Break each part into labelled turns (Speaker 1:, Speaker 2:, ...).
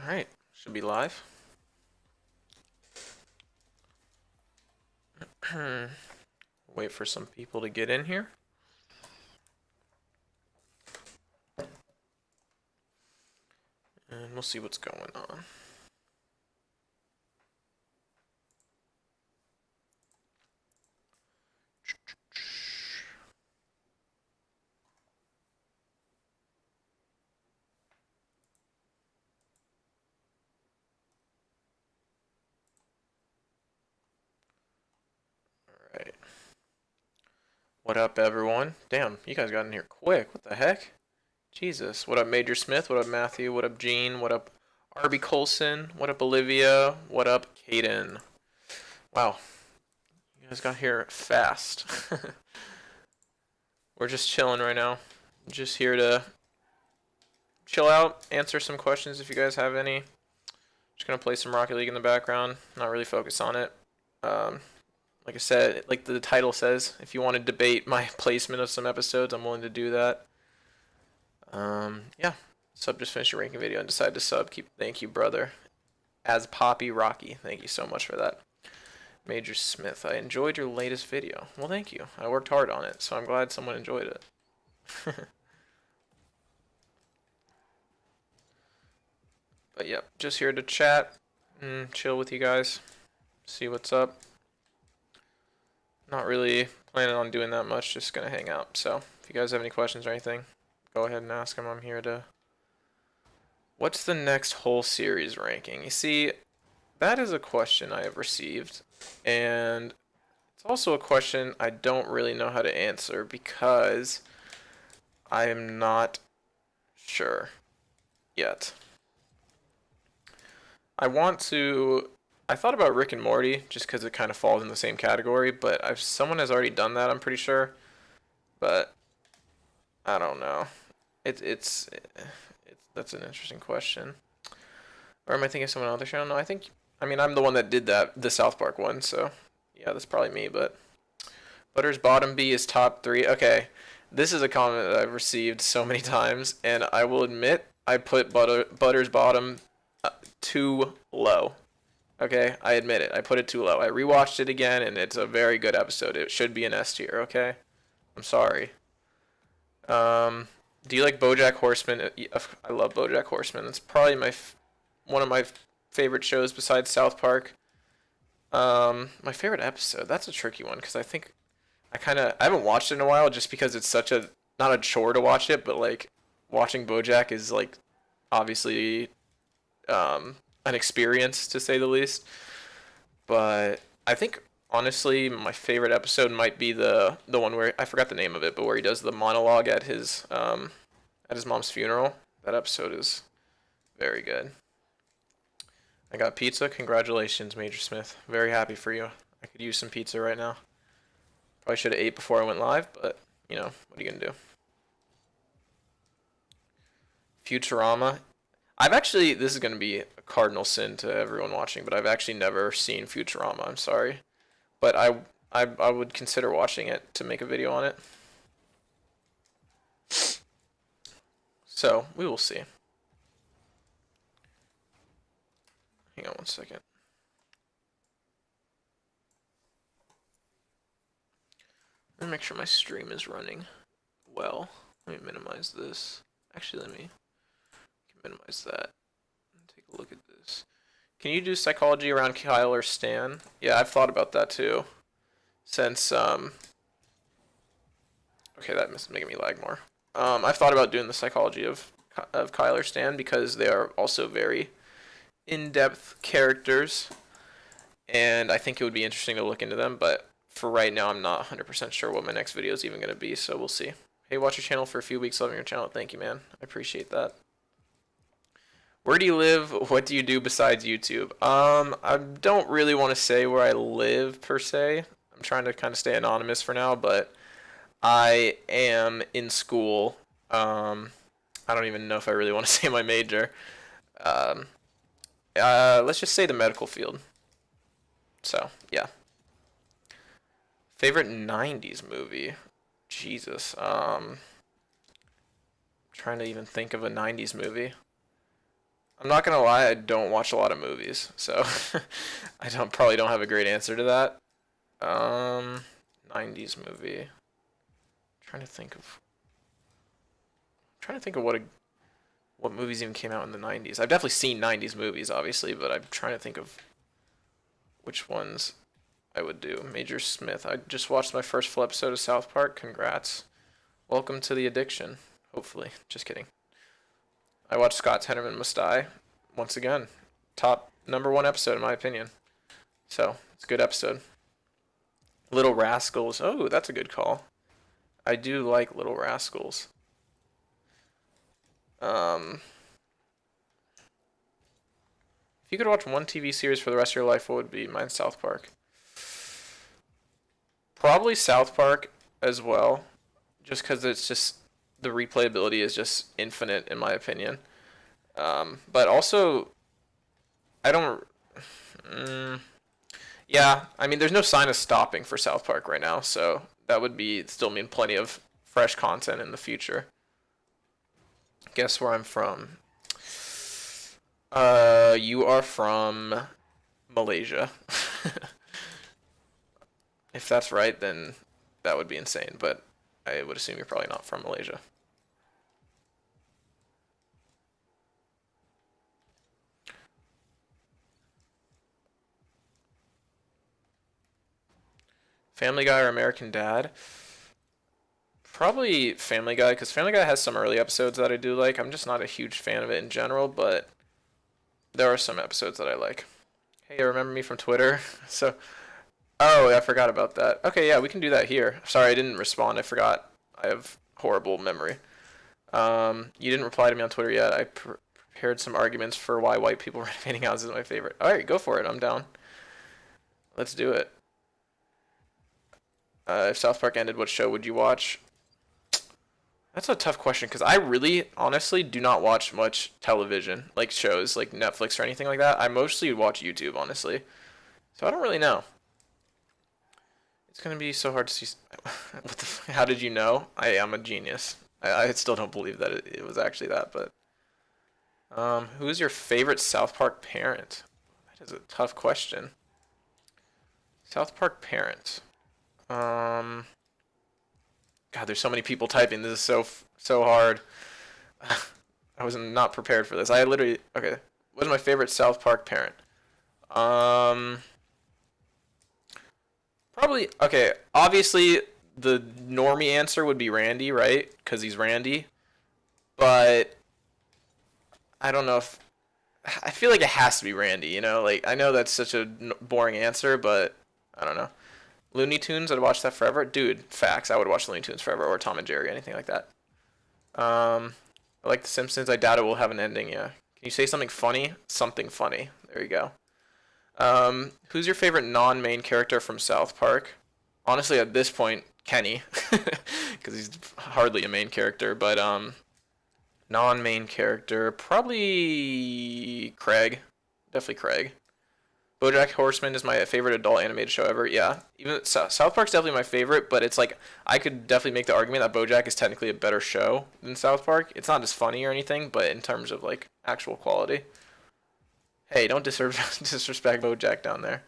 Speaker 1: Alright, should be live. Wait for some people to get in here. And we'll see what's going on. Alright. What up, everyone? Damn, you guys got in here quick. What the heck? Jesus. What up, Major Smith? What up, Matthew? What up, Gene? What up, Arby Colson? What up, Olivia? What up, Caden? Wow. You guys got here fast. We're just chilling right now. Just here to chill out, answer some questions if you guys have any. Just gonna play some Rocket League in the background. Not really focus on it. Like I said, like the title says, if you want to debate my placement of some episodes, I'm willing to do that. Yeah. Sub just finished your ranking video and decided to sub. Thank you, brother. As Poppy Rocky, thank you so much for that. Major Smith, I enjoyed your latest video. Well, thank you. I worked hard on it, so I'm glad someone enjoyed it. But yep, just here to chat and chill with you guys. See what's up. Not really planning on doing that much, just gonna hang out. So if you guys have any questions or anything, go ahead and ask them. I'm here to... What's the next whole series ranking? You see, that is a question I have received, and it's also a question I don't really know how to answer because I am not sure yet. I thought about Rick and Morty just because it kind of falls in the same category, but someone has already done that, I'm pretty sure. But I don't know. It's that's an interesting question. Or am I thinking of someone on the show? No, I mean, I'm the one that did the South Park one, so yeah, that's probably me. But Butter's bottom B is top 3. Okay, this is a comment that I've received so many times, and I will admit I put Butter's bottom too low. Okay, I admit it. I put it too low. I rewatched it again, and it's a very good episode. It should be an S tier. Okay, I'm sorry. Do you like BoJack Horseman? I love BoJack Horseman. It's probably one of my favorite shows besides South Park. My favorite episode. That's a tricky one because I haven't watched it in a while just because it's such a not a chore to watch it, but like watching BoJack is like obviously an experience to say the least. But I think honestly my favorite episode might be the one where I forgot the name of it, but where he does the monologue at his mom's funeral. That episode is very good. I got pizza. Congratulations, Major Smith. Very happy for you. I could use some pizza right now. Probably should have ate before I went live, but you know, what are you gonna do? Futurama. This is gonna be a cardinal sin to everyone watching, but I've actually never seen Futurama. I'm sorry, but I would consider watching it to make a video on it. So we will see. Hang on one second. Let me make sure my stream is running well. Let me minimize this. Actually, let me minimize that and take a look at this. Can you do psychology around Kyle or Stan? Yeah, I've thought about that too. Since okay, that's making me lag more. I've thought about doing the psychology of Kyle or Stan because they are also very in-depth characters, and I think it would be interesting to look into them. But for right now, I'm not 100% sure what my next video is even going to be, so we'll see. Hey, watch your channel for a few weeks. Loving your channel. Thank you, man. I appreciate that. Where do you live? What do you do besides YouTube? I don't really want to say where I live per se. I'm trying to kind of stay anonymous for now, but I am in school. I don't even know if I really want to say my major. Let's just say the medical field. So, yeah. Favorite 90s movie? Jesus. Trying to even think of a 90s movie. I'm not gonna lie, I don't watch a lot of movies, so I don't have a great answer to that. Um, 90s movie. Trying to think of trying to think of what movies even came out in the 90s. I've definitely seen 90s movies, obviously, but I'm trying to think of which ones I would do. Major Smith. I just watched my first full episode of South Park. Congrats. Welcome to the addiction. Hopefully. Just kidding. I watched Scott Tenorman Must Die. Once again, top number one episode in my opinion. So, it's a good episode. Little Rascals. Oh, that's a good call. I do like Little Rascals. Um, if you could watch one TV series for the rest of your life, what would it be? Mine's South Park. Probably South Park as well, just because it's just the replayability is just infinite in my opinion. But also, I don't. Mm, yeah, I mean, there's no sign of stopping for South Park right now, so that would be still mean plenty of fresh content in the future. Guess where I'm from? You are from Malaysia. If that's right, then that would be insane, but I would assume you're probably not from Malaysia. Family Guy or American Dad? Probably Family Guy, because Family Guy has some early episodes that I do like. I'm just not a huge fan of it in general, but there are some episodes that I like. Hey, remember me from Twitter? So, oh, I forgot about that. Okay, yeah, we can do that here. Sorry, I didn't respond. I forgot. I have horrible memory. You didn't reply to me on Twitter yet. I prepared some arguments for why white people renovating houses is my favorite. All right, go for it. I'm down. Let's do it. If South Park ended, what show would you watch? That's a tough question because I really, honestly, do not watch much television, like shows, like Netflix or anything like that. I mostly watch YouTube, honestly. So I don't really know. It's gonna be so hard to see. How did you know? I am a genius. I still don't believe that it was actually that, but who is your favorite South Park parent? That is a tough question. South Park parent. God, there's so many people typing. This is so hard. I was not prepared for this. I literally okay. What's my favorite South Park parent? Um, Probably okay. Obviously, the normie answer would be Randy, right? Because he's Randy. But I don't know if I feel like it has to be Randy. You know, like I know that's such a boring answer, but I don't know. Looney Tunes, I'd watch that forever. Dude, facts. I would watch Looney Tunes forever or Tom and Jerry, anything like that. I like The Simpsons. I doubt it will have an ending. Yeah. Can you say something funny? Something funny. There you go. Who's your favorite non-main character from South Park? Honestly, at this point, Kenny, because he's hardly a main character. But non-main character, probably Craig. Definitely Craig. BoJack Horseman is my favorite adult animated show ever. Yeah, even South Park's definitely my favorite, but it's like I could definitely make the argument that BoJack is technically a better show than South Park. It's not as funny or anything, but in terms of like actual quality. Hey, don't disrespect BoJack down there.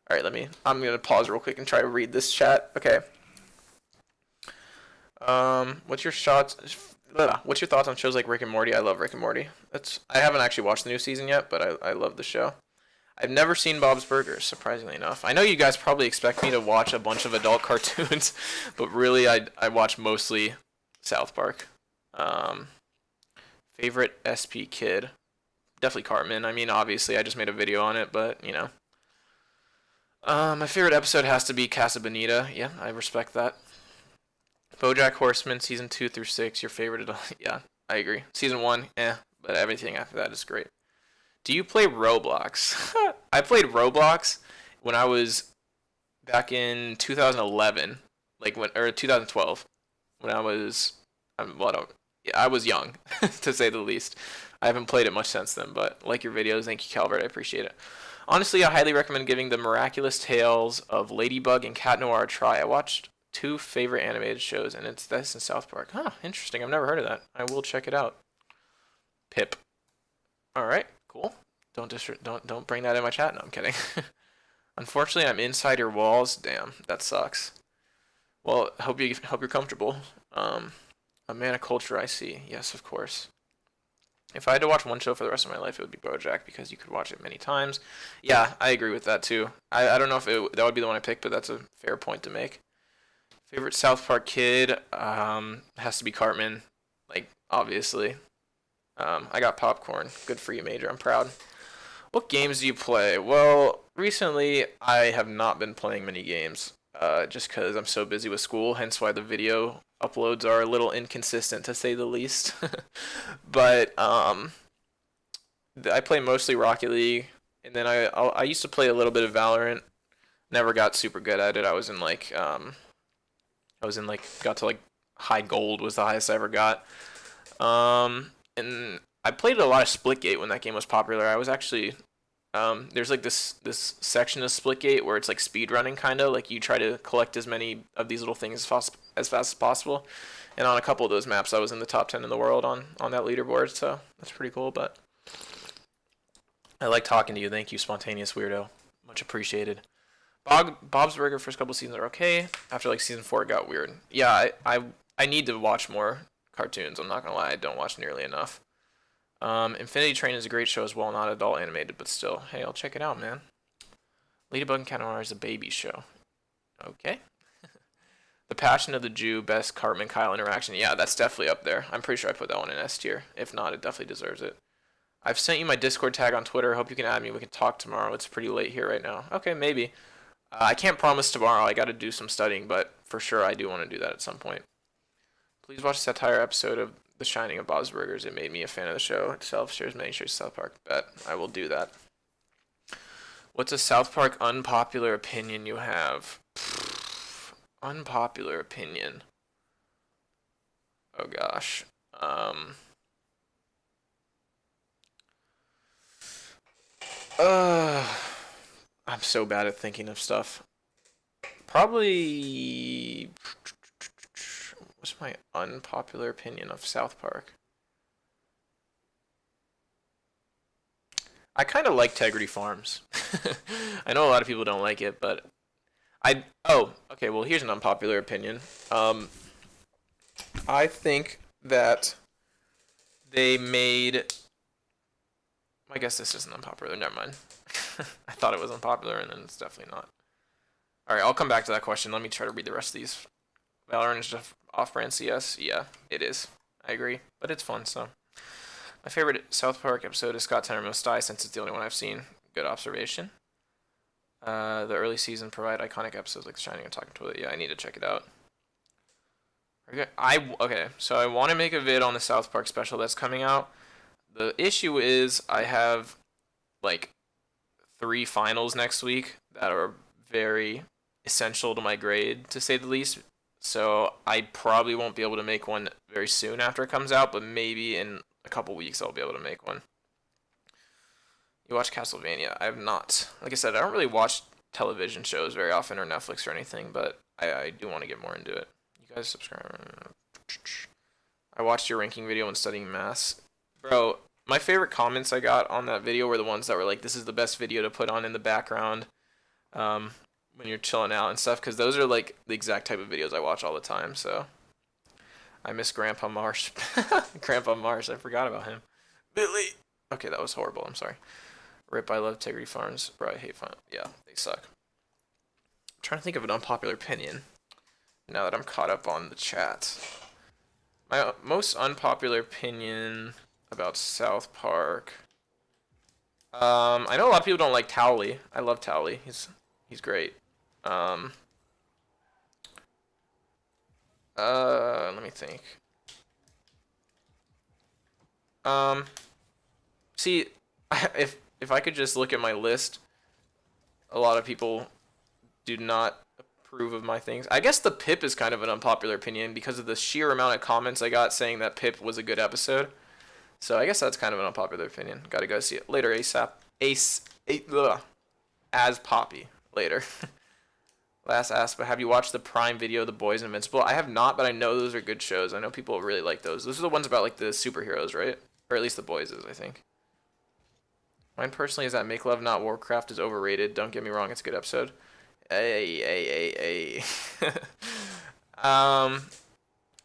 Speaker 1: All right, I'm gonna pause real quick and try to read this chat. Okay. What's your shots? What's your thoughts on shows like Rick and Morty? I love Rick and Morty. I haven't actually watched the new season yet, but I love the show. I've never seen Bob's Burgers, surprisingly enough. I know you guys probably expect me to watch a bunch of adult cartoons, but really I watch mostly South Park. Favorite SP kid? Definitely Cartman. I mean, obviously, I just made a video on it, but, you know. My favorite episode has to be Casa Bonita. Yeah, I respect that. BoJack Horseman, season 2 through 6, your favorite adult? Yeah, I agree. Season 1, but everything after that is great. Do you play Roblox? I played Roblox when I was back in 2011, or 2012, when I was, yeah, I was young, to say the least. I haven't played it much since then, but like your videos, thank you, Calvert, I appreciate it. Honestly, I highly recommend giving the Miraculous Tales of Ladybug and Cat Noir a try. I watched 2 favorite animated shows, and it's this and South Park. Huh, interesting. I've never heard of that. I will check it out. Pip. All right, cool. Don't bring that in my chat. No, I'm kidding. Unfortunately, I'm inside your walls. Damn, that sucks. Well, hope you're comfortable. A man of culture, I see. Yes, of course. If I had to watch one show for the rest of my life, it would be BoJack because you could watch it many times. Yeah, I agree with that too. I don't know if that would be the one I picked, but that's a fair point to make. Favorite South Park kid has to be Cartman, like obviously. I got popcorn. Good for you, Major. I'm proud. What games do you play? Well, recently I have not been playing many games, just because I'm so busy with school. Hence why the video uploads are a little inconsistent, to say the least. But I play mostly Rocket League, and then I used to play a little bit of Valorant. Never got super good at it. I was in like got to like high gold was the highest I ever got. And I played a lot of Splitgate when that game was popular. I was actually there's like this section of Splitgate where it's like speed running kind of like you try to collect as many of these little things as fast as possible. And on a couple of those maps, I was in the top 10 in the world on that leaderboard, so that's pretty cool. But I like talking to you. Thank you, spontaneous weirdo. Much appreciated. Bob's Burger first couple seasons are okay. After like season 4, it got weird. Yeah, I need to watch more cartoons. I'm not gonna lie, I don't watch nearly enough. Infinity Train is a great show as well, not adult animated, but still. Hey, I'll check it out, man. Ladybug and Katamari is a baby show. Okay. The Passion of the Jew, best Cartman Kyle interaction. Yeah, that's definitely up there. I'm pretty sure I put that one in S tier. If not, it definitely deserves it. I've sent you my Discord tag on Twitter. Hope you can add me. We can talk tomorrow. It's pretty late here right now. Okay, maybe. I can't promise tomorrow. I got to do some studying, but for sure I do want to do that at some point. Please watch the satire episode of The Shining of Bob's Burgers. It made me a fan of the show itself. Shares many shares South Park. Bet I will do that. What's a South Park unpopular opinion you have? Unpopular opinion. Oh gosh. I'm so bad at thinking of stuff. Probably. What's my unpopular opinion of South Park? I kind of like Tegrity Farms. I know a lot of people don't like it, but okay, well, here's an unpopular opinion. I think that they made. I guess this isn't unpopular. Never mind. I thought it was unpopular, and then it's definitely not. All right, I'll come back to that question. Let me try to read the rest of these. Valorant is just off-brand CS. Yeah, it is. I agree, but it's fun. So, my favorite South Park episode is Scott Tanner Must Die, since it's the only one I've seen. Good observation. The early season provide iconic episodes like The Shining and Talking Toilet. Yeah, I need to check it out. Okay, so I want to make a vid on the South Park special that's coming out. The issue is I have like 3 finals next week that are very essential to my grade, to say the least. So I probably won't be able to make one very soon after it comes out, but maybe in a couple weeks I'll be able to make one. You watch Castlevania? I have not. Like I said, I don't really watch television shows very often or Netflix or anything, but I do want to get more into it. You guys subscribe? I watched your ranking video when studying maths. Bro, my favorite comments I got on that video were the ones that were like, this is the best video to put on in the background when you're chilling out and stuff, because those are like the exact type of videos I watch all the time, so. I miss Grandpa Marsh. Grandpa Marsh, I forgot about him. Billy! Okay, that was horrible, I'm sorry. Rip, I love Tegrity Farms. Bro, I hate fun. Yeah, they suck. I'm trying to think of an unpopular opinion now that I'm caught up on the chat. My most unpopular opinion about South Park. I know a lot of people don't like Towley. I love Towley. He's great. Let me think. See, if I could just look at my list, a lot of people do not approve of my things. I guess the Pip is kind of an unpopular opinion because of the sheer amount of comments I got saying that Pip was a good episode. So I guess that's kind of an unpopular opinion. Gotta go see it later. As Poppy later. Last ask, but have you watched the Prime Video, The Boys and Invincible? I have not, but I know those are good shows. I know people really like those. Those are the ones about like the superheroes, right? Or at least The Boys is, I think. Mine personally is that Make Love Not Warcraft is overrated. Don't get me wrong, it's a good episode. Hey. um,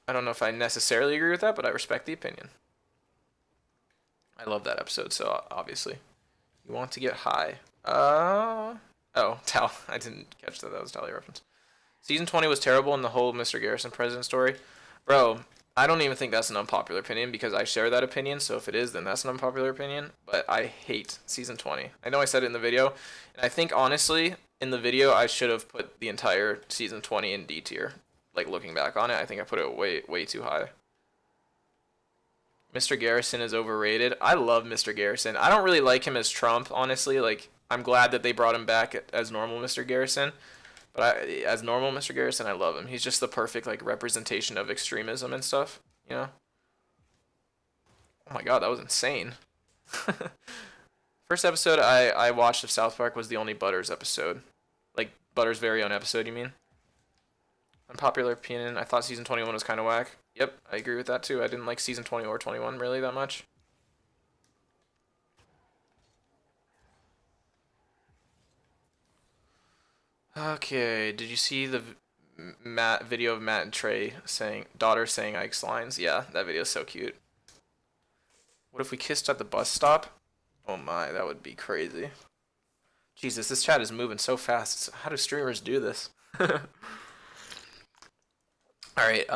Speaker 1: I don't know if I necessarily agree with that, but I respect the opinion. I love that episode, so obviously. You want to get high. Oh, Tal. I didn't catch that. That was a Tally reference. Season 20 was terrible in the whole Mr. Garrison president story. Bro, I don't even think that's an unpopular opinion because I share that opinion. So if it is, then that's an unpopular opinion. But I hate season 20. I know I said it in the video. And I think, honestly, in the video, I should have put the entire season 20 in D tier. Like, looking back on it, I think I put it way too high. Mr. Garrison is overrated. I love Mr. Garrison. I don't really like him as Trump, honestly. Like, I'm glad that they brought him back as normal Mr. Garrison. But as normal Mr. Garrison, I love him. He's just the perfect like representation of extremism and stuff, you know? Oh my god, that was insane. First episode I watched of South Park was the only Butters episode. Like, Butters' very own episode, you mean? Unpopular opinion, I thought season 21 was kind of whack. Yep, I agree with that too. I didn't like season 20 or 21 really that much. Okay, did you see the video of Matt and Trey saying, daughter saying Ike's lines? Yeah, that video is so cute. What if we kissed at the bus stop? Oh my, that would be crazy. Jesus, this chat is moving so fast. How do streamers do this? Alright,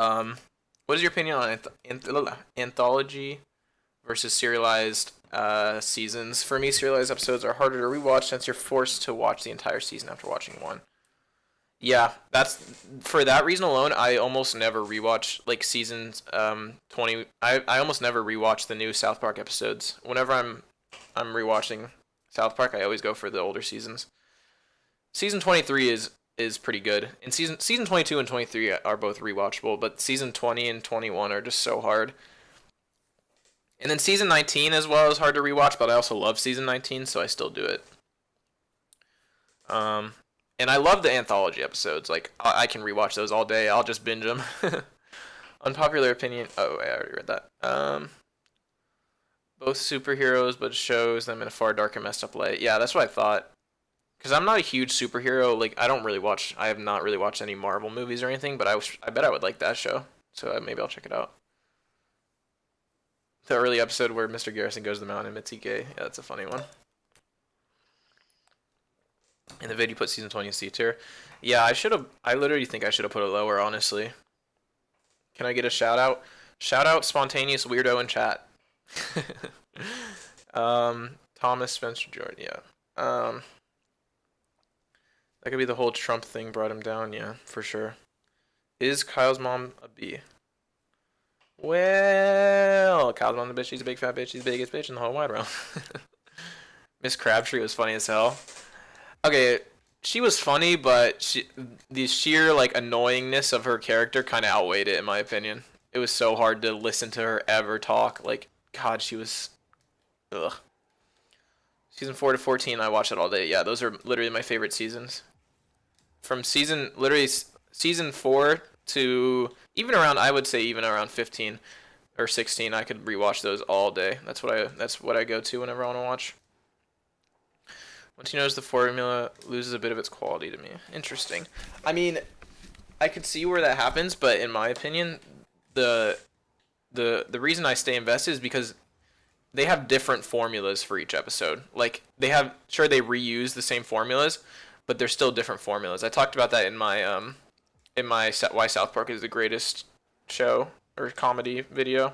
Speaker 1: what is your opinion on anthology versus serialized seasons? For me, serialized episodes are harder to rewatch since you're forced to watch the entire season after watching one. Yeah, that's for that reason alone. I almost never rewatch like seasons 20. I almost never rewatch the new South Park episodes. Whenever I'm rewatching South Park, I always go for the older seasons. Season 23 is pretty good, and season 22 and 23 are both rewatchable, but season 20 and 21 are just so hard. And then season 19 as well is hard to rewatch, but I also love season 19, so I still do it. And I love the anthology episodes. Like, I can rewatch those all day. I'll just binge them. Unpopular opinion. Oh, I already read that. Both superheroes, but shows them in a far darker, messed up light. Yeah, that's what I thought. Because I'm not a huge superhero. Like, I have not really watched any Marvel movies or anything, but I bet I would like that show. So maybe I'll check it out. The early episode where Mr. Garrison goes to the mountain and admits he's gay. Yeah, that's a funny one. In the video, put season 20 in C tier. Yeah, I literally think I should have put it lower, honestly. Can I get a shout out? Shout out spontaneous weirdo in chat. Thomas Spencer Jordan, yeah. That could be the whole Trump thing brought him down, yeah, for sure. Is Kyle's mom a B? Well, Kyle's mom's a bitch, she's a big fat bitch, she's the biggest bitch in the whole wide realm. Miss Crabtree was funny as hell. Okay, she was funny, but the sheer like annoyingness of her character kind of outweighed it, in my opinion. It was so hard to listen to her ever talk. Like, God, she was, ugh. Season 4 to 14, I watched it all day. Yeah, those are literally my favorite seasons. From literally season 4 to I would say even around 15 or 16, I could rewatch those all day. That's what I go to whenever I want to watch. Once you notice the formula loses a bit of its quality to me. Interesting. I mean, I could see where that happens, but in my opinion, the reason I stay invested is because they have different formulas for each episode. Like, they reuse the same formulas, but they're still different formulas. I talked about that in my Why South Park is the Greatest Show or comedy video.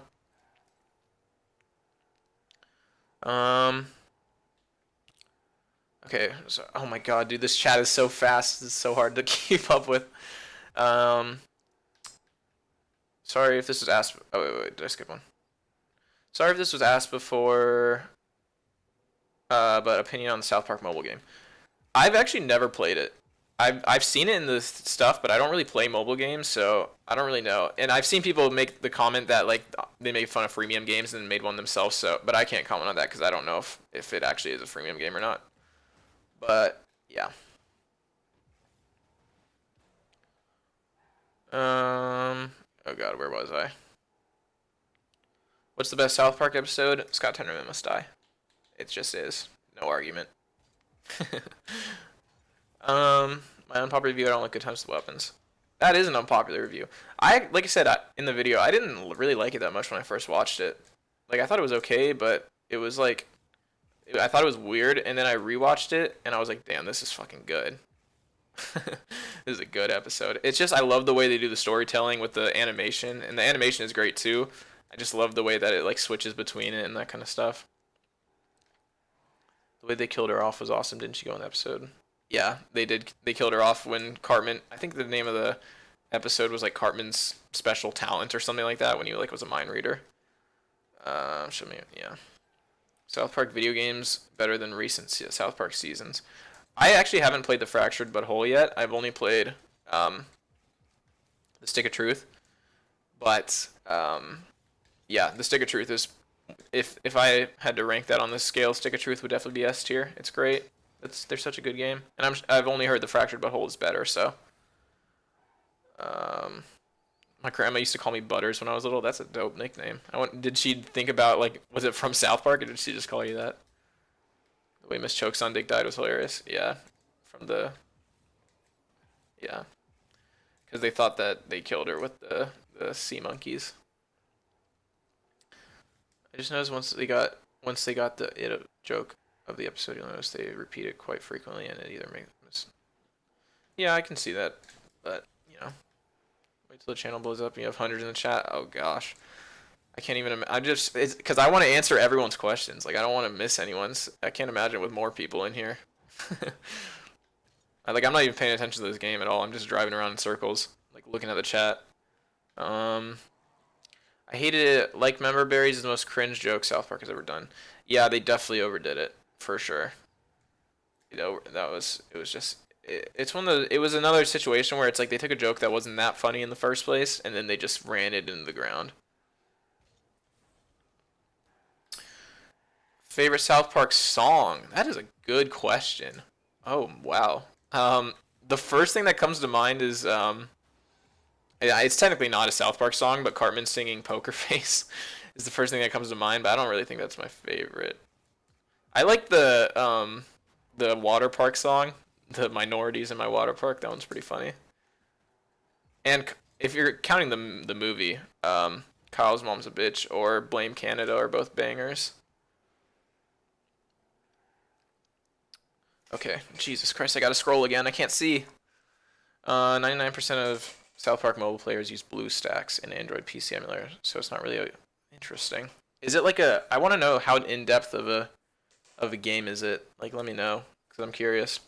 Speaker 1: Okay, so, oh my god, dude, this chat is so fast. It's so hard to keep up with. Sorry if this was asked. Oh, wait, did I skip one? Sorry if this was asked before. But opinion on the South Park mobile game. I've actually never played it. I've seen it in the stuff, but I don't really play mobile games, so I don't really know. And I've seen people make the comment that like they made fun of freemium games and made one themselves. So, but I can't comment on that because I don't know if it actually is a freemium game or not. But yeah. Oh god, where was I? What's the best South Park episode? Scott Tenorman Must Die. It just is. No argument. My unpopular review. I don't like Good Times with Weapons. That is an unpopular review. Like I said in the video, I didn't really like it that much when I first watched it. Like I thought it was okay, but it was like I thought it was weird, and then I rewatched it, and I was like, damn, this is fucking good. This is a good episode. It's just I love the way they do the storytelling with the animation, and the animation is great too. I just love the way that it like switches between it and that kind of stuff. The way they killed her off was awesome. Didn't she go in the episode? Yeah, they did. They killed her off when Cartman. I think the name of the episode was like Cartman's special talent or something like that. When he like was a mind reader. Show me. Yeah. South Park video games better than recent South Park seasons. I actually haven't played the Fractured But Whole yet. I've only played the Stick of Truth. But yeah, the Stick of Truth is if I had to rank that on this scale, Stick of Truth would definitely be S tier. It's great. They're such a good game, and I've only heard the Fractured But Whole is better. So, my grandma used to call me Butters when I was little. That's a dope nickname. Did she think about like was it from South Park or did she just call you that? The way Miss Choke's on Dick died was hilarious. Yeah, from the yeah, because they thought that they killed her with the sea monkeys. I just noticed once they got the it joke of the episode, you'll notice they repeat it quite frequently, and it either makes. Yeah, I can see that, but you know, wait till the channel blows up and you have hundreds in the chat. Oh gosh, I can't even. I just it's because I want to answer everyone's questions. Like I don't want to miss anyone's. I can't imagine with more people in here. I'm not even paying attention to this game at all. I'm just driving around in circles, like looking at the chat. I hated it. Like member berries is the most cringe joke South Park has ever done. Yeah, they definitely overdid it for sure. You know, it was just it's one of the it was another situation where it's like they took a joke that wasn't that funny in the first place and then they just ran it into the ground. Favorite South Park song? That is a good question. Oh, wow. The first thing that comes to mind is it's technically not a South Park song, but Cartman singing Poker Face is the first thing that comes to mind, but I don't really think that's my favorite. I like the water park song, the minorities in my water park. That one's pretty funny. And if you're counting the movie, Kyle's Mom's a Bitch or Blame Canada are both bangers. Okay, Jesus Christ, I gotta scroll again. I can't see. 99% of South Park mobile players use BlueStacks in Android PC emulator, so it's not really interesting. Is it like I want to know how in depth of a game is it? Like, let me know, because I'm curious.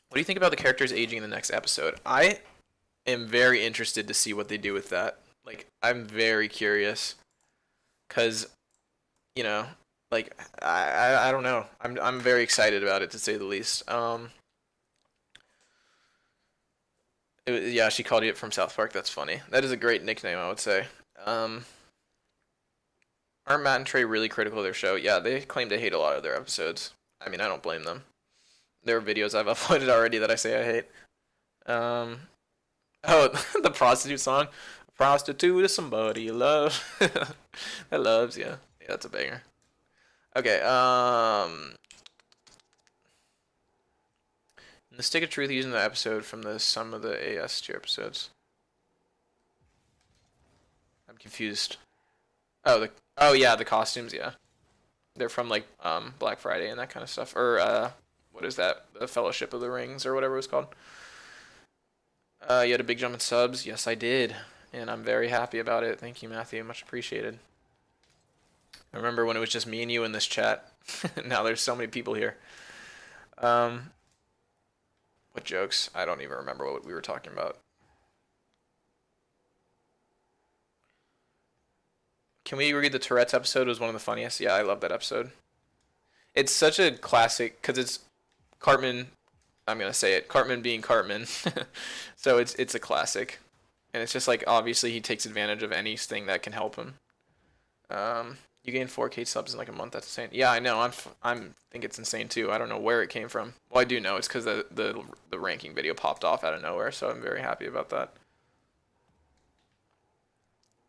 Speaker 1: What do you think about the characters aging in the next episode? I am very interested to see what they do with that. Like, I'm very curious, because, you know, like I don't know. I'm very excited about it to say the least. Yeah, she called you it from South Park. That's funny. That is a great nickname, I would say. Aren't Matt and Trey really critical of their show? Yeah, they claim to hate a lot of their episodes. I mean, I don't blame them. There are videos I've uploaded already that I say I hate. Oh, the prostitute song. Prostitute is somebody you love. That loves, yeah. Yeah, that's a banger. Okay, the Stick of Truth using the episode from some of the AS tier episodes. I'm confused. Oh yeah, the costumes, yeah. They're from like Black Friday and that kind of stuff. Or what is that? The Fellowship of the Rings or whatever it was called. You had a big jump in subs? Yes, I did. And I'm very happy about it. Thank you, Matthew. Much appreciated. I remember when it was just me and you in this chat. Now there's so many people here. What jokes? I don't even remember what we were talking about. Can we agree the Tourette's episode was one of the funniest? Yeah, I love that episode. It's such a classic because it's Cartman. I'm gonna say it. Cartman being Cartman. So it's a classic, and it's just like obviously he takes advantage of anything that can help him. You gained 4K subs in like a month. That's insane. Yeah, I know. I'm think it's insane too. I don't know where it came from. Well, I do know it's because the ranking video popped off out of nowhere. So I'm very happy about that.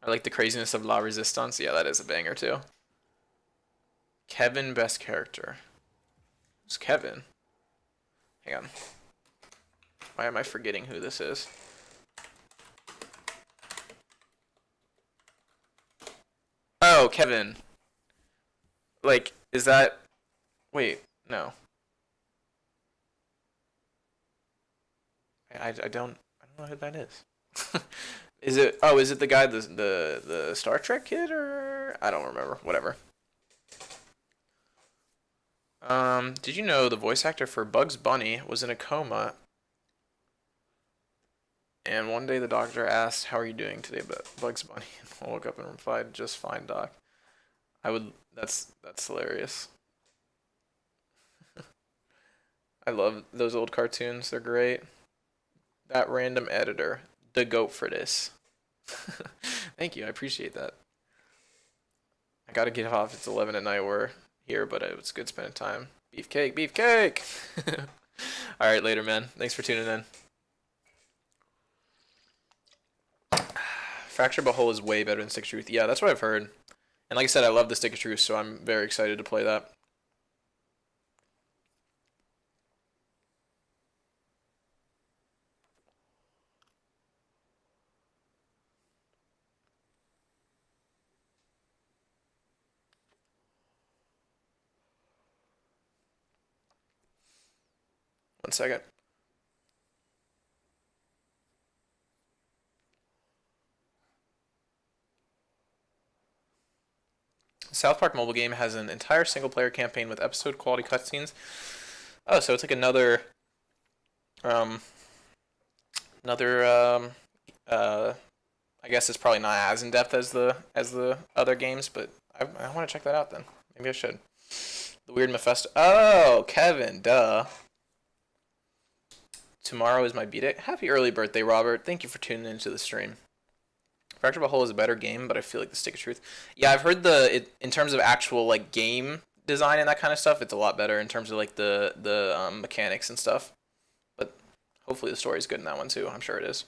Speaker 1: I like the craziness of La Resistance. Yeah, that is a banger too. Kevin best character. Who's Kevin? Hang on. Why am I forgetting who this is? Oh, Kevin. Like, is that... Wait, no. I don't know who that is. Is it? Oh, is it the guy, the Star Trek kid, or I don't remember. Whatever. Did you know the voice actor for Bugs Bunny was in a coma, and one day the doctor asked, "How are you doing today, Bugs Bunny?" And I woke up and replied, "Just fine, doc." I would. That's hilarious. I love those old cartoons. They're great. That random editor, the goat for this. Thank you. I appreciate that. I gotta get off. It's 11 at night. We're here, but it was good spending time. Beefcake, beefcake. All right, later, man. Thanks for tuning in. Fracture But Whole is way better than Stick of Truth. Yeah, that's what I've heard. And like I said, I love the Stick of Truth, so I'm very excited to play that. One second. South Park mobile game has an entire single-player campaign with episode-quality cutscenes. Oh, so it's like um, another I guess it's probably not as in depth as the other games, but I want to check that out then. Maybe I should. The Weird Mephisto. Oh, Kevin, duh. Tomorrow is my B-Day. Happy early birthday, Robert. Thank you for tuning into the stream. Fractured But Whole is a better game, but I feel like the Stick of Truth. Yeah, I've heard in terms of actual like game design and that kind of stuff, it's a lot better in terms of like the mechanics and stuff. But hopefully the story's good in that one too. I'm sure it is.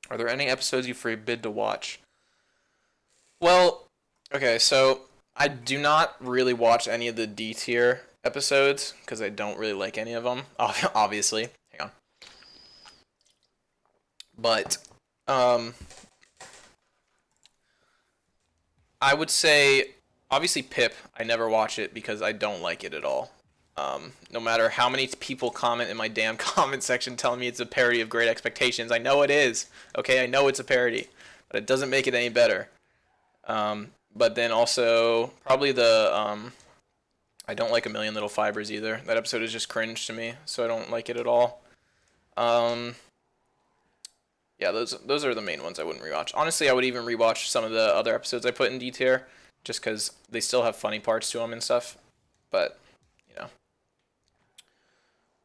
Speaker 1: Are there any episodes you forbid to watch? Well, okay, so I do not really watch any of the D tier episodes because I don't really like any of them. Obviously, hang on. But um, I would say obviously Pip. I never watch it because I don't like it at all. No matter how many people comment in my damn comment section telling me it's a parody of Great Expectations, I know it is. Okay, I know it's a parody, but it doesn't make it any better. But then also probably I don't like A Million Little Fibers either. That episode is just cringe to me, so I don't like it at all. Um, yeah, those are the main ones I wouldn't rewatch. Honestly, I would even rewatch some of the other episodes I put in D tier, just because they still have funny parts to them and stuff. But you know.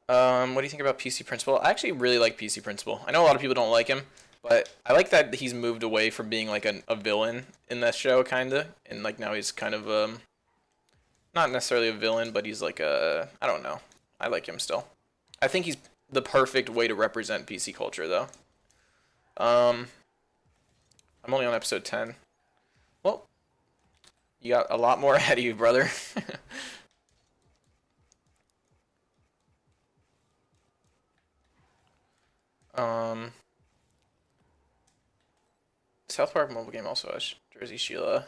Speaker 1: What do you think about PC Principal? I actually really like PC Principal. I know a lot of people don't like him, but I like that he's moved away from being like a villain in that show, kinda, and like now he's kind of not necessarily a villain, but he's like I don't know. I like him still. I think he's the perfect way to represent PC culture, though. Um, I'm only on episode 10. Well, you got a lot more ahead of you, brother. um, South Park mobile game also has Jersey Sheila.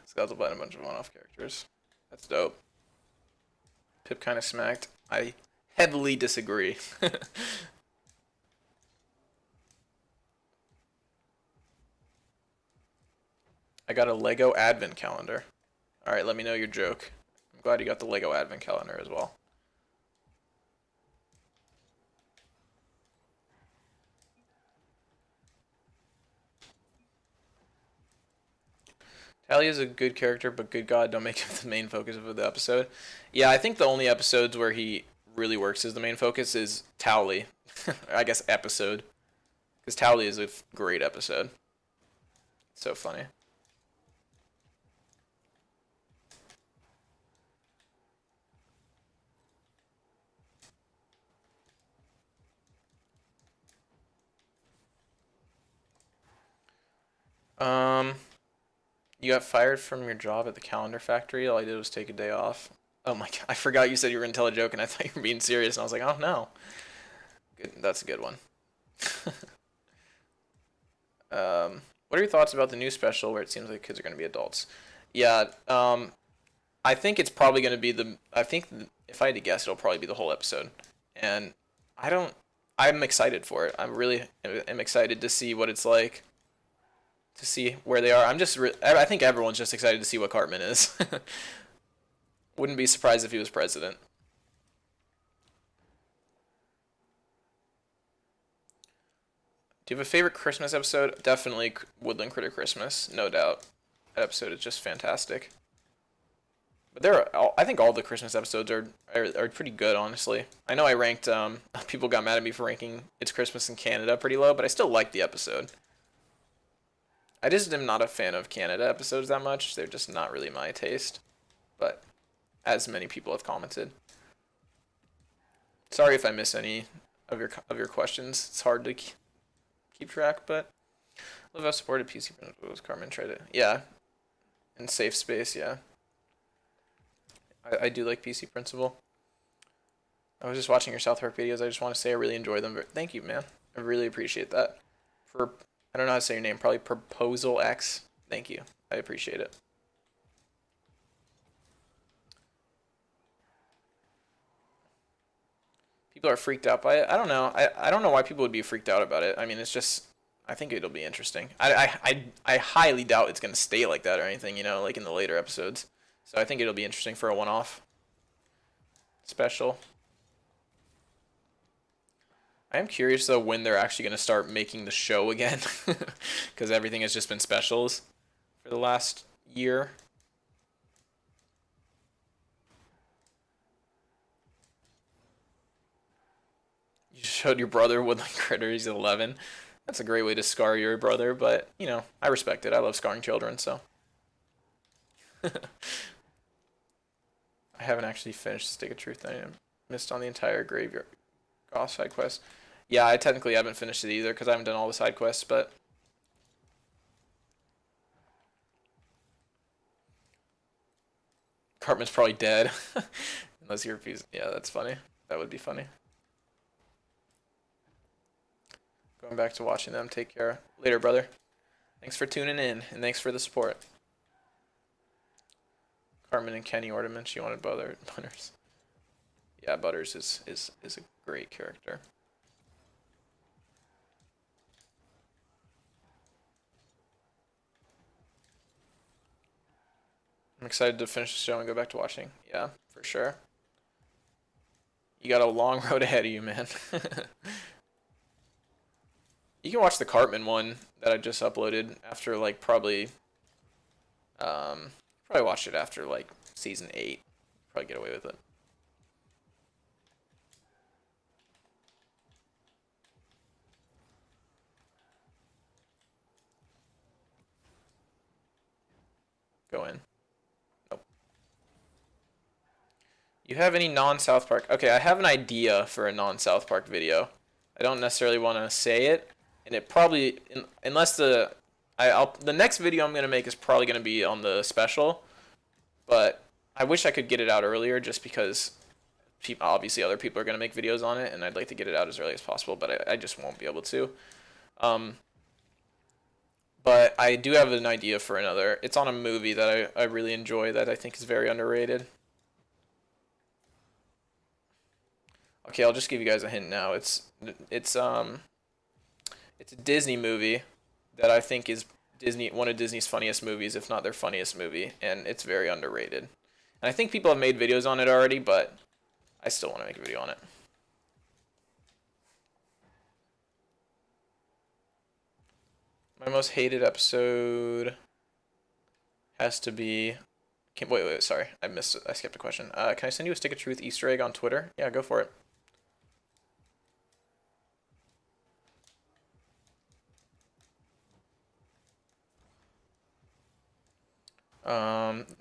Speaker 1: Skeletal and a bunch of one-off characters. That's dope. Pip kind of smacked. I heavily disagree. I got a Lego Advent calendar. Alright, let me know your joke. I'm glad you got the Lego Advent calendar as well. Talia is a good character, but good God, don't make him the main focus of the episode. Yeah, I think the only episodes where he really works as the main focus is Towley. I guess episode. Because Towley is a great episode. So funny. You got fired from your job at the calendar factory. All I did was take a day off. Oh my god! I forgot you said you were gonna tell a joke, and I thought you were being serious. And I was like, oh no. Good. That's a good one. What are your thoughts about the new special where it seems like kids are gonna be adults? Yeah. I think it's probably gonna be the. I think if I had to guess, it'll probably be the whole episode. And I don't. I'm excited for it. I'm really am excited to see what it's like. To see where they are. I think everyone's just excited to see what Cartman is. Wouldn't be surprised if he was president. Do you have a favorite Christmas episode? Definitely Woodland Critter Christmas, no doubt. That episode is just fantastic. But I think all the Christmas episodes are pretty good, honestly. I know I ranked, people got mad at me for ranking It's Christmas in Canada pretty low, but I still like the episode. I just am not a fan of Canada episodes that much. They're just not really my taste. But as many people have commented. Sorry if I miss any of your questions. It's hard to keep track, but love how supported PC principles. Carmen tried it. Yeah. In safe space, yeah. I do like PC Principal. I was just watching your South Park videos. I just want to say I really enjoy them. Thank you, man. I really appreciate that. I don't know how to say your name. Probably Proposal X. Thank you. I appreciate it. People are freaked out by it. I don't know. I don't know why people would be freaked out about it. I mean, it's just. I think it'll be interesting. I highly doubt it's gonna stay like that or anything. You know, like in the later episodes. So I think it'll be interesting for a one-off special. I am curious though when they're actually going to start making the show again, because everything has just been specials for the last year. You showed your brother Woodland Critter. He's 11. That's a great way to scar your brother, but you know I respect it. I love scarring children, so. I haven't actually finished Stick of Truth. I missed on the entire Graveyard Goth side quest. Yeah, I technically haven't finished it either because I haven't done all the side quests, but Cartman's probably dead. Unless he refuses. Yeah, that's funny. That would be funny. Going back to watching them. Take care. Later, brother. Thanks for tuning in, and thanks for the support. Carmen and Kenny ornaments. You wanted Butters. Yeah, Butters is a great character. I'm excited to finish the show and go back to watching. Yeah, for sure. You got a long road ahead of you, man. You can watch the Cartman one that I just uploaded after like probably watched it after like season 8. Probably get away with it. Go in. Nope. You have any non-South Park? Okay, I have an idea for a non-South Park video. I don't necessarily want to say it, and it probably unless the next video I'm gonna make is probably gonna be on the special, but I wish I could get it out earlier just because obviously other people are gonna make videos on it, and I'd like to get it out as early as possible, but I just won't be able to. But I do have an idea for another. It's on a movie that I really enjoy that I think is very underrated. Okay, I'll just give you guys a hint now. It's a Disney movie that I think is one of Disney's funniest movies, if not their funniest movie, and it's very underrated. And I think people have made videos on it already, but I still want to make a video on it. My most hated episode has to be. Wait, sorry, I skipped a question. Can I send you a Stick of Truth Easter egg on Twitter? Yeah, go for it.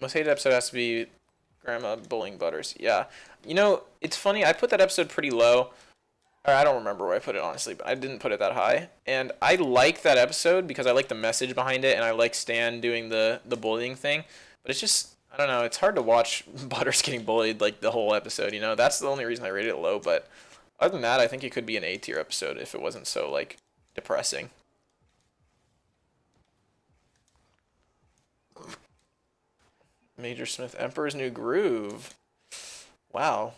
Speaker 1: Most hated episode has to be Grandma bullying Butters. Yeah. You know, it's funny. I put that episode pretty low. Or I don't remember where I put it honestly, but I didn't put it that high. And I like that episode because I like the message behind it, and I like Stan doing the bullying thing. But it's just I don't know. It's hard to watch Butters getting bullied like the whole episode. You know, that's the only reason I rated it low. But other than that, I think it could be an A tier episode if it wasn't so like depressing. Major Smith, Emperor's New Groove. Wow,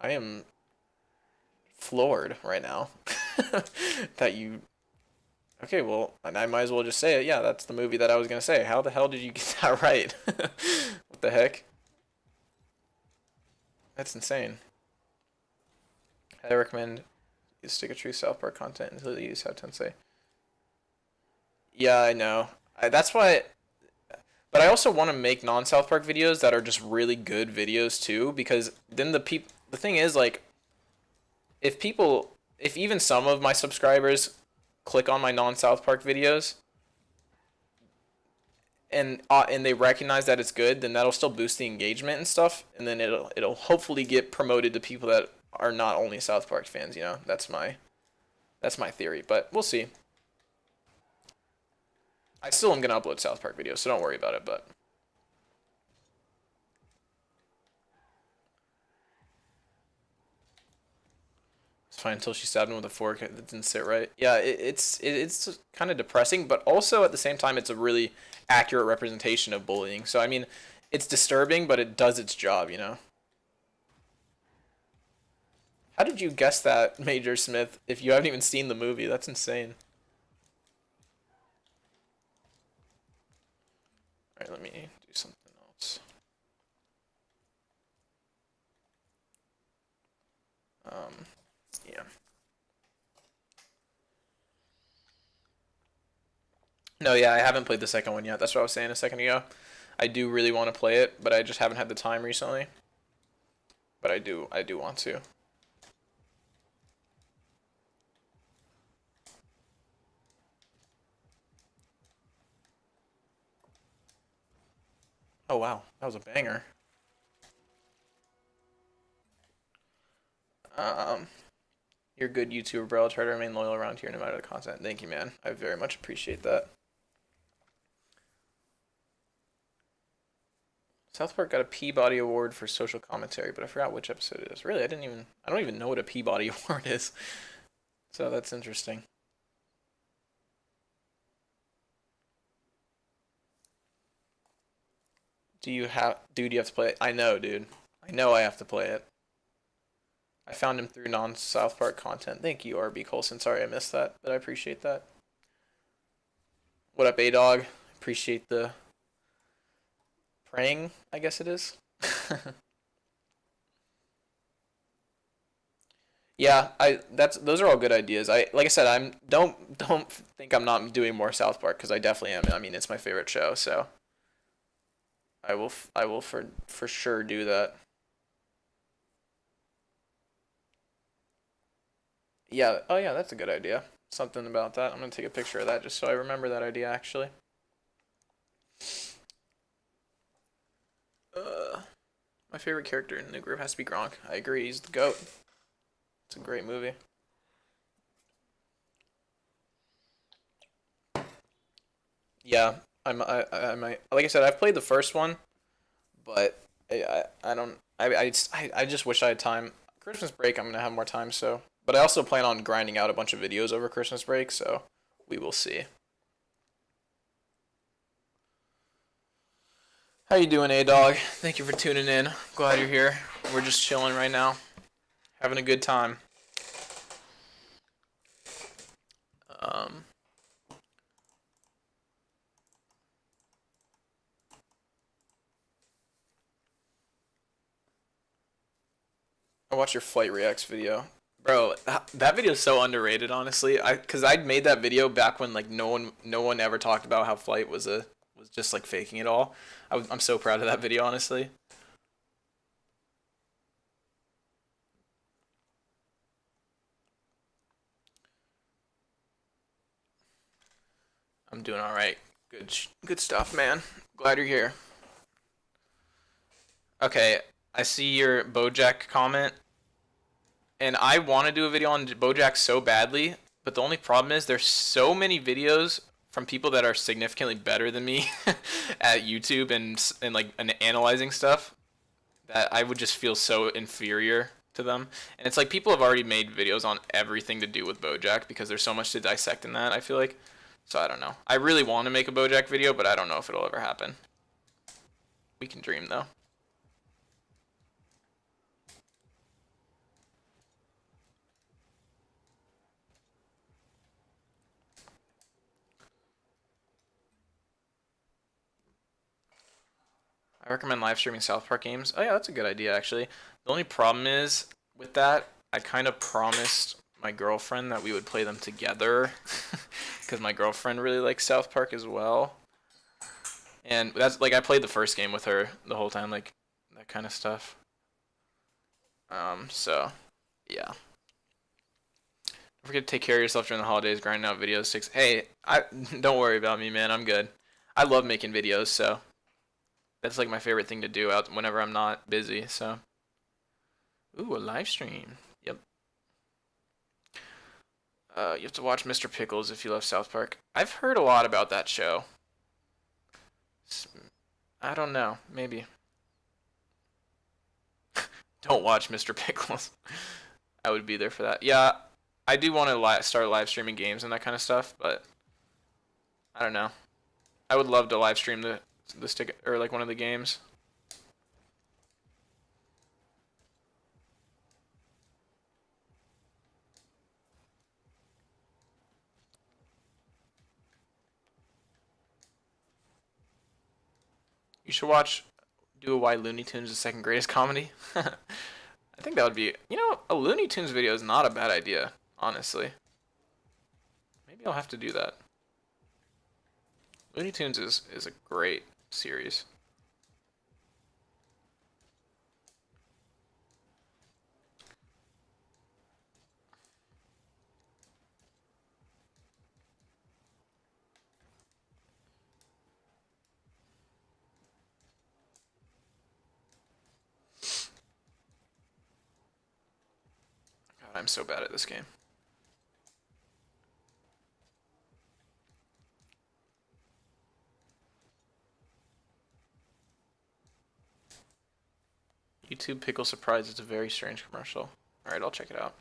Speaker 1: I am floored right now that you. Okay, well, I might as well just say it. Yeah, that's the movie that I was gonna say. How the hell did you get that right? What the heck? That's insane. I recommend you stick a true South Park content until you use how Tensei. Yeah, I know. That's why. But I also want to make non-South Park videos that are just really good videos too, because then the thing is like if even some of my subscribers click on my non-South Park videos and they recognize that it's good, then that'll still boost the engagement and stuff, and then it'll hopefully get promoted to people that are not only South Park fans. You know, that's my theory, but we'll see. I still am gonna upload South Park videos, so don't worry about it. But it's fine until she stabbed him with a fork. That didn't sit right. Yeah, it's kind of depressing, but also at the same time, it's a really accurate representation of bullying. So I mean, it's disturbing, but it does its job. You know. How did you guess that, Major Smith? If you haven't even seen the movie, that's insane. All right, let me do something else. Yeah. No, yeah, I haven't played the second one yet. That's what I was saying a second ago. I do really want to play it, but I just haven't had the time recently. But I do want to. Oh wow, that was a banger. Um, you're a good YouTuber, bro. I'll try to remain loyal around here no matter the content. Thank you, man. I very much appreciate that. South Park got a Peabody Award for social commentary, but I forgot which episode it is. Really, I don't even know what a Peabody Award is. So that's interesting. Dude, you have to play it. I know, dude. I know I have to play it. I found him through non-South Park content. Thank you, RB Colson. Sorry I missed that, but I appreciate that. What up, A-Dog? Appreciate the praying, I guess it is. Yeah, I that's those are all good ideas. I like I said, I'm don't think I'm not doing more South Park because I definitely am. I mean, it's my favorite show, so I will for sure do that. Yeah. Oh yeah, that's a good idea. Something about that. I'm gonna take a picture of that just so I remember that idea actually. Uh, my favorite character in the group has to be Gronk. I agree. He's the goat. It's a great movie. Yeah, I might. Like I said, I've played the first one, but I don't. I just wish I had time. Christmas break, I'm gonna have more time. So, but I also plan on grinding out a bunch of videos over Christmas break. So, we will see. How you doing, A Dog? Thank you for tuning in. Glad you're here. We're just chilling right now, having a good time. Um, I watched your flight reacts video. Bro, that video is so underrated, honestly. Cause I made that video back when like no one ever talked about how Flight was just like faking it all. I'm so proud of that video, honestly. I'm doing all right. Good stuff, man. Glad you're here. Okay, I see your BoJack comment, and I want to do a video on BoJack so badly, but the only problem is there's so many videos from people that are significantly better than me at YouTube and like and analyzing stuff that I would just feel so inferior to them. And it's like people have already made videos on everything to do with BoJack because there's so much to dissect in that, I feel like. So I don't know. I really want to make a BoJack video, but I don't know if it'll ever happen. We can dream though. I recommend live streaming South Park games. Oh yeah, that's a good idea actually. The only problem is with that, I kind of promised my girlfriend that we would play them together because my girlfriend really likes South Park as well. And that's like I played the first game with her the whole time, like that kind of stuff. So yeah. Don't forget to take care of yourself during the holidays, grinding out videos. Hey, don't worry about me, man. I'm good. I love making videos, so that's like my favorite thing to do out whenever I'm not busy. So, ooh, a live stream. Yep. You have to watch Mr. Pickles if you love South Park. I've heard a lot about that show. I don't know. Maybe. Don't watch Mr. Pickles. I would be there for that. Yeah, I do want to start live streaming games and that kind of stuff, but I don't know. I would love to live stream the stick or like one of the games. You should do a why Looney Tunes is the second greatest comedy. I think that would be, a Looney Tunes video is not a bad idea, honestly. Maybe I'll have to do that. Looney Tunes is a great series. God, I'm so bad at this game. YouTube Pickle Surprise is a very strange commercial. Alright, I'll check it out.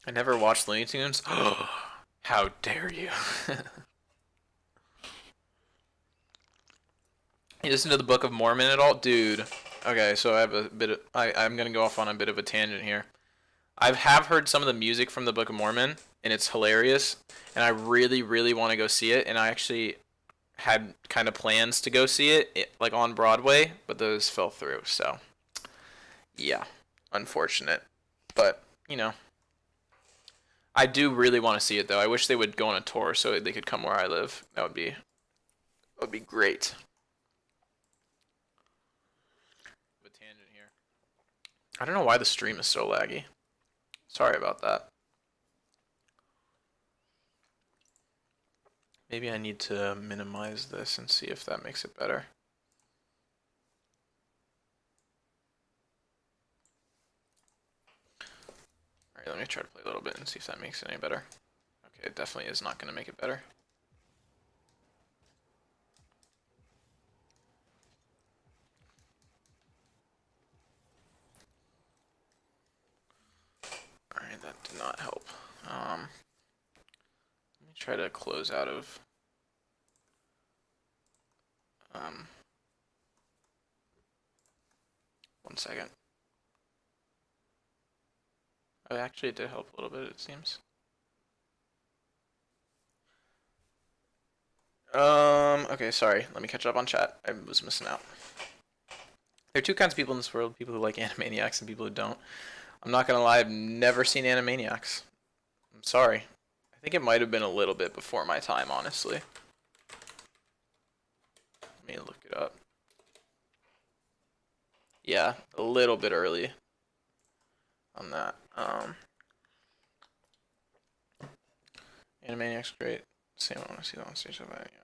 Speaker 1: I never watched Looney Tunes. How dare you? You listen to the Book of Mormon at all? Dude. Okay, so I have a bit of... I'm going to go off on a bit of a tangent here. I have heard some of the music from the Book of Mormon, and it's hilarious. And I really, really want to go see it. And I actually had kind of plans to go see it, like on Broadway, but those fell through. So, yeah, unfortunate. But, I do really want to see it, though. I wish they would go on a tour so they could come where I live. That would be great. I don't know why the stream is so laggy. Sorry about that. Maybe I need to minimize this and see if that makes it better. Alright, let me try to play a little bit and see if that makes it any better. Okay, it definitely is not going to make it better. Alright, that did not help. Let me try to close out of... one second. Oh, actually it did help a little bit, it seems. Okay, sorry. Let me catch up on chat. I was missing out. There are two kinds of people in this world, people who like Animaniacs and people who don't. I'm not gonna lie, I've never seen Animaniacs. I'm sorry. I think it might have been a little bit before my time, honestly. Let me look it up. Yeah, a little bit early on that. Animaniacs great. Same, I want to see that on stage. So bad, yeah.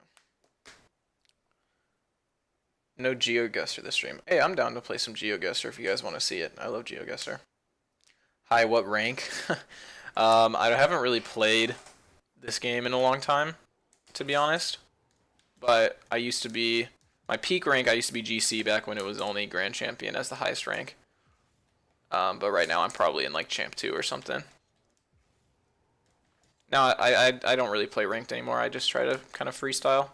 Speaker 1: No GeoGuessr this stream. Hey, I'm down to play some GeoGuessr if you guys want to see it. I love GeoGuessr. Hi, what rank? I haven't really played this game in a long time, to be honest. But I used to be my peak rank. I used to be GC back when it was only Grand Champion as the highest rank. But right now I'm probably in like Champ 2 or something. Now I don't really play ranked anymore. I just try to kind of freestyle.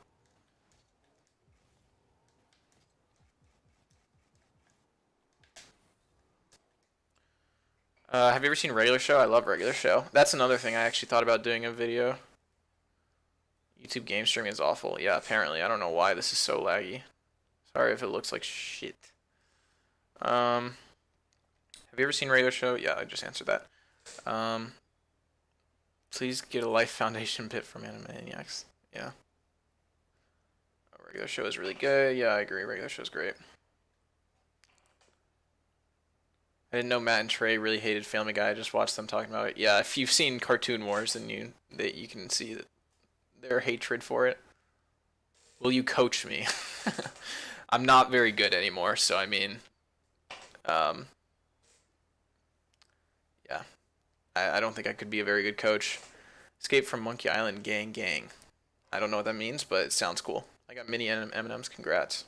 Speaker 1: Have you ever seen Regular Show? I love Regular Show. That's another thing I actually thought about doing a video. YouTube game streaming is awful. Yeah, apparently. I don't know why this is so laggy. Sorry if it looks like shit. Have you ever seen Regular Show? Yeah, I just answered that. Please get a Life Foundation bit from Animaniacs. Yeah. Regular Show is really good. Yeah, I agree. Regular Show is great. I didn't know Matt and Trey really hated Family Guy. I just watched them talking about it. Yeah, if you've seen Cartoon Wars, then you can see that their hatred for it. Will you coach me? I'm not very good anymore, so I mean, yeah, I don't think I could be a very good coach. Escape from Monkey Island, gang, gang. I don't know what that means, but it sounds cool. I got mini M&Ms. Congrats.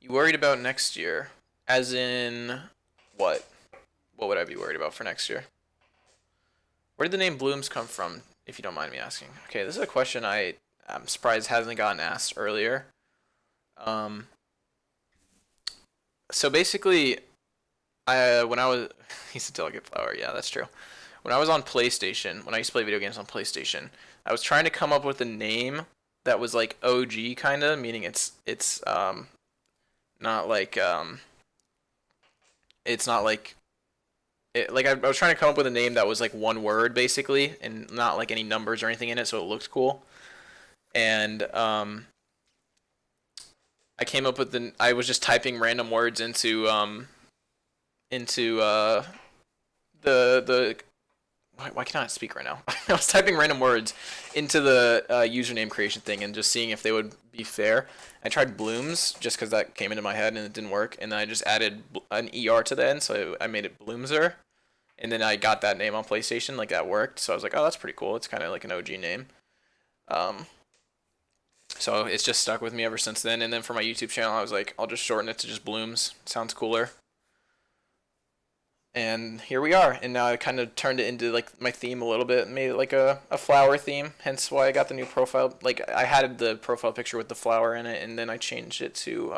Speaker 1: You worried about next year? As in, what? What would I be worried about for next year? Where did the name Blooms come from, if you don't mind me asking? Okay, this is a question I'm surprised hasn't gotten asked earlier. So basically, when I was, he's a delicate flower. Yeah, that's true. When I was on PlayStation, when I used to play video games on PlayStation, I was trying to come up with a name that was like OG kind of, meaning it's not like it's not like I was trying to come up with a name that was like one word basically, and not like any numbers or anything in it, so it looked cool. And I came up with I was just typing random words into the why can't I speak right now? I was typing random words into the username creation thing and just seeing if they would be fair. I tried Blooms just because that came into my head and it didn't work, and then I just added an ER to the end, so I made it Bloomser, and then I got that name on PlayStation, like that worked. So I was like, oh, that's pretty cool. It's kind of like an OG name. So it's just stuck with me ever since then. And then for my YouTube channel, I was like, I'll just shorten it to just Blooms. Sounds cooler. And here we are. And now I kind of turned it into like my theme a little bit, made it like a flower theme. Hence why I got the new profile. Like I had the profile picture with the flower in it, and then I changed it to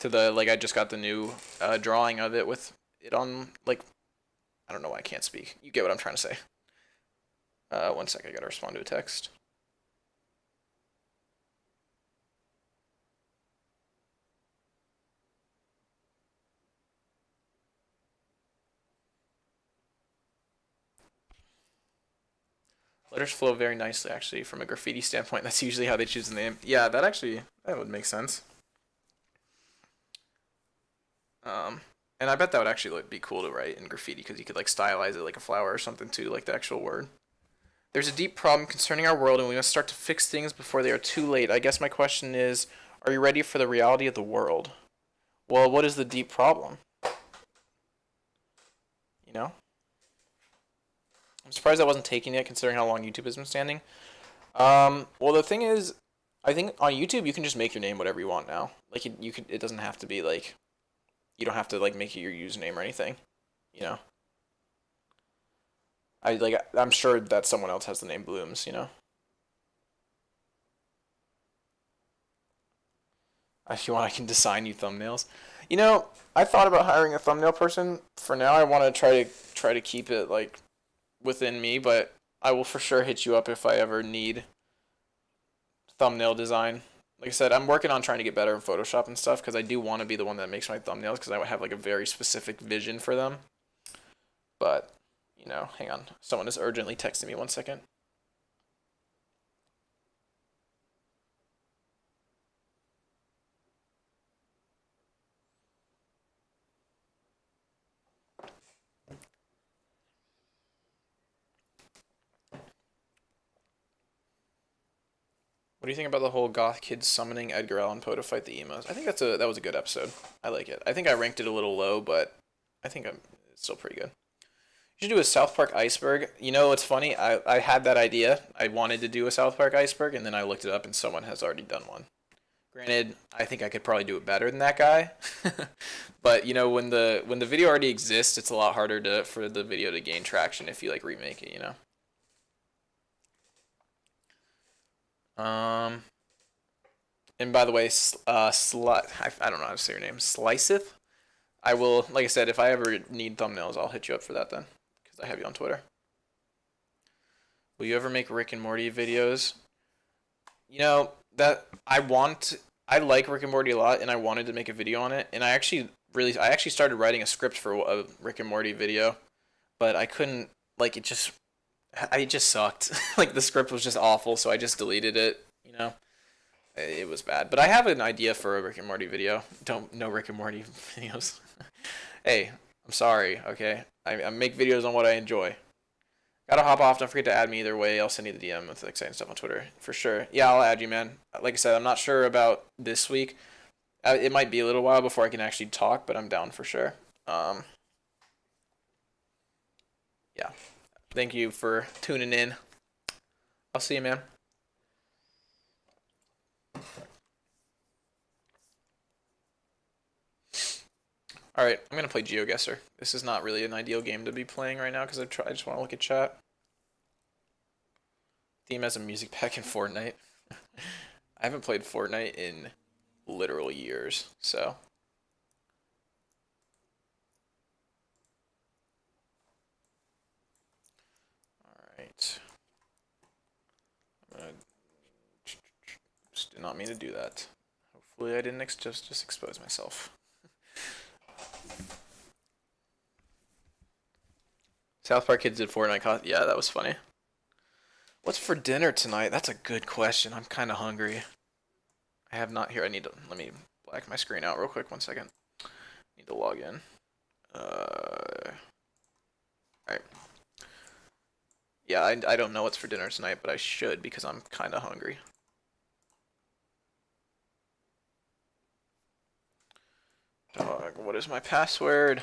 Speaker 1: the like I just got the new drawing of it with it on like I don't know why I can't speak. You get what I'm trying to say. One sec, I gotta respond to a text. Letters flow very nicely, actually, from a graffiti standpoint. That's usually how they choose the name. Yeah, that would make sense. And I bet that would actually be cool to write in graffiti because you could like stylize it like a flower or something too, like the actual word. There's a deep problem concerning our world, and we must start to fix things before they are too late. I guess my question is, are you ready for the reality of the world? Well, what is the deep problem? You know? I'm surprised that wasn't taken yet, considering how long YouTube has been standing. Well, the thing is, I think on YouTube you can just make your name whatever you want now. Like you could, it doesn't have to be like, you don't have to like make it your username or anything. You know? I'm sure that someone else has the name Blooms. You know? If you want, I can design you thumbnails. You know, I thought about hiring a thumbnail person. For now, I want to try to keep it like within me, but I will for sure hit you up if I ever need thumbnail design. Like I said, I'm working on trying to get better in Photoshop and stuff because I do want to be the one that makes my thumbnails because I have like a very specific vision for them. But, you know, hang on. Someone is urgently texting me. 1 second. What do you think about the whole goth kids summoning Edgar Allan Poe to fight the emos? I think that was a good episode. I like it. I think I ranked it a little low, but it's still pretty good. You should do a South Park iceberg. You know what's funny? I had that idea. I wanted to do a South Park iceberg, and then I looked it up, and someone has already done one. Granted, I think I could probably do it better than that guy. But you know, when the video already exists, it's a lot harder for the video to gain traction if you like remake it. You know. And by the way, I don't know how to say your name. Sliceth. I will, like I said, if I ever need thumbnails, I'll hit you up for that then, because I have you on Twitter. Will you ever make Rick and Morty videos? You know, I like Rick and Morty a lot, and I wanted to make a video on it, and I actually started writing a script for a Rick and Morty video, but I couldn't, like, it just sucked. Like, the script was just awful, so I just deleted it, you know? It was bad. But I have an idea for a Rick and Morty video. Don't know Rick and Morty videos. Hey, I'm sorry, okay? I make videos on what I enjoy. Gotta hop off. Don't forget to add me either way. I'll send you the DM with exciting stuff on Twitter. For sure. Yeah, I'll add you, man. Like I said, I'm not sure about this week. It might be a little while before I can actually talk, but I'm down for sure. Yeah. Thank you for tuning in. I'll see you, man. Alright, I'm going to play GeoGuessr. This is not really an ideal game to be playing right now because I just want to look at chat. Theme has a music pack in Fortnite. I haven't played Fortnite in literal years, so. Alright. Just did not mean to do that. Hopefully I didn't just expose myself. South Park kids did Fortnite. Yeah, that was funny. What's for dinner tonight? That's a good question. I'm kind of hungry. I have not here. Let me black my screen out real quick. 1 second. Need to log in. Alright. Yeah, I don't know what's for dinner tonight, but I should because I'm kind of hungry. Dog, what is my password?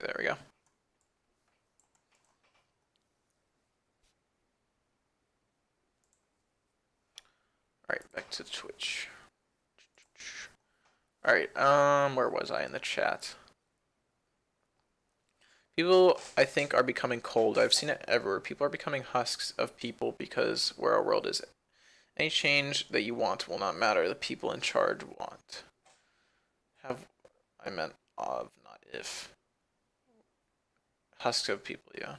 Speaker 1: There we go. Alright, back to Twitch. Alright, where was I in the chat? People, I think, are becoming cold. I've seen it everywhere. People are becoming husks of people because where our world is. Any change that you want will not matter. The people in charge want. I meant of, not if. Husks of people, yeah.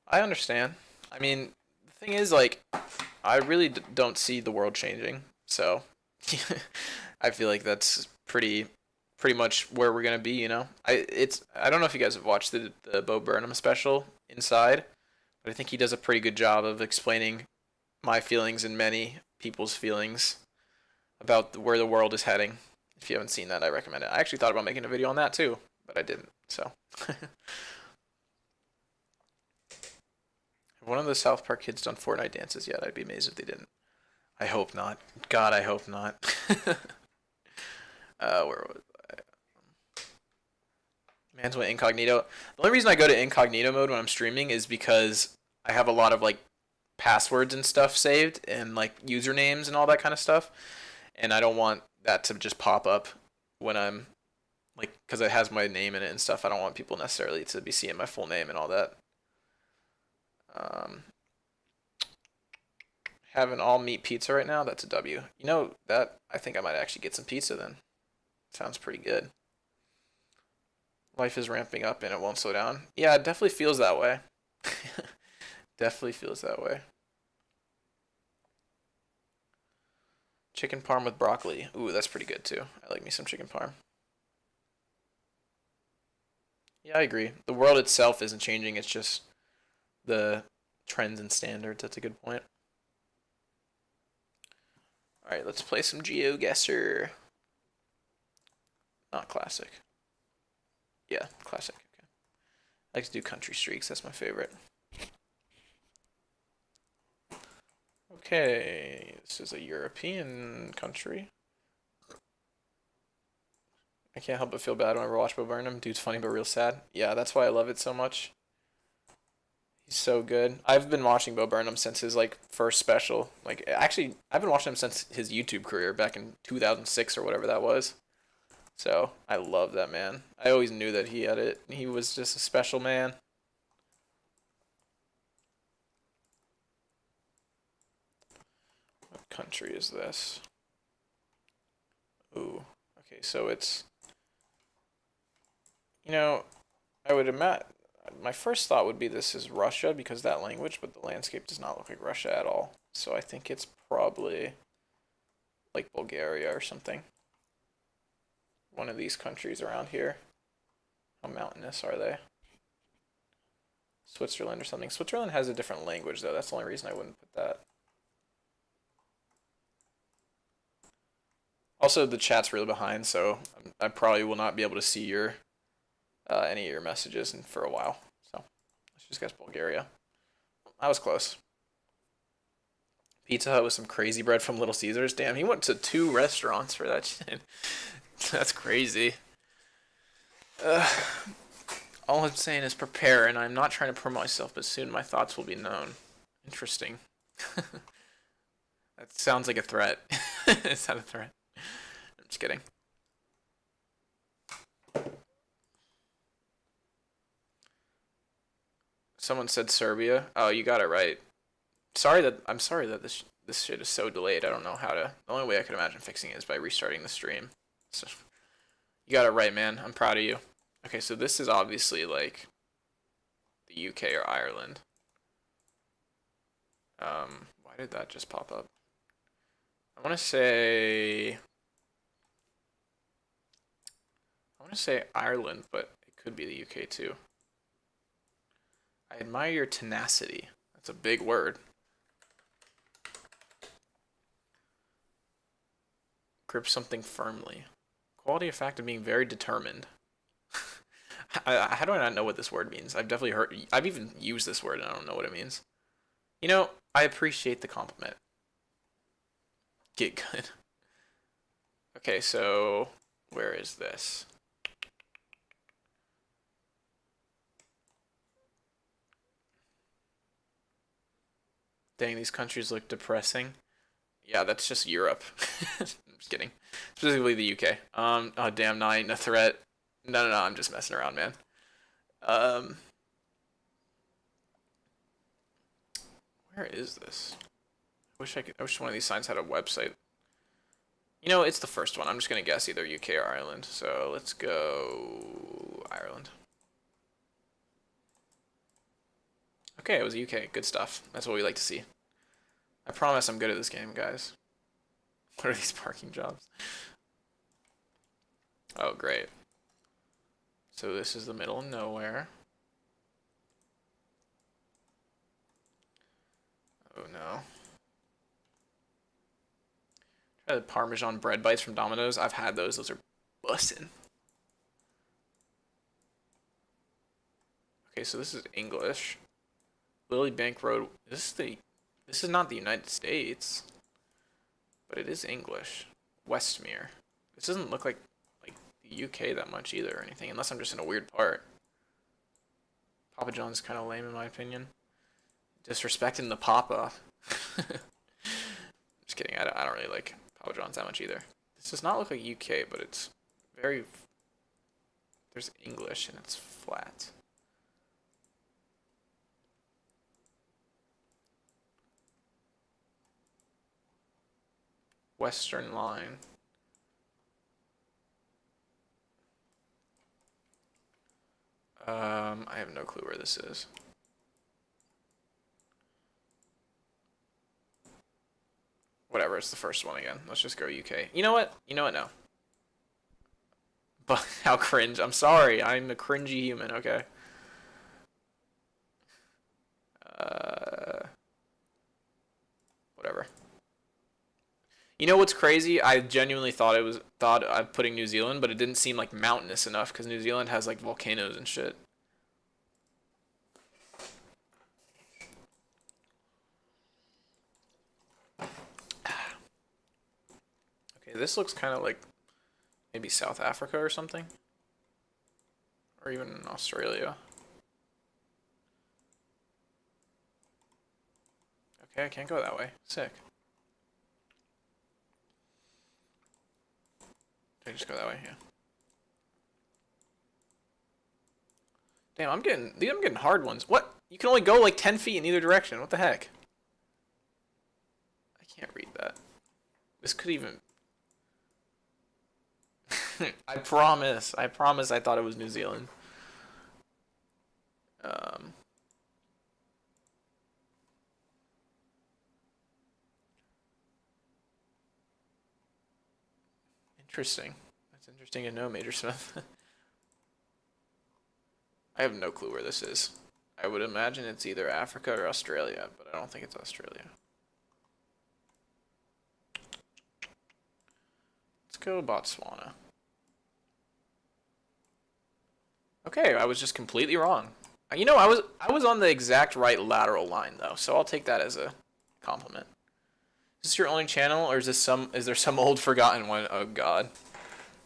Speaker 1: I understand. I mean, the thing is, like, I really don't see the world changing, so I feel like that's pretty much where we're gonna be, you know. I don't know if you guys have watched the Bo Burnham special Inside, but I think he does a pretty good job of explaining my feelings and many people's feelings about where the world is heading. If you haven't seen that, I recommend it. I actually thought about making a video on that too, but I didn't. So. Have one of the South Park kids done Fortnite dances yet? I'd be amazed if they didn't. I hope not. God, I hope not. Where was I? Man's went incognito. The only reason I go to incognito mode when I'm streaming is because I have a lot of like passwords and stuff saved and like usernames and all that kind of stuff, and I don't want that to just pop up when I'm like, because it has my name in it and stuff. I don't want people necessarily to be seeing my full name and all that. Having all meat pizza right now, that's a W. You know, that I think I might actually get some pizza then. Sounds pretty good. Life is ramping up and it won't slow down. Yeah, it definitely feels that way. Definitely feels that way. Chicken parm with broccoli. Ooh, that's pretty good too. I like me some chicken parm. Yeah, I agree. The world itself isn't changing. It's just the trends and standards. That's a good point. Alright, let's play some GeoGuessr. Not classic. Yeah, classic. Okay. I like to do country streaks. That's my favorite. Okay, this is a European country. I can't help but feel bad whenever I watch Bo Burnham. Dude's funny but real sad. Yeah, that's why I love it so much. He's so good. I've been watching Bo Burnham since his like first special. Like actually, I've been watching him since his YouTube career back in 2006 or whatever that was. So I love that man. I always knew that he had it. He was just a special man. What country is this? Ooh. Okay, so it's, you know, I would imagine my first thought would be this is Russia because that language, but the landscape does not look like Russia at all. So I think it's probably like Bulgaria or something. One of these countries around here. How mountainous are they? Switzerland or something. Switzerland has a different language though. That's the only reason I wouldn't put that. Also, the chat's really behind, so I probably will not be able to see your any of your messages for a while. So let's just guess Bulgaria. I was close. Pizza Hut with some crazy bread from Little Caesars. Damn, he went to 2 restaurants for that shit. That's crazy. All I'm saying is prepare, and I'm not trying to promote myself, but soon my thoughts will be known. Interesting. That sounds like a threat. Is that a threat? I'm just kidding. Someone said Serbia. Oh, you got it right. I'm sorry that this shit is so delayed. I don't know how to. The only way I could imagine fixing it is by restarting the stream. So you got it right, man. I'm proud of you. Okay, so this is obviously like the UK or Ireland. Why did that just pop up? I want to say Ireland, but it could be the UK too. I admire your tenacity. That's a big word. Grip something firmly. Quality of fact of being very determined. How do I not know what this word means? I've definitely heard. I've even used this word and I don't know what it means. You know, I appreciate the compliment. Get good. Okay, so where is this? Dang, these countries look depressing. Yeah, that's just Europe. I'm just kidding. Specifically the UK. Oh damn, not even a threat. No, I'm just messing around, man. Um, where is this? I wish one of these signs had a website. You know, it's the first one. I'm just gonna guess either UK or Ireland. So let's go Ireland. Okay, it was UK. Good stuff. That's what we like to see. I promise I'm good at this game, guys. What are these parking jobs? Oh, great. So this is the middle of nowhere. Oh no. Try the Parmesan bread bites from Domino's. I've had those. Those are bussin'. Okay, so this is English. Lily Bank Road. This is not the United States, but it is English. Westmere. This doesn't look like the UK that much either or anything, unless I'm just in a weird part. Papa John's kind of lame in my opinion. Disrespecting the Papa. Just kidding. I don't really like Papa John's that much either. This does not look like UK, but it's very. There's English and it's flat. Western line. I have no clue where this is. Whatever, it's the first one again. Let's just go UK. You know what? No. But how cringe. I'm sorry. I'm a cringy human, okay? Whatever. You know what's crazy? I genuinely thought I'm putting New Zealand, but it didn't seem like mountainous enough because New Zealand has like volcanoes and shit. Okay, this looks kind of like maybe South Africa or something. Or even Australia. Okay, I can't go that way. Sick. I just go that way, yeah. Damn, I'm getting hard ones. What? You can only go like 10 feet in either direction. What the heck? I can't read that. This could even... I promise I thought it was New Zealand. Interesting. That's interesting to know, Major Smith. I have no clue where this is. I would imagine it's either Africa or Australia, but I don't think it's Australia. Let's go Botswana. Okay, I was just completely wrong. You know, I was on the exact right lateral line though, so I'll take that as a compliment. Is this your only channel, or is there some old forgotten one? Oh god.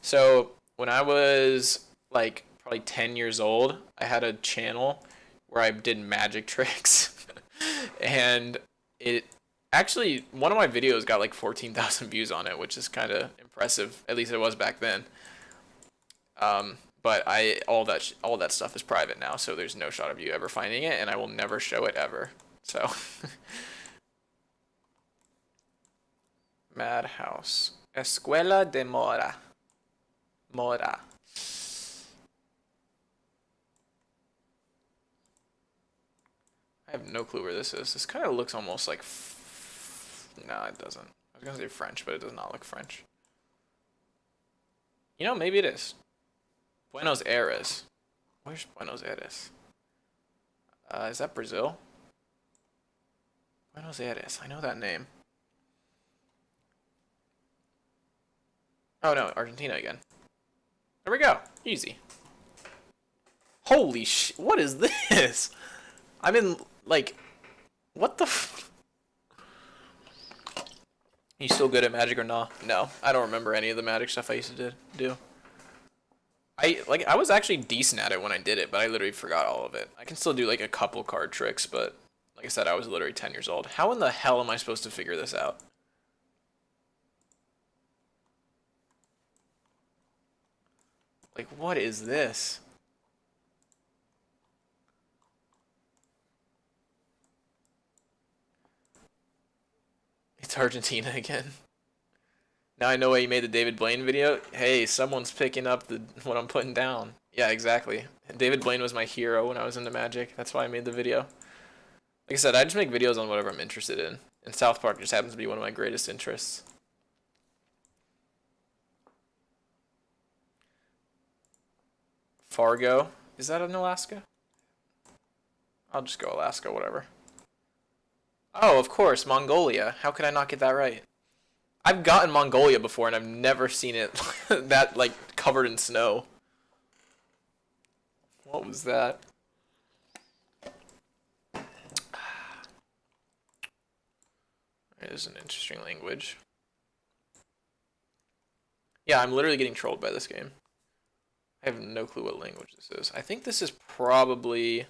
Speaker 1: So when I was like probably 10 years old, I had a channel where I did magic tricks, and it actually one of my videos got like 14,000 views on it, which is kind of impressive. At least it was back then. But all that stuff is private now, so there's no shot of you ever finding it, and I will never show it ever. So Madhouse. Escuela de Mora. Mora. I have no clue where this is. This kind of looks almost like... No, it doesn't. I was going to say French, but it does not look French. You know, maybe it is. Buenos Aires. Where's Buenos Aires? Is that Brazil? Buenos Aires. I know that name. Oh no, Argentina again. There we go. Easy. Holy sh... What is this? I'm in, like... What the f... You still good at Magic or not? No, I don't remember any of the Magic stuff I used to do. I was actually decent at it when I did it, but I literally forgot all of it. I can still do like a couple card tricks, but like I said, I was literally 10 years old. How in the hell am I supposed to figure this out? Like, what is this? It's Argentina again. Now I know why you made the David Blaine video. Hey, someone's picking up what I'm putting down. Yeah, exactly. David Blaine was my hero when I was into Magic. That's why I made the video. Like I said, I just make videos on whatever I'm interested in. And South Park just happens to be one of my greatest interests. Fargo. Is that in Alaska? I'll just go Alaska, whatever. Oh, of course, Mongolia. How could I not get that right? I've gotten Mongolia before, and I've never seen it that, like, covered in snow. What was that? It is an interesting language. Yeah, I'm literally getting trolled by this game. I have no clue what language this is. I think this is probably...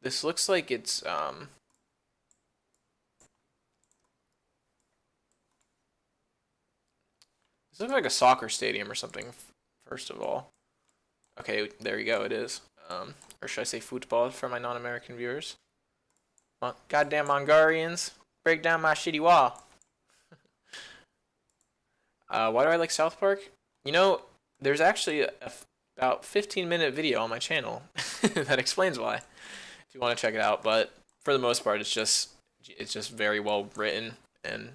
Speaker 1: This looks like it's, This looks like a soccer stadium or something, first of all. Okay, there you go, it is. Or should I say football for my non-American viewers? Goddamn Mongolians, break down my shitty wall. Why do I like South Park? You know, there's actually about 15-minute video on my channel that explains why, if you want to check it out. But for the most part, it's just very well written and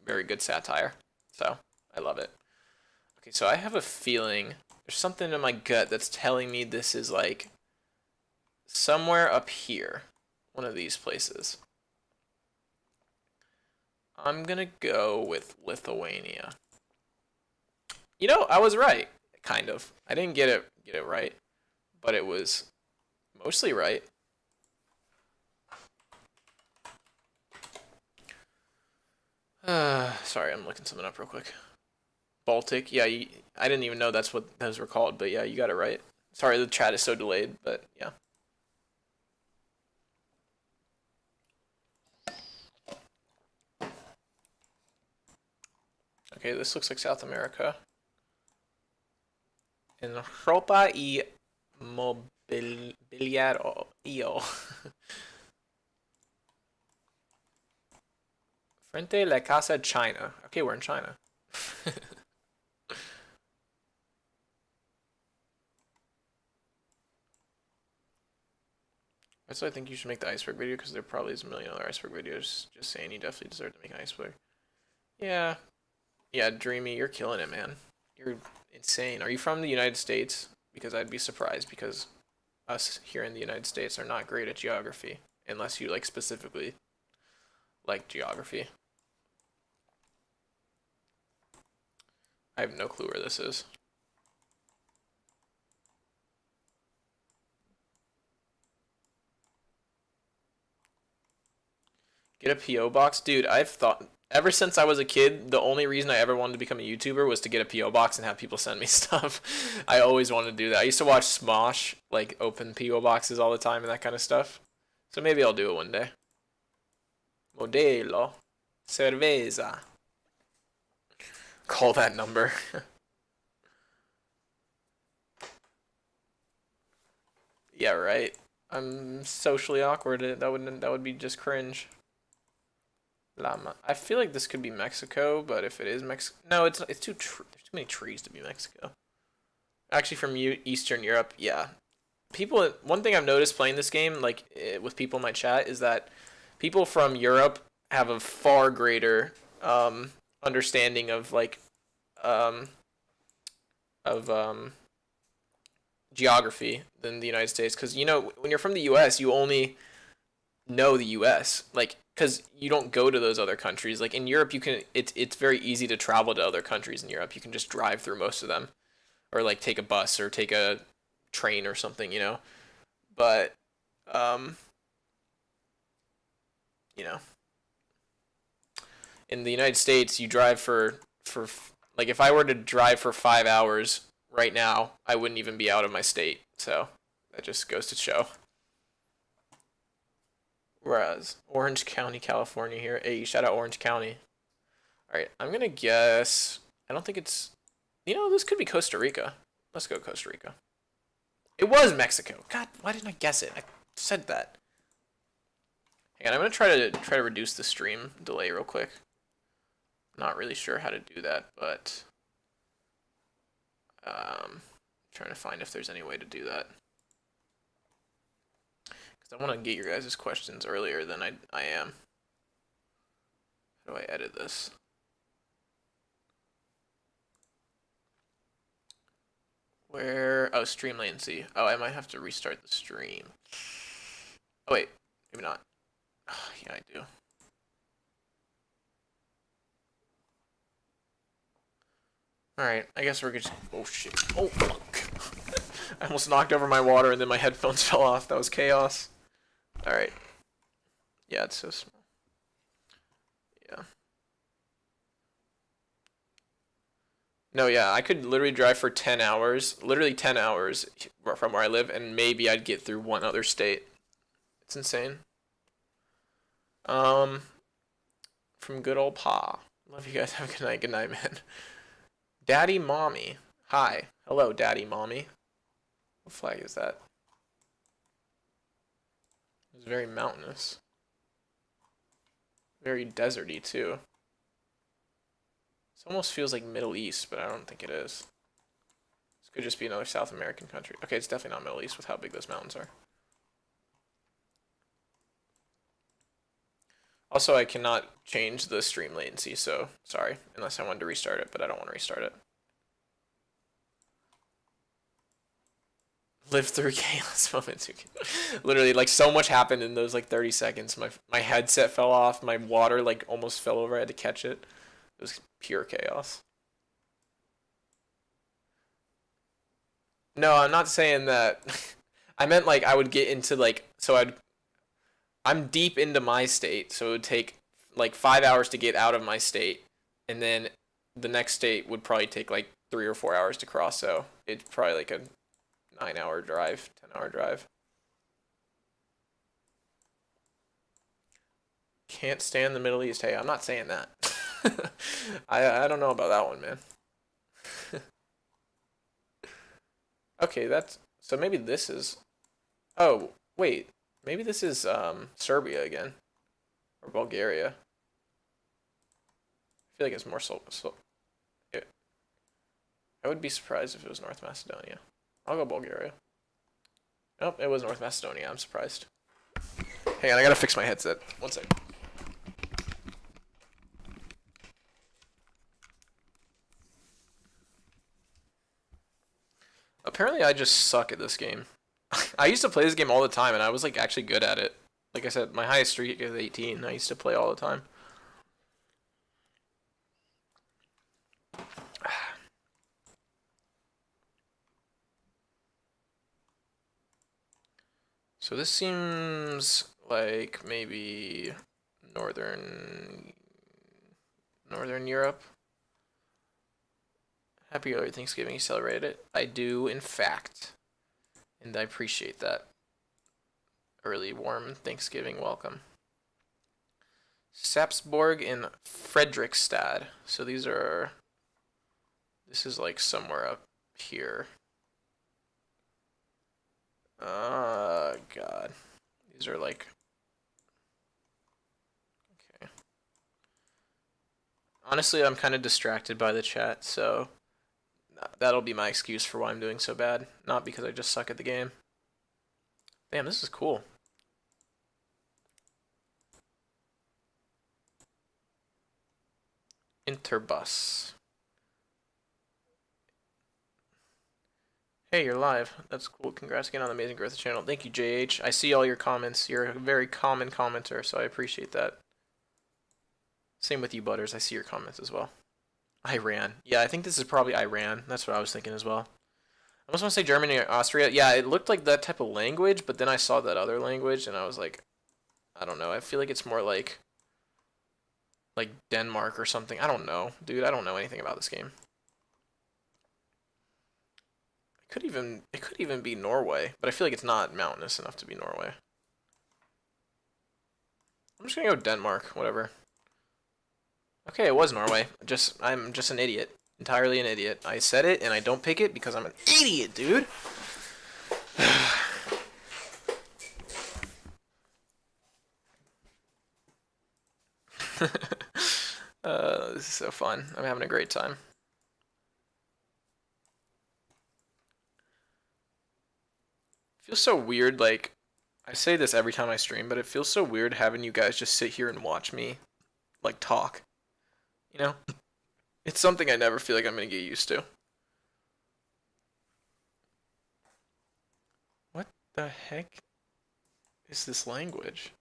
Speaker 1: very good satire. So I love it. Okay, so I have a feeling there's something in my gut that's telling me this is like somewhere up here, one of these places. I'm gonna go with Lithuania. You know, I was right, kind of. I didn't get it right, but it was mostly right. Sorry, I'm looking something up real quick. Baltic. Yeah, I didn't even know that's what those were called, but yeah, you got it right. Sorry, the chat is so delayed, but yeah. Okay, this looks like South America. En ropa y mobiliario. Frente a la casa China. Okay, we're in China. So I think you should make the iceberg video because there probably is a million other iceberg videos. Just saying, you definitely deserve to make an iceberg. Yeah, yeah, Dreamy, you're killing it, man. You're insane. Are you from the United States? Because I'd be surprised because us here in the United States are not great at geography unless you like specifically like geography. I have no clue where this is. Get a PO box, dude. I've thought ever since I was a kid, the only reason I ever wanted to become a YouTuber was to get a PO box and have people send me stuff. I always wanted to do that. I used to watch Smosh like open PO boxes all the time and that kind of stuff. So maybe I'll do it one day. Modelo. Cerveza. Call that number. Yeah, right. I'm socially awkward. That would be just cringe. Llama. I feel like this could be Mexico, but if it is Mexico, no, it's not, there's too many trees to be Mexico. Actually, from Eastern Europe, yeah. People. One thing I've noticed playing this game, like with people in my chat, is that people from Europe have a far greater understanding of like um, of geography than the United States. Because you know, when you're from the U.S., you only know the U.S. like because you don't go to those other countries. Like in Europe, you can. It's very easy to travel to other countries in Europe. You can just drive through most of them, or like take a bus or take a train or something. But um, you know, in the United States, you drive for like if I were to drive for 5 hours right now, I wouldn't even be out of my state. So that just goes to show. Whereas Orange County, California here. Hey, shout out Orange County. All right, I'm gonna guess. I don't think it's. This could be Costa Rica. Let's go Costa Rica. It was Mexico. God, why didn't I guess it? I said that. Hang on, I'm gonna try to reduce the stream delay real quick. Not really sure how to do that, but trying to find if there's any way to do that. Because I want to get your guys' questions earlier than I am. How do I edit this? Where? Oh, stream latency. Oh, I might have to restart the stream. Oh, wait. Maybe not. Oh, yeah, I do. Alright, I guess we're just. Oh, shit. Oh, fuck. I almost knocked over my water and then my headphones fell off. That was chaos. Alright. Yeah, it's so small. Yeah. No, yeah, I could literally drive for 10 hours, literally 10 hours from where I live, and maybe I'd get through one other state. It's insane. Um, from good old Pa. Love you guys. Have a good night. Good night, man. Daddy Mommy. Hi. Hello, Daddy Mommy. What flag is that? It's very mountainous. Very deserty, too. This almost feels like Middle East, but I don't think it is. This could just be another South American country. Okay, it's definitely not Middle East with how big those mountains are. Also, I cannot change the stream latency, so sorry, unless I wanted to restart it, but I don't want to restart it. Live through chaos moments. Literally, like so much happened in those like 30 seconds. My headset fell off. My water like almost fell over. I had to catch it. It was pure chaos. No, I'm not saying that. I meant like I would get into like I'm deep into my state, so it would take like 5 hours to get out of my state, and then the next state would probably take like 3 or 4 hours to cross. So it's probably like a 9 hour drive, 10 hour drive. Can't stand the Middle East. Hey, I'm not saying that. I don't know about that one, man. Okay, that's so maybe this is. Oh wait, maybe this is Serbia again or Bulgaria. I feel like it's more so. It, I would be surprised if it was North Macedonia. I'll go Bulgaria. Nope, it was North Macedonia. I'm surprised. Hang on, I gotta fix my headset. One sec. Apparently, I just suck at this game. I used to play this game all the time, and I was like actually good at it. Like I said, my highest streak is 18. I used to play all the time. So this seems like maybe northern Europe. Happy early Thanksgiving, you celebrated it. I do, in fact, and I appreciate that. Early warm Thanksgiving welcome. Sapsborg and Fredrikstad. So this is like somewhere up here. God. These are like, okay. Honestly, I'm kind of distracted by the chat, so that'll be my excuse for why I'm doing so bad. Not because I just suck at the game. Damn, this is cool. Interbus. Hey, you're live. That's cool. Congrats again on the amazing growth of the channel. Thank you, JH. I see all your comments. You're a very common commenter, so I appreciate that. Same with you, Butters. I see your comments as well. Iran. Yeah, I think this is probably Iran. That's what I was thinking as well. I almost want to say Germany or Austria. Yeah, it looked like that type of language, but then I saw that other language, and I was like, I don't know. I feel like it's more like Denmark or something. I don't know. Dude, I don't know anything about this game. It could even be Norway, but I feel like it's not mountainous enough to be Norway. I'm just gonna go Denmark, whatever. Okay, it was Norway. I'm just an idiot. Entirely an idiot. I said it and I don't pick it because I'm an idiot, dude. This is so fun. I'm having a great time. Feels so weird, like, I say this every time I stream, but it feels so weird having you guys just sit here and watch me, like, talk. You know? It's something I never feel like I'm gonna get used to. What the heck is this language?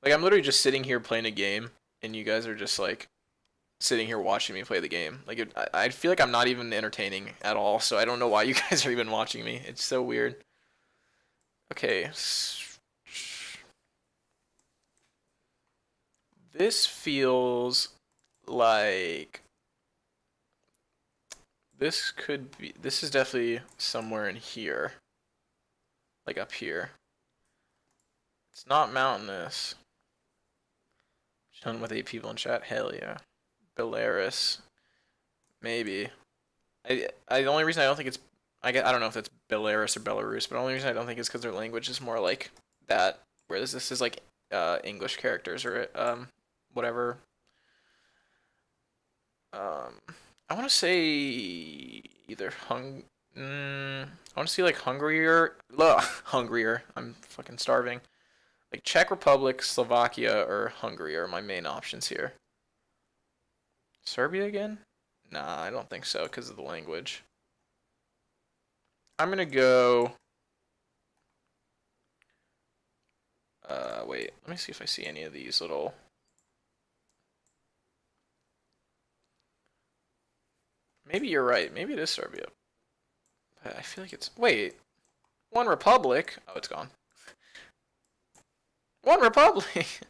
Speaker 1: Like, I'm literally just sitting here playing a game, and you guys are just, like, sitting here watching me play the game. Like, I feel like I'm not even entertaining at all, so I don't know why you guys are even watching me. It's so weird. Okay. This feels like this is definitely somewhere in here. Like up here. It's not mountainous. Done with 8 people in chat. Hell yeah. Belarus. Maybe. The only reason I don't think it's I don't know if it's Belarus or Belarus, but the only reason I don't think it's because their language is more like that, whereas this is like English characters or whatever. I want to say either I want to see like Hungary. I'm fucking starving. Like Czech Republic, Slovakia, or Hungary are my main options here. Serbia again? Nah, I don't think so because of the language. I'm gonna go. Wait. Let me see if I see any of these little. Maybe you're right. Maybe it is Serbia. But I feel like it's. Wait. One Republic. Oh, it's gone. One Republic.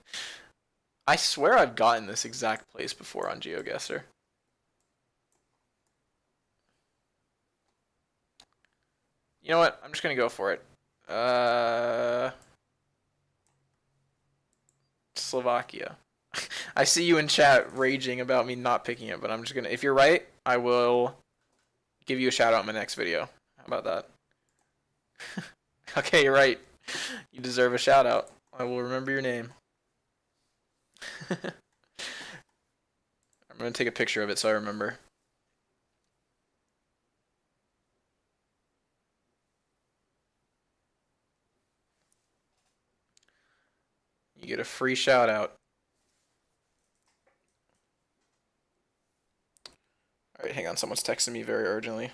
Speaker 1: I swear I've gotten this exact place before on GeoGuessr. You know what? I'm just gonna go for it. Slovakia. I see you in chat raging about me not picking it, but I'm just gonna. If you're right, I will give you a shout out in my next video. How about that? Okay, you're right. You deserve a shout out. I will remember your name. I'm gonna take a picture of it so I remember. You get a free shout out. Alright, hang on. Someone's texting me very urgently.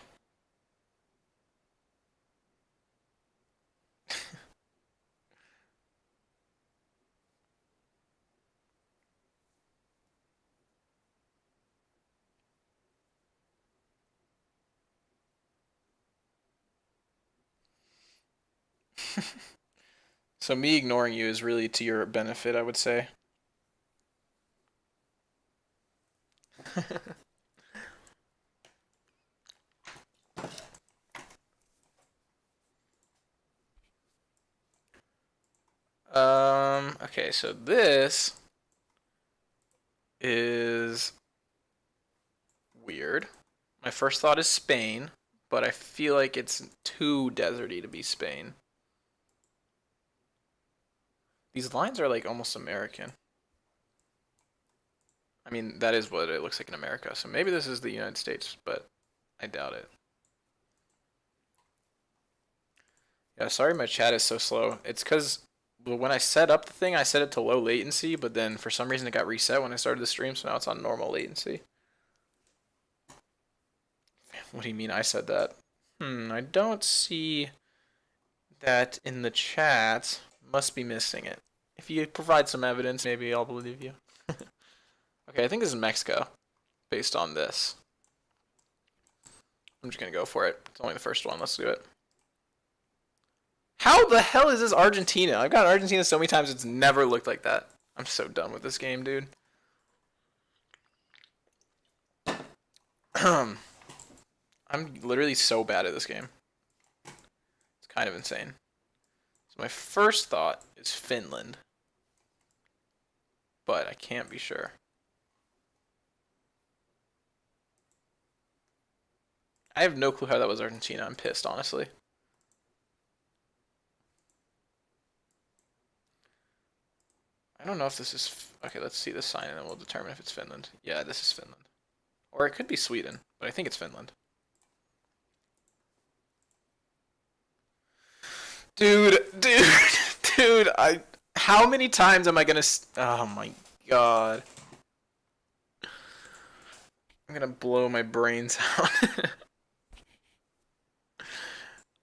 Speaker 1: So me ignoring you is really to your benefit, I would say. Okay, so this is weird. My first thought is Spain, but I feel like it's too deserty to be Spain. These lines are like almost American. I mean, that is what it looks like in America. So maybe this is the United States, but I doubt it. Yeah, sorry my chat is so slow. It's because when I set up the thing, I set it to low latency, but then for some reason it got reset when I started the stream, so now it's on normal latency. What do you mean I said that? I don't see that in the chat. Must be missing it. If you provide some evidence, maybe I'll believe you. Okay, I think this is Mexico, based on this. I'm just gonna go for it. It's only the first one. Let's do it. How the hell is this Argentina? I've got Argentina so many times it's never looked like that. I'm so done with this game, dude. I'm literally so bad at this game. It's kind of insane. So my first thought is Finland. But I can't be sure. I have no clue how that was Argentina. I'm pissed, honestly. I don't know if this is... Okay, let's see the sign and then we'll determine if it's Finland. Yeah, this is Finland. Or it could be Sweden, but I think it's Finland. Dude, how many times am I gonna... Oh my god. I'm gonna blow my brains out.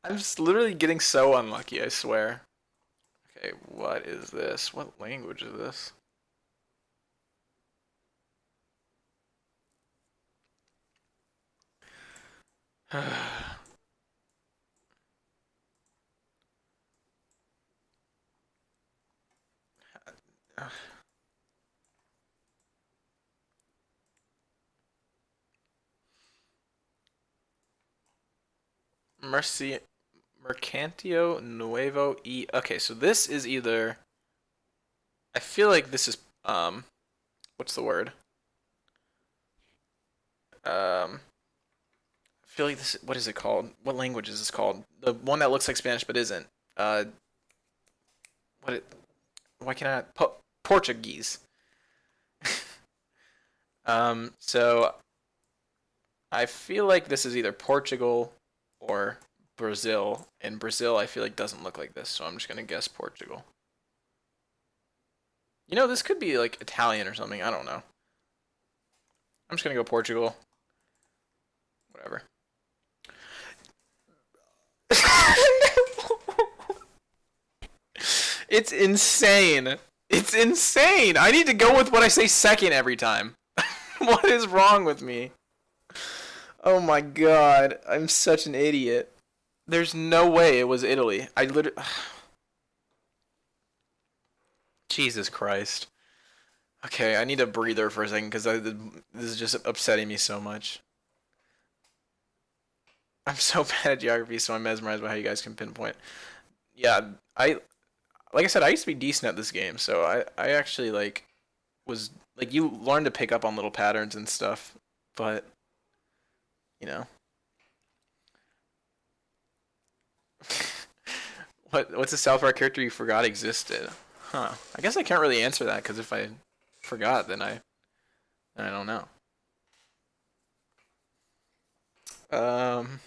Speaker 1: I'm just literally getting so unlucky, I swear. Okay, what is this? What language is this? Merci, Mercantio Nuevo E. Okay, so this is either. I feel like this is what's the word? I feel like this. What is it called? What language is this called? The one that looks like Spanish but isn't. What it? Why can't I? Portuguese. So I feel like this is either Portugal or Brazil, and Brazil I feel like doesn't look like this, so I'm just gonna guess Portugal. You know, this could be like Italian or something. I don't know. I'm just gonna go Portugal. Whatever. It's insane. It's insane. I need to go with what I say second every time. What is wrong with me? Oh my god. I'm such an idiot. There's no way it was Italy. I literally... Jesus Christ. Okay, I need a breather for a second because this is just upsetting me so much. I'm so bad at geography, so I'm mesmerized by how you guys can pinpoint. Yeah, I like I said, I used to be decent at this game, so I actually like was like you learn to pick up on little patterns and stuff, but you know, what's a South Park character you forgot existed? Huh. I guess I can't really answer that because if I forgot, then I don't know. Um,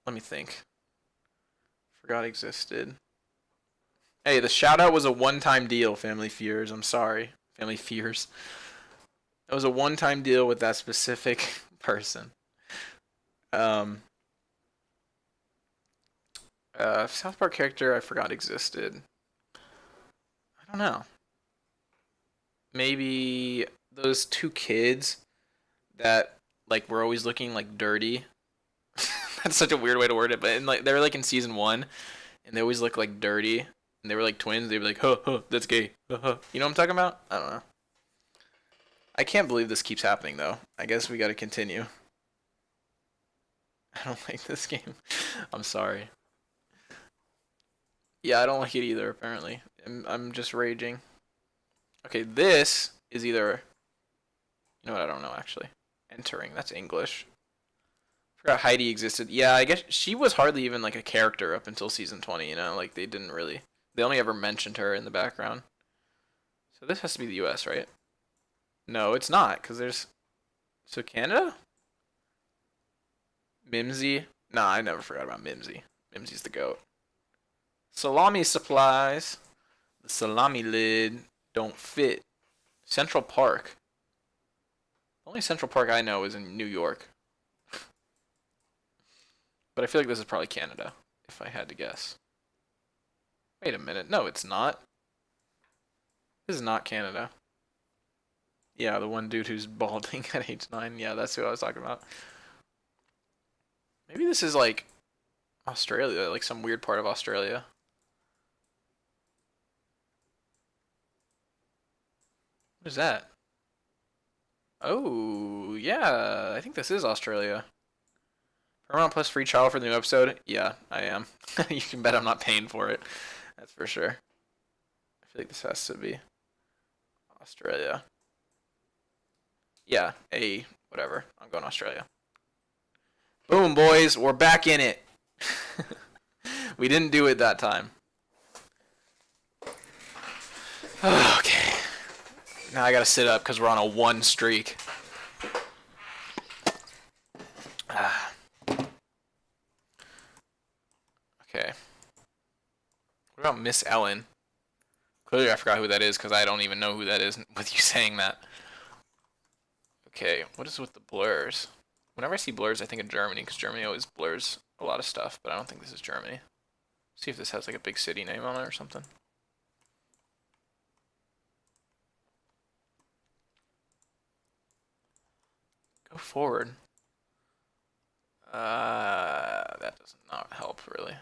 Speaker 1: Let me think. Forgot existed. Hey, the shout out was a one-time deal, Family Fears. I'm sorry. Family Fears. It was a one-time deal with that specific person. Um, South Park character I forgot existed. I don't know. Maybe those two kids that like were always looking like dirty. That's such a weird way to word it, but like they were like in season one, and they always look like dirty, and they were like twins. They'd be like, "Huh, huh, that's gay." Huh, huh. You know what I'm talking about? I don't know. I can't believe this keeps happening though. I guess we got to continue. I don't like this game. I'm sorry. Yeah, I don't like it either. Apparently, I'm just raging. Okay, this is either. You know what? I don't know actually. Entering. That's English. Forgot Heidi existed. Yeah, I guess she was hardly even like a character up until season 20. You know, like they didn't really. They only ever mentioned her in the background. So this has to be the U.S., right? No, it's not, because there's. So Canada? Mimsy? Nah, I never forgot about Mimsy. Mimsy's the goat. Salami supplies. The salami lid don't fit. Central Park. The only Central Park I know is in New York. But I feel like this is probably Canada, if I had to guess. Wait a minute. No, it's not. This is not Canada. Yeah, the one dude who's balding at age 9. Yeah, that's who I was talking about. Maybe this is like Australia, like some weird part of Australia. What is that? Oh, yeah, I think this is Australia. Paramount Plus free trial for the new episode? Yeah, I am. You can bet I'm not paying for it. That's for sure. I feel like this has to be Australia. Yeah, whatever. I'm going Australia. Boom, boys, we're back in it. We didn't do it that time. Okay. Now I gotta sit up because we're on a one streak. Ah, okay. What about Miss Ellen? Clearly I forgot who that is because I don't even know who that is with you saying that. Okay, what is with the blurs? Whenever I see blurs, I think of Germany because Germany always blurs a lot of stuff, but I don't think this is Germany. See if this has like a big city name on it or something. Go forward. That does not help really.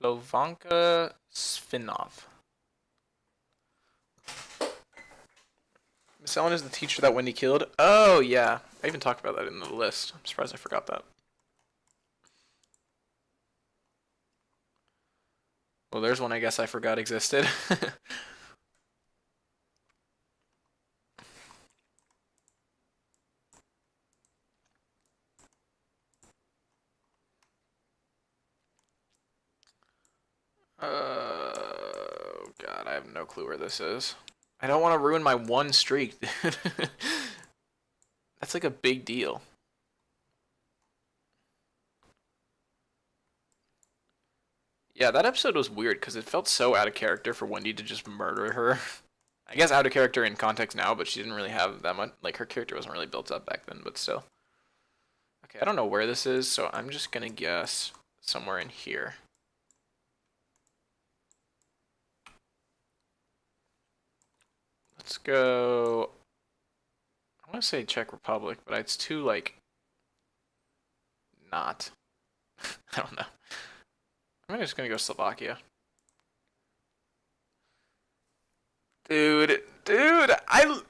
Speaker 1: Plovanka Svinov. Miss Ellen is the teacher that Wendy killed. Oh yeah, I even talked about that in the list. I'm surprised I forgot that. Well, there's one I guess I forgot existed. God, I have no clue where this is. I don't want to ruin my one streak, dude. That's like a big deal. Yeah, that episode was weird because it felt so out of character for Wendy to just murder her. I guess out of character in context now, but she didn't really have that much. Like her character wasn't really built up back then, but still. Okay, I don't know where this is, so I'm just gonna guess somewhere in here. Let's go. I want to say Czech Republic, but it's too like not. I don't know. I'm just gonna go Slovakia. Dude, I.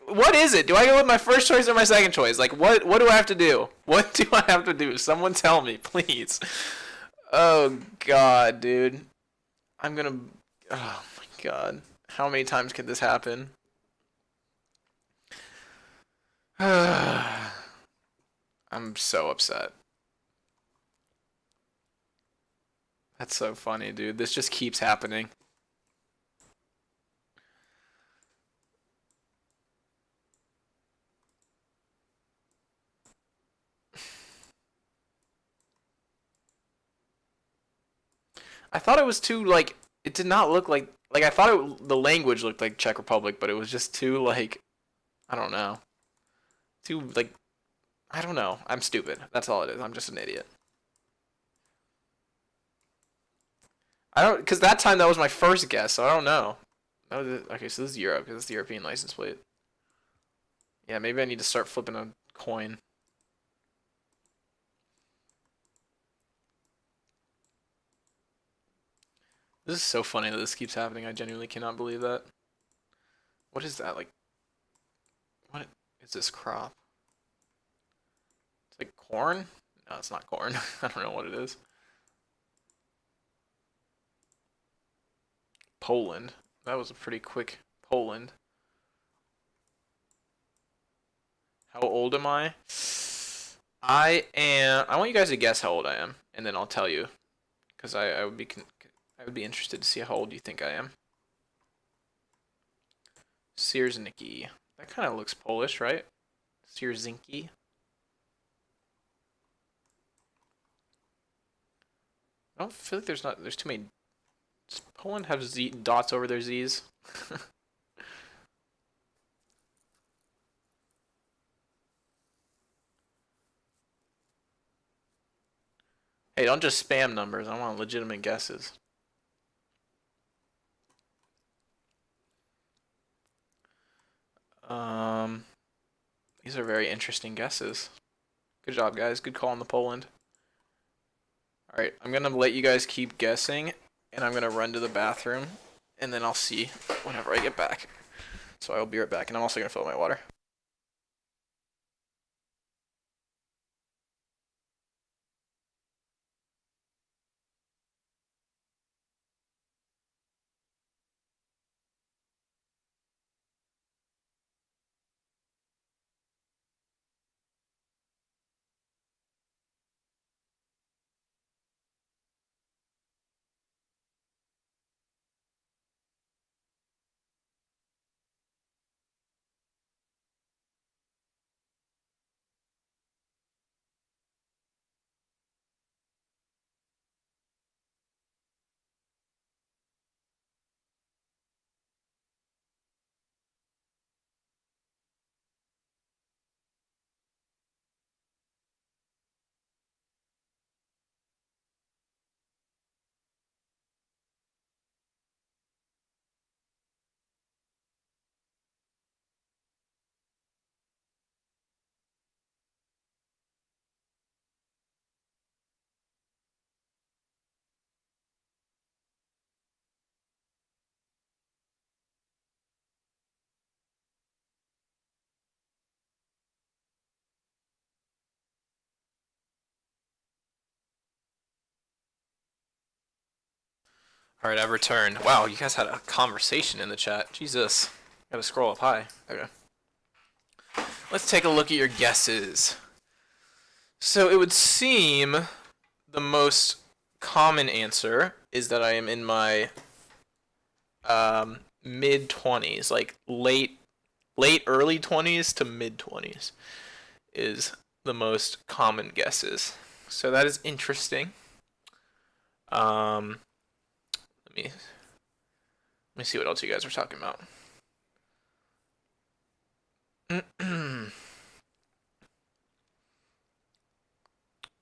Speaker 1: What is it? Do I go with my first choice or my second choice? Like, what do I have to do? What do I have to do? Someone tell me, please. Oh God, dude. I'm gonna. Oh my God. How many times can this happen? I'm so upset. That's so funny, dude. This just keeps happening. I thought it was too like it did not look like I thought the language looked like Czech Republic, but it was just too like I don't know. Too like I don't know. I'm stupid. That's all it is. I'm just an idiot. I don't because that time that was my first guess, so I don't know. Okay, so this is Europe because it's the European license plate. Yeah, maybe I need to start flipping a coin. This is so funny that this keeps happening. I genuinely cannot believe that. What is that? Like, what is this crop? It's like corn? No, it's not corn. I don't know what it is. Poland. That was a pretty quick Poland. How old am I? I want you guys to guess how old I am, and then I'll tell you, because I would be interested to see how old you think I am. Sierzyński. That kind of looks Polish, right? Sierzyński. I don't feel like there's too many. Does Poland have dots over their Z's? Hey, don't just spam numbers. I want legitimate guesses. Um, these are very interesting guesses. Good job, guys. Good call on the Poland. All right, I'm gonna let you guys keep guessing, and I'm gonna run to the bathroom, and then I'll see whenever I get back. So I'll be right back, and I'm also gonna fill my water. All right, I've returned. Wow, you guys had a conversation in the chat. Jesus, gotta scroll up high. Okay, let's take a look at your guesses. So it would seem the most common answer is that I am in my mid 20s, like late early 20s to mid 20s is the most common guesses. So that is interesting. Um, let me see what else you guys are talking about.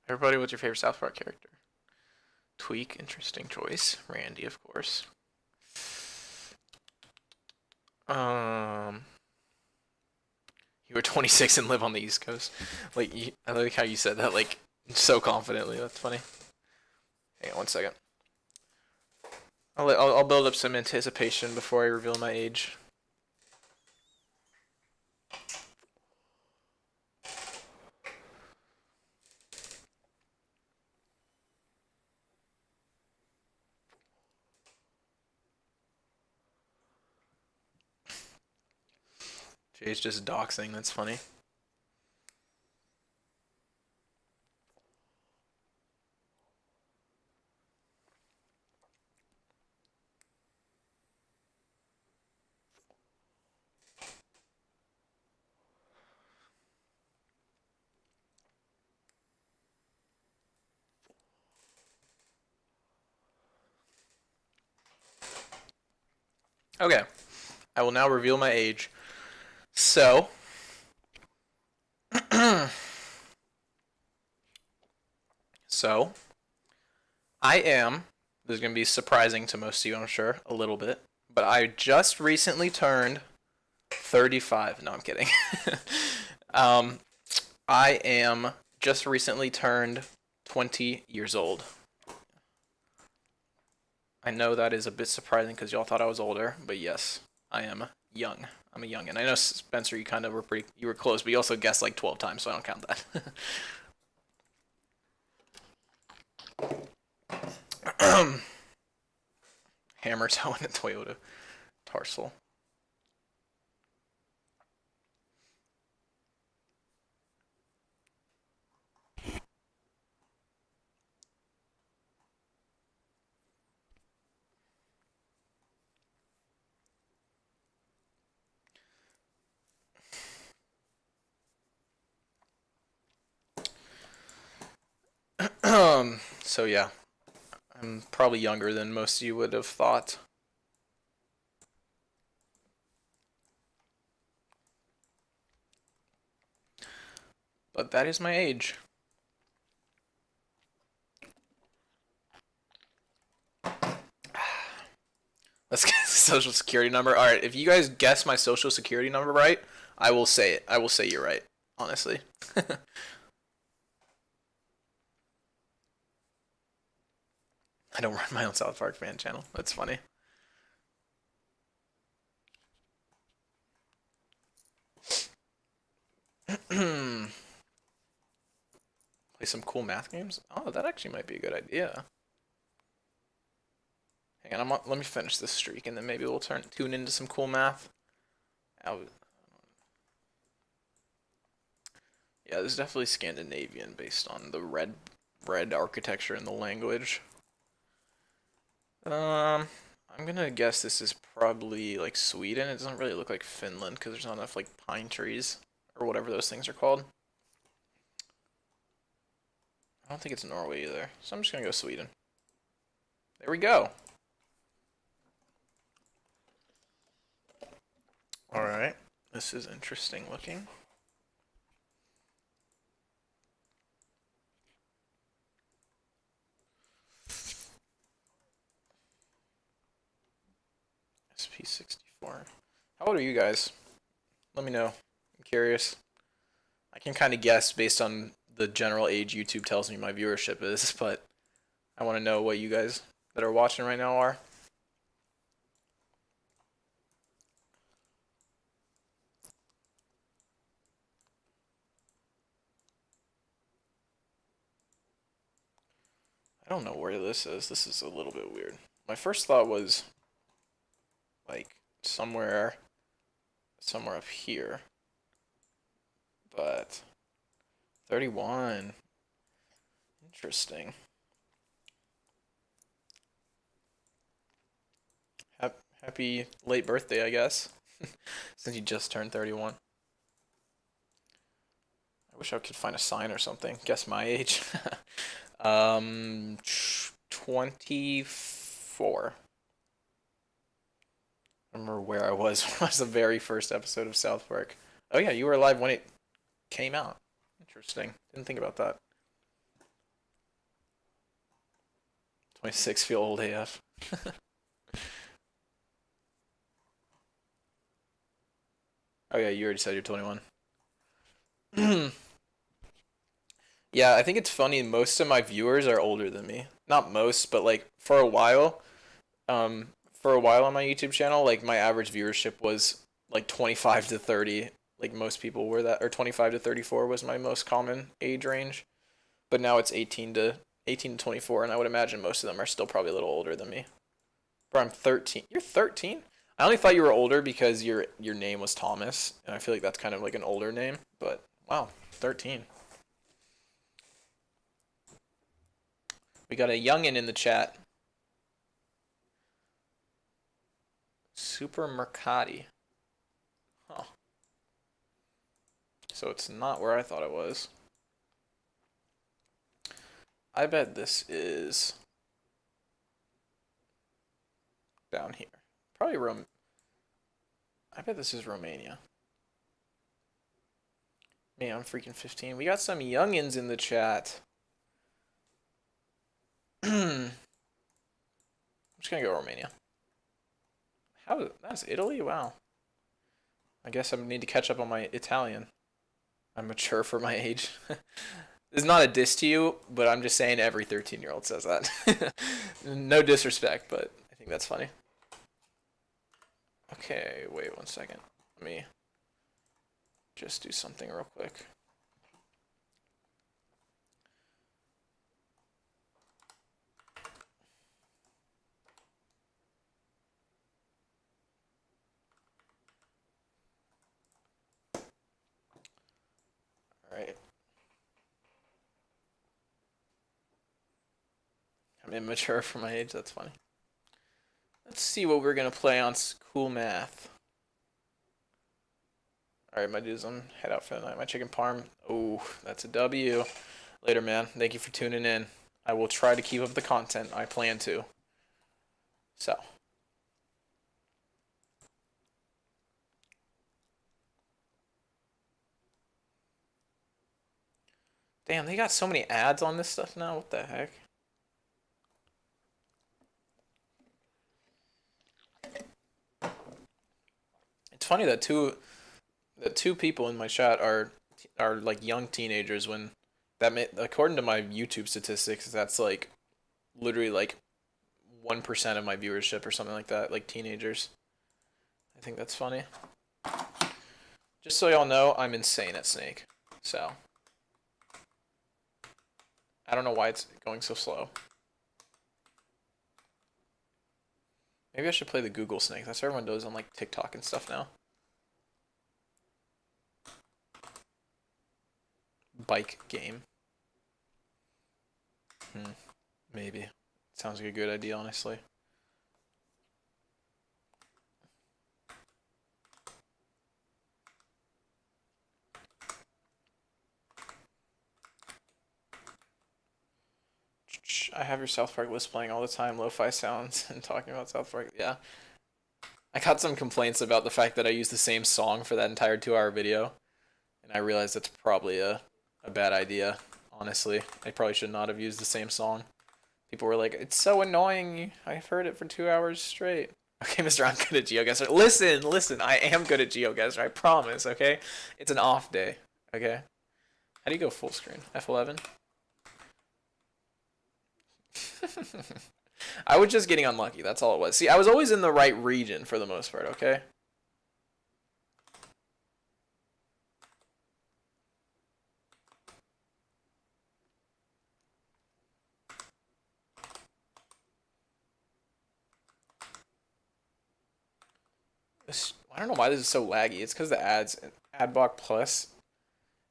Speaker 1: Everybody, what's your favorite South Park character? Tweak, interesting choice. Randy, of course. You were 26 and live on the East Coast. Like, I like how you said that, like, so confidently. That's funny. Hang on one second. I'll build up some anticipation before I reveal my age. Jay's just doxing. That's funny. Okay, I will now reveal my age. So, so I am. This is gonna be surprising to most of you, I'm sure, a little bit. But I just recently turned 35. No, I'm kidding. um, I am just recently turned 20 years old. I know that is a bit surprising because y'all thought I was older, but yes, I am young. I'm a youngin. I know Spencer, you kind of were you were close, but you also guessed like 12 times, so I don't count that. Hammer toe and a Toyota Tarsal. So yeah, I'm probably younger than most of you would have thought. But that is my age. Let's get the social security number. All right, if you guys guess my social security number right, I will say it. I will say you're right, honestly. I don't run my own South Park fan channel. That's funny. Play some cool math games? Oh, that actually might be a good idea. Hang on, let me finish this streak and then maybe we'll tune into some cool math. Yeah, this is definitely Scandinavian based on the red architecture and the language. I'm gonna guess this is probably like Sweden. It doesn't really look like Finland because there's not enough like pine trees or whatever those things are called. I don't think it's Norway either, so I'm just gonna go Sweden. There we go. Alright, this is interesting looking. SP64. How old are you guys? Let me know. I'm curious. I can kind of guess based on the general age YouTube tells me my viewership is, but I want to know what you guys that are watching right now are. I don't know where this is. This is a little bit weird. My first thought was like somewhere up here. But 31. Interesting. Happy late birthday, I guess. Since you just turned 31. I wish I could find a sign or something. Guess my age. 24. I remember where I was when it was the very first episode of South Park. Oh yeah, you were alive when it came out. Interesting. Didn't think about that. 26 feel old AF. Oh yeah, you already said you're 21. Yeah, I think it's funny. Most of my viewers are older than me. Not most, but like for a while, For a while on my YouTube channel, like my average viewership was like 25 to 30. Like most people were that, or 25 to 34 was my most common age range. But now it's 18 to 24, and I would imagine most of them are still probably a little older than me. Bro, I'm 13. You're 13? I only thought you were older because your name was Thomas, and I feel like that's kind of like an older name. But wow, 13. We got a youngin in the chat. Super Mercati. Huh. So it's not where I thought it was. I bet this is down here. Probably I bet this is Romania. Man, I'm freaking 15. We got some youngins in the chat. I'm just gonna go Romania. That's Italy? Wow. I guess I need to catch up on my Italian. I'm mature for my age. It's not a diss to you, but I'm just saying every 13-year-old says that. No disrespect, but I think that's funny. Okay, wait 1 second. Let me just do something real quick. Alright. I'm immature for my age, that's funny. Let's see what we're gonna play on Cool Math. Alright, my dudes, I'm head out for the night. My chicken parm. Oh, that's a W. Later, man. Thank you for tuning in. I will try to keep up the content. I plan to. So. Damn, they got so many ads on this stuff now. What the heck? It's funny that two people in my chat are like young teenagers when according to my YouTube statistics, that's like literally like 1% of my viewership or something like that, like teenagers. I think that's funny. Just so y'all know, I'm insane at Snake. So I don't know why it's going so slow. Maybe I should play the Google Snake. That's what everyone does on like TikTok and stuff now. Bike game. Maybe. Sounds like a good idea, honestly. I have your South Park list playing all the time, lo-fi sounds, and talking about South Park. Yeah. I got some complaints about the fact that I used the same song for that entire 2-hour video, and I realized that's probably a bad idea, honestly. I probably should not have used the same song. People were like, it's so annoying, I've heard it for 2 hours straight. Okay, Mr. I'm good at GeoGuessr. Listen, I am good at GeoGuessr, I promise, okay? It's an off day, okay? How do you go full screen? F11? I was just getting unlucky, that's all it was. See, I was always in the right region for the most part, okay? I don't know why this is so laggy. It's because the ads. Adblock Plus.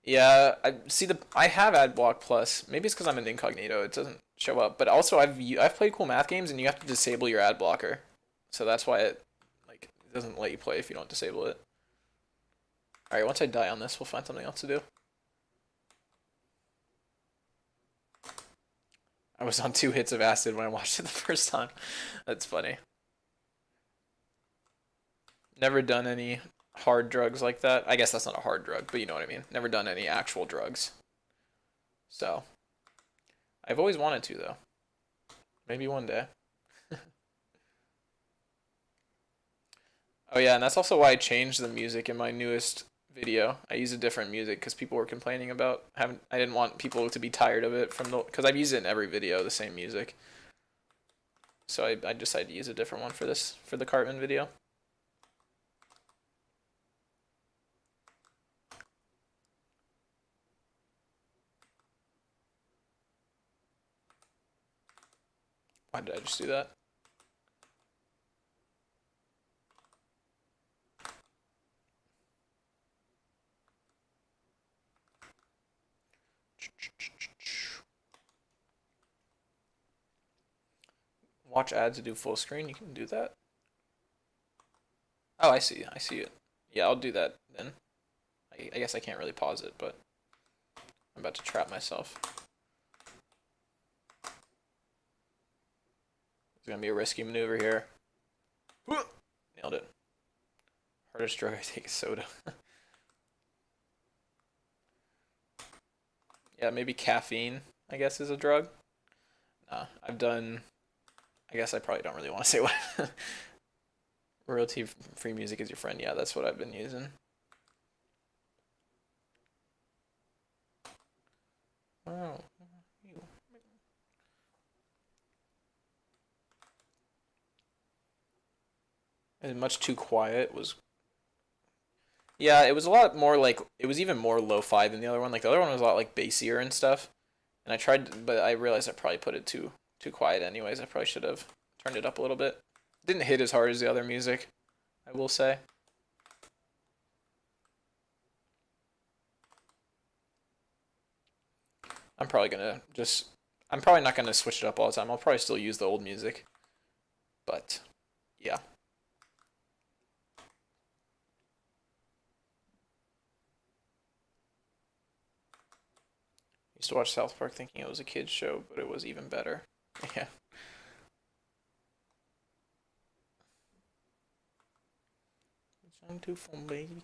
Speaker 1: Yeah, I have Adblock Plus. Maybe it's because I'm in incognito. It doesn't show up. But also I've played cool math games and you have to disable your ad blocker, so that's why it doesn't let you play if you don't disable it. All right, once I die on this, we'll find something else to do. I was on 2 hits of acid when I watched it the first time. That's funny. Never done any hard drugs like that. I guess that's not a hard drug, but you know what I mean. Never done any actual drugs. So, I've always wanted to, though. Maybe one day. Oh yeah, and that's also why I changed the music in my newest video. I used a different music because people were complaining about having. I didn't want people to be tired of it because I've used it in every video, the same music. So I decided to use a different one for this, for the Cartman video. Why did I just do that? Watch ads to do full screen. You can do that. Oh, I see. I see it. Yeah, I'll do that then. I guess I can't really pause it, but I'm about to trap myself. It's gonna be a risky maneuver here. Nailed it. Hardest drug I take is soda. Yeah, maybe caffeine, I guess, is a drug. Nah, I've done. I guess I probably don't really want to say what. Royalty free music is your friend. Yeah, that's what I've been using. Oh. And much too quiet was. Yeah, it was a lot more like, it was even more lo-fi than the other one. Like the other one was a lot like bassier and stuff. And I tried, but I realized I probably put it too quiet anyways. I probably should have turned it up a little bit. Didn't hit as hard as the other music, I will say. I'm probably gonna just, I'm probably not gonna switch it up all the time. I'll probably still use the old music. But yeah. Used to watch South Park thinking it was a kid's show, but it was even better. Yeah. I'm too fun, baby.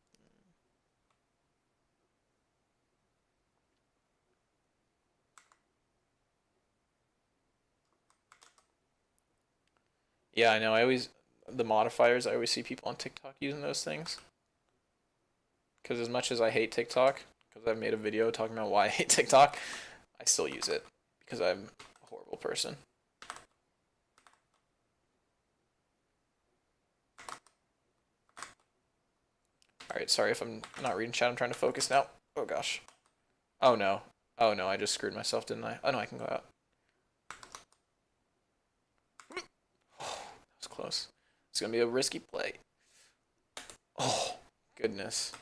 Speaker 1: Yeah, I know. I always, the modifiers, I always see people on TikTok using those things. Because as much as I hate TikTok, because I've made a video talking about why I hate TikTok, I still use it because I'm a horrible person. Alright, sorry if I'm not reading chat. I'm trying to focus now. Oh gosh. Oh no. Oh no, I just screwed myself, didn't I? Oh no, I can go out. Oh, that was close. It's gonna be a risky play. Oh, goodness.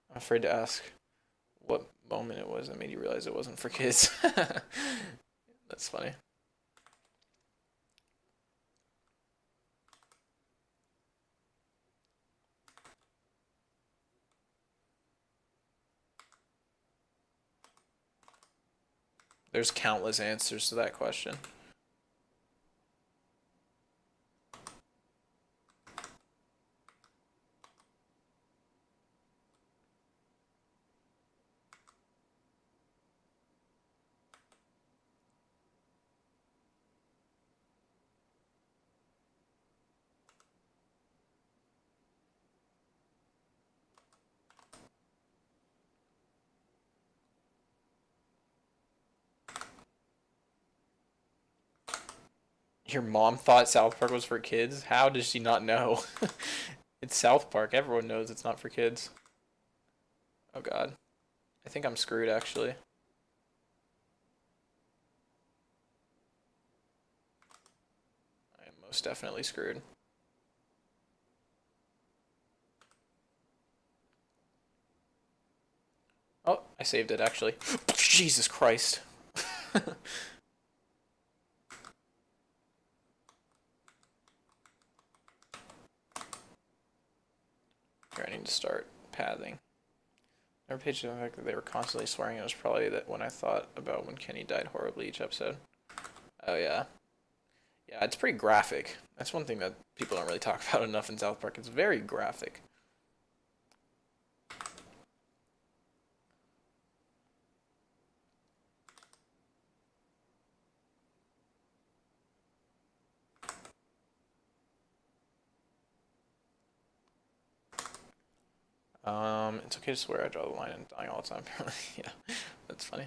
Speaker 1: I'm afraid to ask what moment it was that made you realize it wasn't for kids. That's funny. There's countless answers to that question. Your mom thought South Park was for kids? How does she not know? It's South Park. Everyone knows it's not for kids. Oh god. I think I'm screwed actually. I am most definitely screwed. Oh, I saved it actually. Jesus Christ. Here, I need to start pathing. Never paid the fact that they were constantly swearing. It was probably that when I thought about when Kenny died horribly each episode. Oh yeah. Yeah, it's pretty graphic. That's one thing that people don't really talk about enough in South Park. It's very graphic. It's okay to swear. I draw the line and dying all the time. Yeah, that's funny.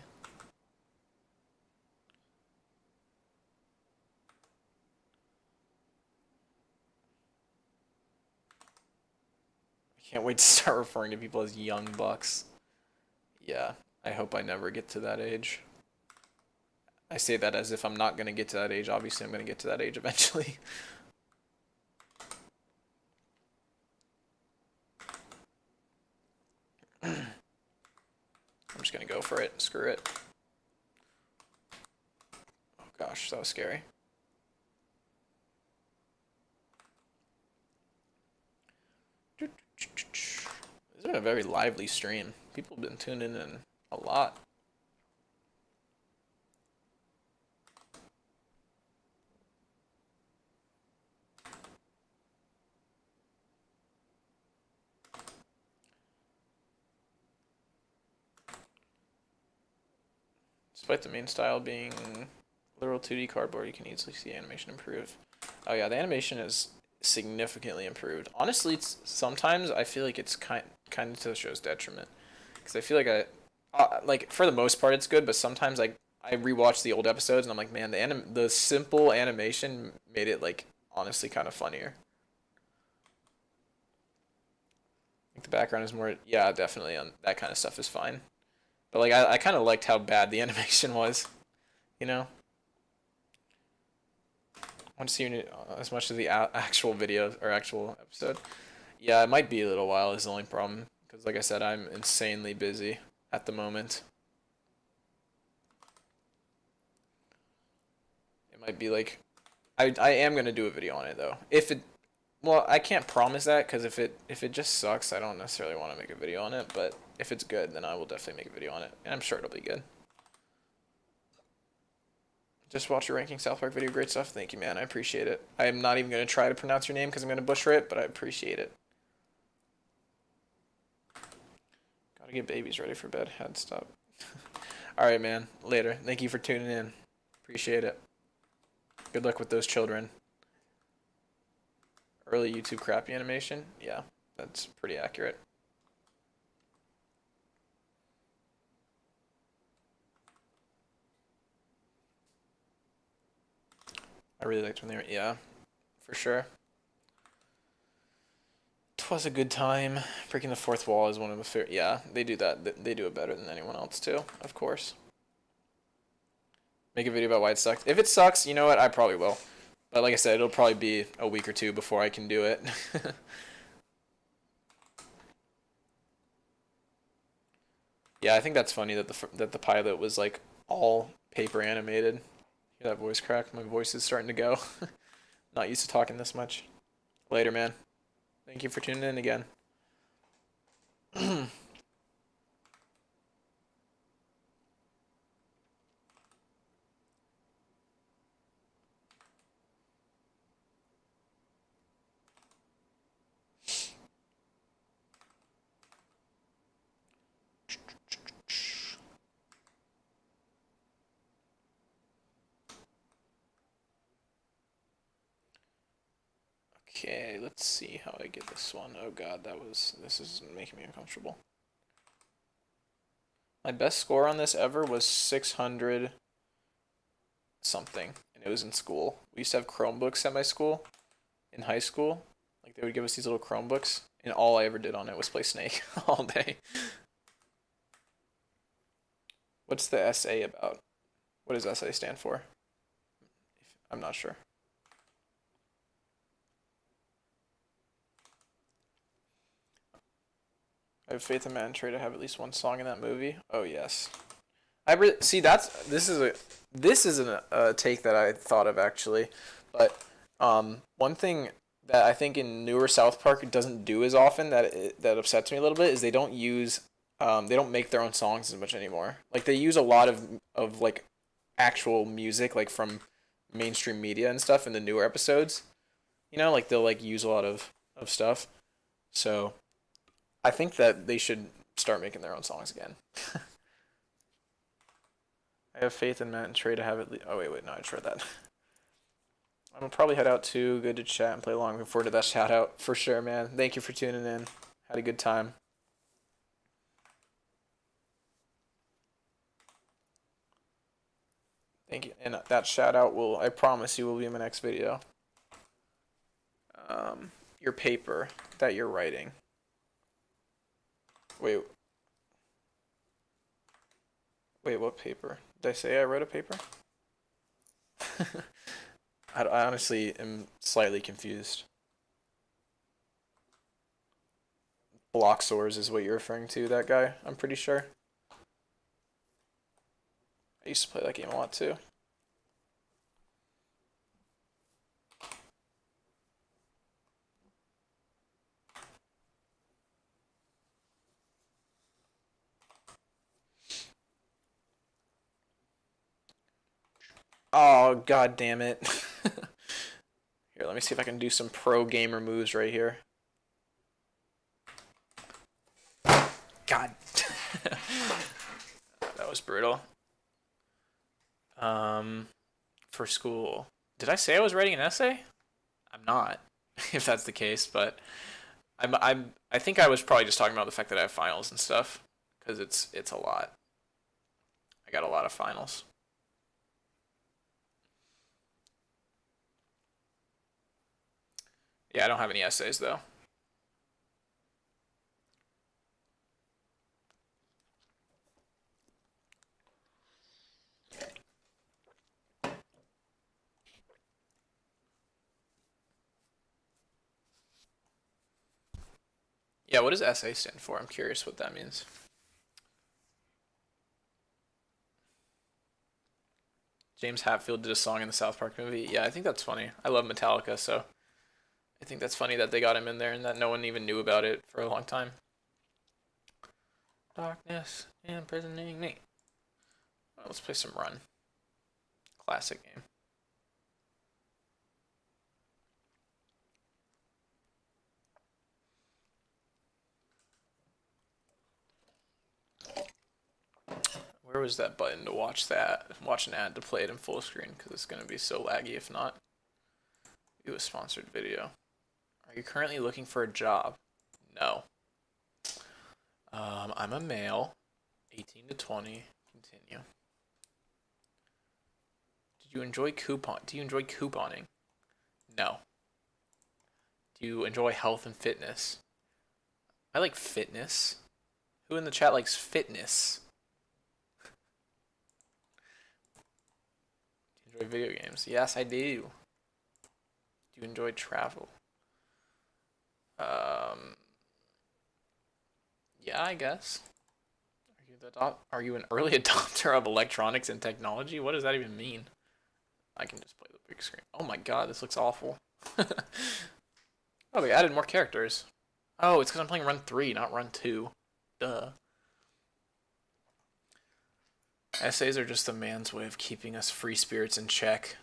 Speaker 1: Can't wait to start referring to people as young bucks. Yeah, I hope I never get to that age. I say that as if I'm not going to get to that age. Obviously, I'm going to get to that age eventually. I'm just going to go for it. Screw it. Oh gosh, that was scary. This has been a very lively stream. People have been tuning in a lot. Despite the main style being literal 2D cardboard, you can easily see animation improve. Oh yeah, the animation is significantly improved. Honestly, sometimes I feel like it's kind of to the show's detriment, because I feel like like for the most part it's good, but sometimes I rewatch the old episodes and I'm like, man, the simple animation made it like honestly kind of funnier. Like the background is more, yeah, definitely on that kind of stuff is fine. But like I kind of liked how bad the animation was, you know. I want to see as much of the actual video or actual episode. Yeah, it might be a little while is the only problem. Because like I said, I'm insanely busy at the moment. It might be like... I am going to do a video on it though. If it... Well, I can't promise that because if it just sucks, I don't necessarily want to make a video on it. But if it's good, then I will definitely make a video on it. And I'm sure it'll be good. Just watch your ranking South Park video. Great stuff. Thank you, man. I appreciate it. I am not even going to try to pronounce your name because I'm going to butcher it, but I appreciate it. Gotta get babies ready for bed. Had to stop. Alright, man. Later. Thank you for tuning in. Appreciate it. Good luck with those children. Early YouTube crappy animation? Yeah, that's pretty accurate. I really liked when they were... Yeah, for sure. 'Twas a good time. Breaking the fourth wall is one of the fair... Yeah, they do that. They do it better than anyone else, too. Of course. Make a video about why it sucks. If it sucks, you know what? I probably will. But like I said, it'll probably be a week or two before I can do it. Yeah, I think that's funny that the pilot was like all paper animated. Hear that voice crack? My voice is starting to go. Not used to talking this much. Later, man. Thank you for tuning in again. Okay, let's see how I get this one. Oh god, this is making me uncomfortable. My best score on this ever was 600 something, and it was in school. We used to have Chromebooks at my school in high school. Like they would give us these little Chromebooks, and all I ever did on it was play Snake all day. What's the SA about? What does SA stand for? I'm not sure. I have faith in Matt and Trey to have at least one song in that movie. Oh yes. See this is a take that I thought of actually, but one thing that I think in newer South Park it doesn't do as often that upsets me a little bit is they don't make their own songs as much anymore. Like they use a lot of like actual music like from mainstream media and stuff in the newer episodes. You know, like they'll like use a lot of stuff. So I think that they should start making their own songs again. I have faith in Matt and Trey to have it. Oh wait, no, I just read that. I'm gonna probably head out too. Good to chat and play along. Looking forward to that shout out for sure, man. Thank you for tuning in. Had a good time. Thank you, and that shout out I promise you, will be in my next video. Your paper that you're writing. Wait, wait, what paper? Did I say I wrote a paper? I honestly am slightly confused. Block Swords is what you're referring to, that guy, I'm pretty sure. I used to play that game a lot too. Oh, god damn it. Here, let me see if I can do some pro gamer moves right here. God. That was brutal. For school. Did I say I was writing an essay? I'm not, if that's the case, but I think I was probably just talking about the fact that I have finals and stuff, because it's a lot. I got a lot of finals. Yeah, I don't have any essays though. Yeah, what does essay stand for? I'm curious what that means. James Hetfield did a song in the South Park movie. Yeah, I think that's funny. I love Metallica, so I think that's funny that they got him in there and that no one even knew about it for a long time. Darkness imprisoning me. Well, let's play some Run. Classic game. Where was that button to watch that? Watch an ad to play it in full screen, because it's going to be so laggy if not. View a sponsored video. Are you currently looking for a job? No. I'm a male, 18 to 20. Continue. Do you enjoy couponing? No. Do you enjoy health and fitness? I like fitness. Who in the chat likes fitness? Do you enjoy video games? Yes, I do. Do you enjoy travel? Yeah, I guess. Are you an early adopter of electronics and technology? What does that even mean? I can just play the big screen. Oh my god, this looks awful. Oh, they added more characters. Oh, it's because I'm playing Run 3, not Run 2. Duh. Essays are just a man's way of keeping us free spirits in check.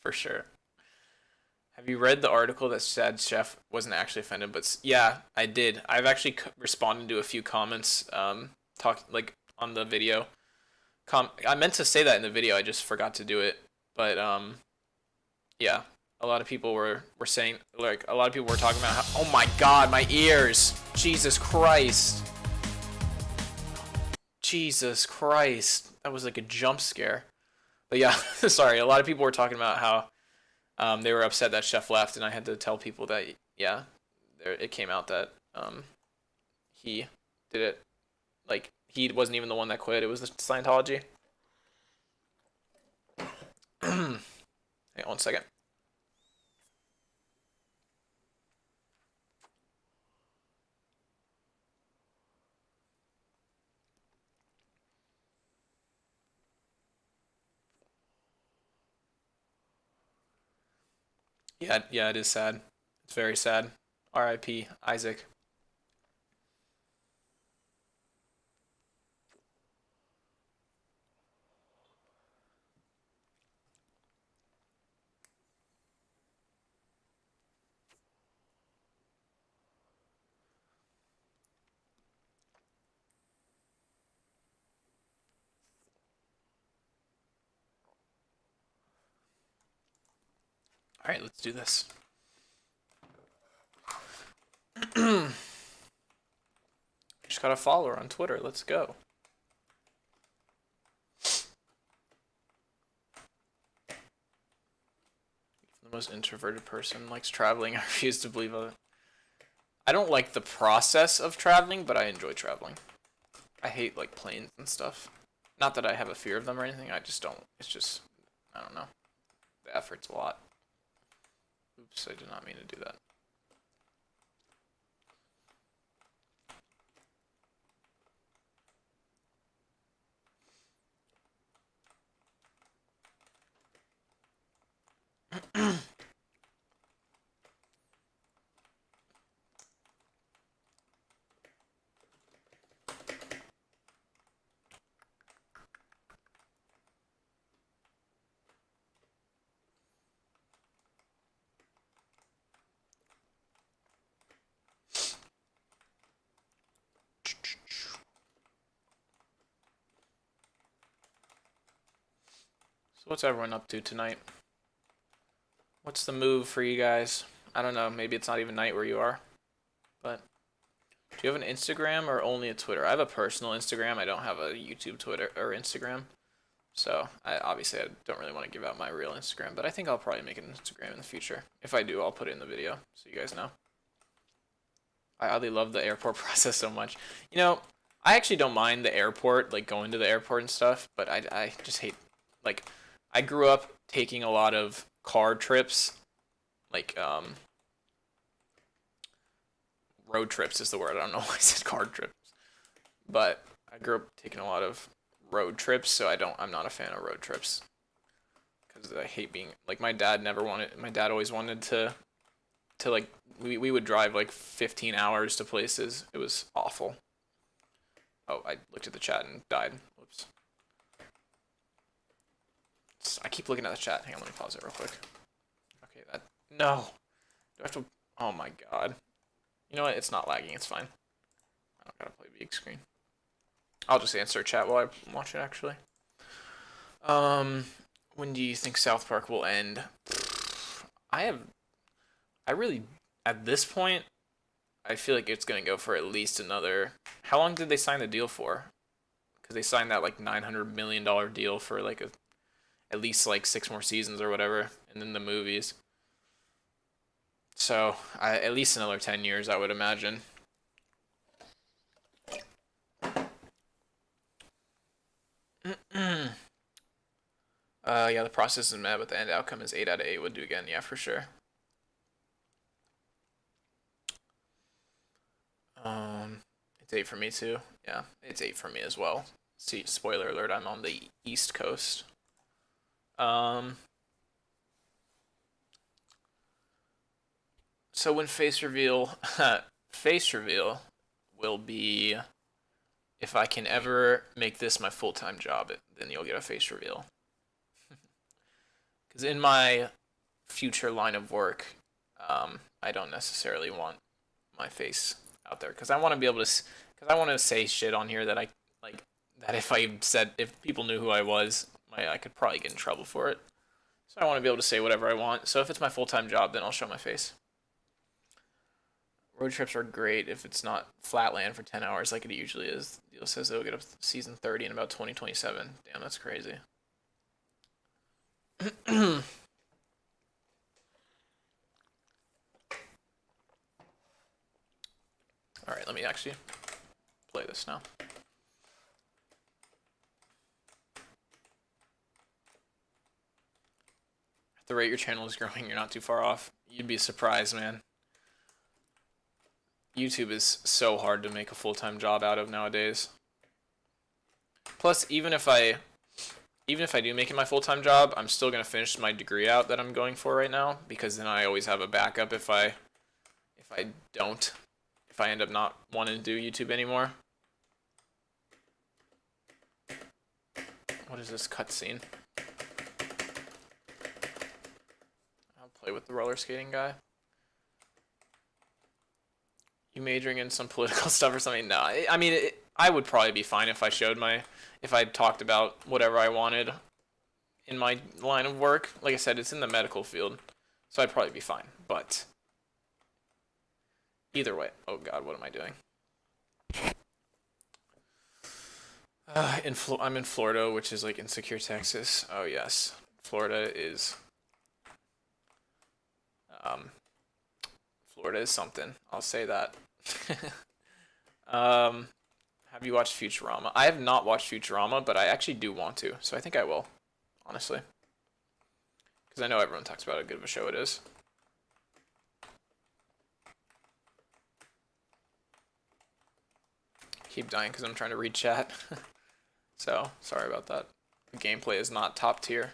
Speaker 1: For sure. Have you read the article that said Chef wasn't actually offended? But yeah, I did. I've actually responded to a few comments, on the video. I meant to say that in the video. I just forgot to do it. But yeah, a lot of people were saying, like, a lot of people were talking about how, oh my god, my ears, Jesus Christ, Jesus Christ, that was like a jump scare. But yeah, sorry, a lot of people were talking about how they were upset that Chef left, and I had to tell people that, yeah, it came out that he did it. Like, he wasn't even the one that quit. It was the Scientology. Hang on 1 second. Yeah, it is sad. It's very sad. R.I.P. Isaac. All right, let's do this. Just got a follower on Twitter. Let's go. The most introverted person likes traveling. I refuse to believe it. I don't like the process of traveling, but I enjoy traveling. I hate like planes and stuff. Not that I have a fear of them or anything. I just don't. It's just I don't know. The effort's a lot. Oops, I did not mean to do that. So what's everyone up to tonight? What's the move for you guys? I don't know. Maybe it's not even night where you are. But do you have an Instagram or only a Twitter? I have a personal Instagram. I don't have a YouTube, Twitter, or Instagram. So obviously I don't really want to give out my real Instagram, but I think I'll probably make an Instagram in the future. If I do, I'll put it in the video so you guys know. I oddly love the airport process so much. You know, I actually don't mind the airport, like going to the airport and stuff, but I just hate, like, I grew up taking a lot of car trips, like, road trips is the word. I don't know why I said car trips, but I grew up taking a lot of road trips, so I'm not a fan of road trips because I hate being, like, my dad always wanted to like, we would drive like 15 hours to places. It was awful. Oh, I looked at the chat and died. Whoops. I keep looking at the chat. Hang on, let me pause it real quick. Okay, no. Do I have to, oh my god. You know what? It's not lagging. It's fine. I don't gotta play big screen. I'll just answer chat while I watch it, actually. When do you think South Park will end? I really, at this point, I feel like it's gonna go for at least another. How long did they sign the deal for? Because they signed that like $900 million deal for like at least like 6 more seasons or whatever, and then the movies. So at least another 10 years, I would imagine. Yeah, the process is mad, but the end outcome is 8 out of 8 would do again. Yeah, for sure. It's 8 for me too. Yeah, it's 8 for me as well. See, spoiler alert, I'm on the East Coast. So when face reveal, face reveal will be if I can ever make this my full-time job, then you'll get a face reveal. Because in my future line of work, I don't necessarily want my face out there because I want to be able to, because I want to say shit on here that I like, that if people knew who I was, I could probably get in trouble for it. So I want to be able to say whatever I want. So if it's my full-time job, then I'll show my face. Road trips are great if it's not flatland for 10 hours like it usually is. Deal says they'll get up to season 30 in about 2027. Damn, that's crazy. Alright, let me actually play this now. At the rate your channel is growing, you're not too far off. You'd be surprised, man. YouTube is so hard to make a full-time job out of nowadays. Plus, even if I do make it my full-time job, I'm still gonna finish my degree out that I'm going for right now, because then I always have a backup if I end up not wanting to do YouTube anymore. What is this cutscene? I'll play with the roller skating guy. You majoring in some political stuff or something? No, I mean, I would probably be fine if I talked about whatever I wanted in my line of work. Like I said, it's in the medical field, so I'd probably be fine. But either way, oh god, what am I doing? I'm in Florida, which is like insecure Texas. Oh yes, Florida is something. I'll say that. um, have you watched Futurama? I have not watched Futurama, but I actually do want to, so I think I will, honestly, because I know everyone talks about how good of a show it is. Keep dying because I'm trying to read chat. So, sorry about that. The gameplay is not top tier.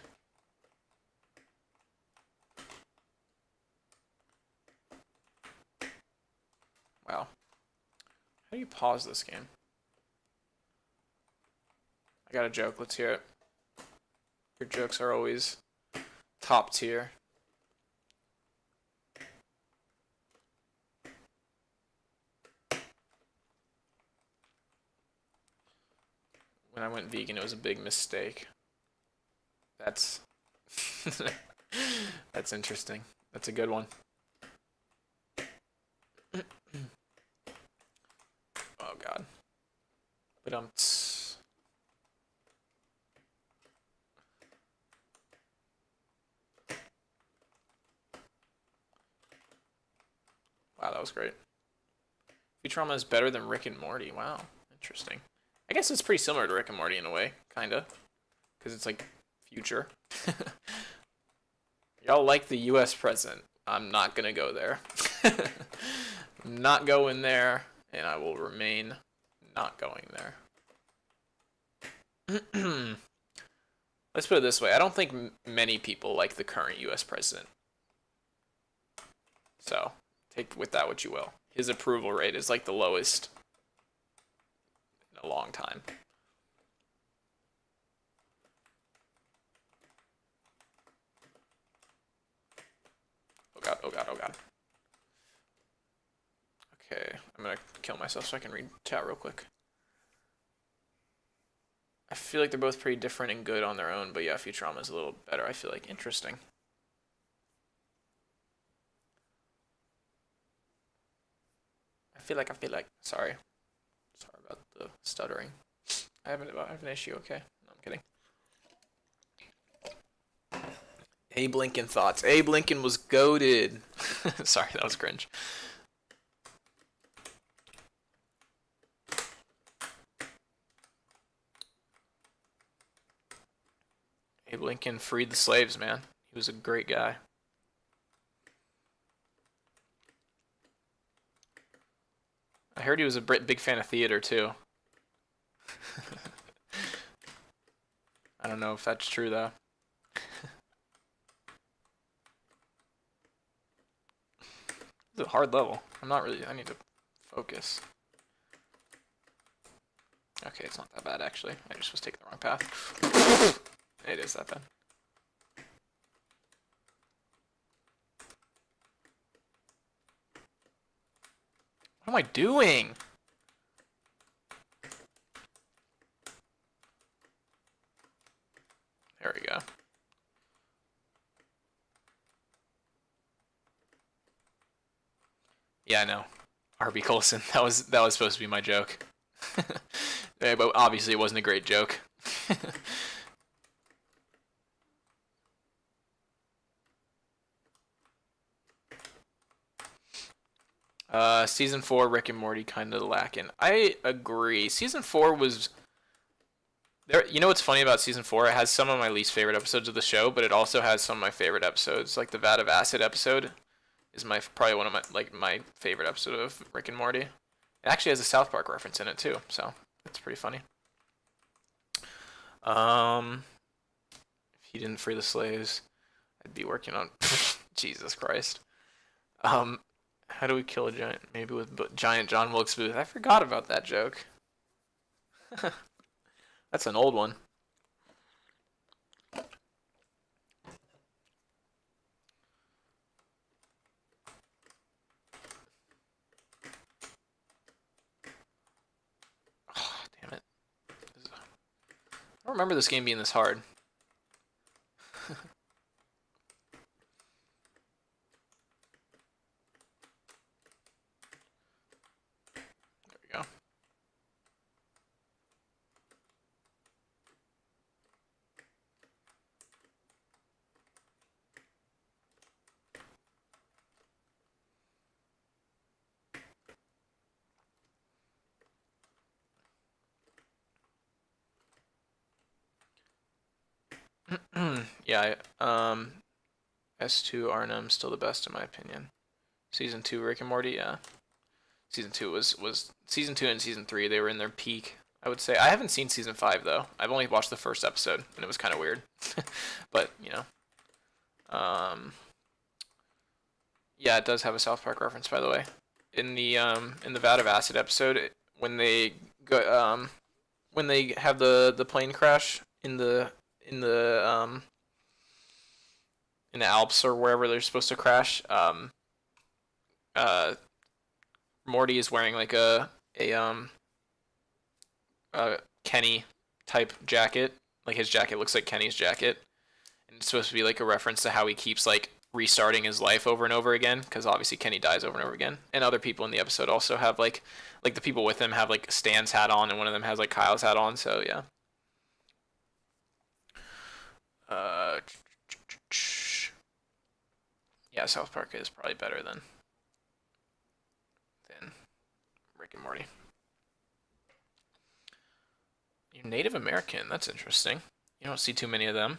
Speaker 1: Wow. How do you pause this game? I got a joke. Let's hear it. Your jokes are always top tier. When I went vegan, it was a big mistake. That's that's interesting. That's a good one. Oh god. But wow, that was great. Futurama is better than Rick and Morty. Wow, interesting. I guess it's pretty similar to Rick and Morty in a way, kinda, because it's like future. Y'all like the U.S. president. I'm not gonna go there. I'm not going there, and I will remain not going there. Let's put it this way. I don't think many people like the current U.S. president. So, take with that what you will. His approval rate is like the lowest in a long time. Oh god, oh god, oh god. Okay, I'm gonna kill myself so I can read chat real quick. I feel like they're both pretty different and good on their own, but yeah, Futurama is a little better, I feel like. Interesting. I feel like. Sorry about the stuttering. I have an issue, okay? No, I'm kidding. Abe Lincoln thoughts. Abe Lincoln was goated. Sorry, that was cringe. Abe Lincoln freed the slaves, man. He was a great guy. I heard he was a big fan of theater, too. I don't know if that's true, though. It's a hard level. I'm not really... I need to focus. Okay, it's not that bad, actually. I just was taking the wrong path. It is that bad. What am I doing? There we go. Yeah, I know. R.B. Colson. That was supposed to be my joke. Yeah, but obviously it wasn't a great joke. Season 4, Rick and Morty kind of lacking. I agree. Season 4 was there. You know what's funny about season 4? It has some of my least favorite episodes of the show, but it also has some of my favorite episodes. Like the Vat of Acid episode is probably one of my favorite episode of Rick and Morty. It actually has a South Park reference in it too, so it's pretty funny. If he didn't free the slaves, I'd be working on Jesus Christ. How do we kill a giant? Maybe with giant John Wilkes Booth. I forgot about that joke. That's an old one. Oh, damn it. I don't remember this game being this hard. There we go. Yeah, S2 Arnhem still the best in my opinion. Season 2 Rick and Morty, yeah. Season 2 was season 2 and season 3, they were in their peak, I would say. I haven't seen season 5 though. I've only watched the first episode and it was kind of weird. But, you know. Yeah, it does have a South Park reference by the way. In the Vat of Acid episode, when they go when they have the plane crash in the in the Alps or wherever they're supposed to crash, uh, Morty is wearing like a Kenny type jacket. Like his jacket looks like Kenny's jacket, and it's supposed to be like a reference to how he keeps like restarting his life over and over again, because obviously Kenny dies over and over again. And other people in the episode also have like the people with him have like Stan's hat on, and one of them has like Kyle's hat on. So yeah. Uh, yeah, South Park is probably better than Rick and Morty. You're Native American. That's interesting. You don't see too many of them,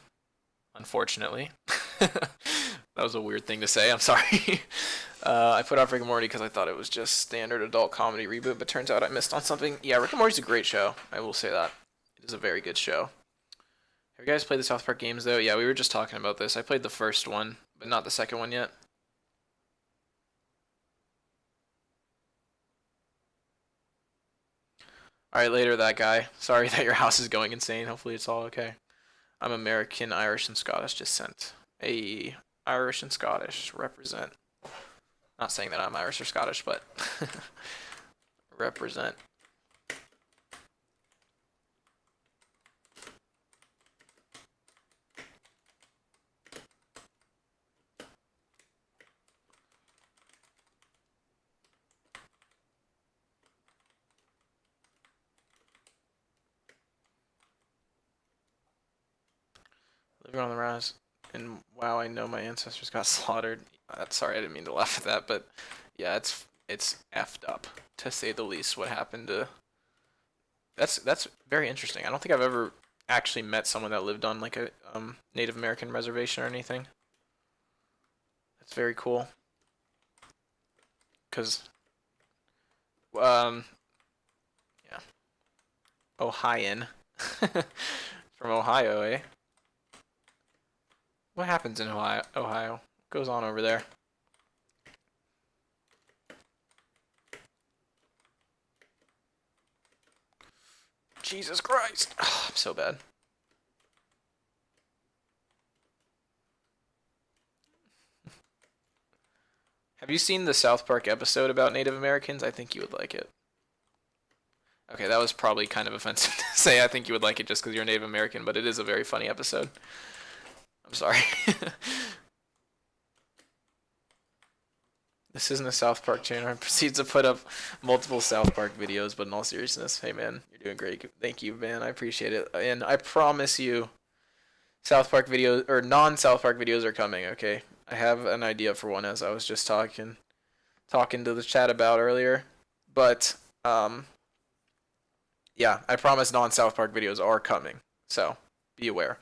Speaker 1: unfortunately. That was a weird thing to say. I'm sorry. I put off Rick and Morty because I thought it was just standard adult comedy reboot, but turns out I missed on something. Yeah, Rick and Morty's a great show. I will say that. It is a very good show. Have you guys played the South Park games, though? Yeah, we were just talking about this. I played the first one, but not the second one yet. Alright, later, that guy. Sorry that your house is going insane. Hopefully it's all okay. I'm American, Irish, and Scottish descent. Hey, Irish and Scottish represent. Not saying that I'm Irish or Scottish, but represent. Living on the rise. And wow, I know my ancestors got slaughtered. Sorry, I didn't mean to laugh at that, but yeah, it's effed up to say the least. What happened to that's very interesting. I don't think I've ever actually met someone that lived on like a Native American reservation or anything. That's very cool. Cause um yeah, Ohioan from Ohio, eh? What happens in Ohio? What goes on over there? Jesus Christ. Oh, I'm so bad. Have you seen the South Park episode about Native Americans? I think you would like it. Okay, that was probably kind of offensive to say. I think you would like it just because you're a Native American, but it is a very funny episode. I'm sorry. This isn't a South Park channel. I proceeds to put up multiple South Park videos, but in all seriousness, hey man, you're doing great. Thank you, man. I appreciate it. And I promise you, South Park videos or non-South Park videos are coming, okay? I have an idea for one as I was just talking to the chat about earlier. But yeah, I promise non-South Park videos are coming. So, be aware.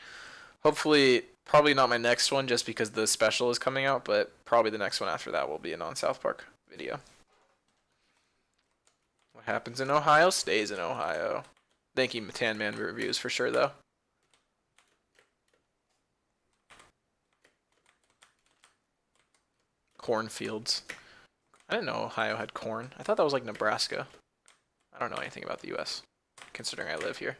Speaker 1: Hopefully, probably not my next one just because the special is coming out, but probably the next one after that will be a non-South Park video. What happens in Ohio stays in Ohio. Thank you, Tan Man Reviews, for sure, though. Cornfields. I didn't know Ohio had corn. I thought that was like Nebraska. I don't know anything about the U.S., considering I live here.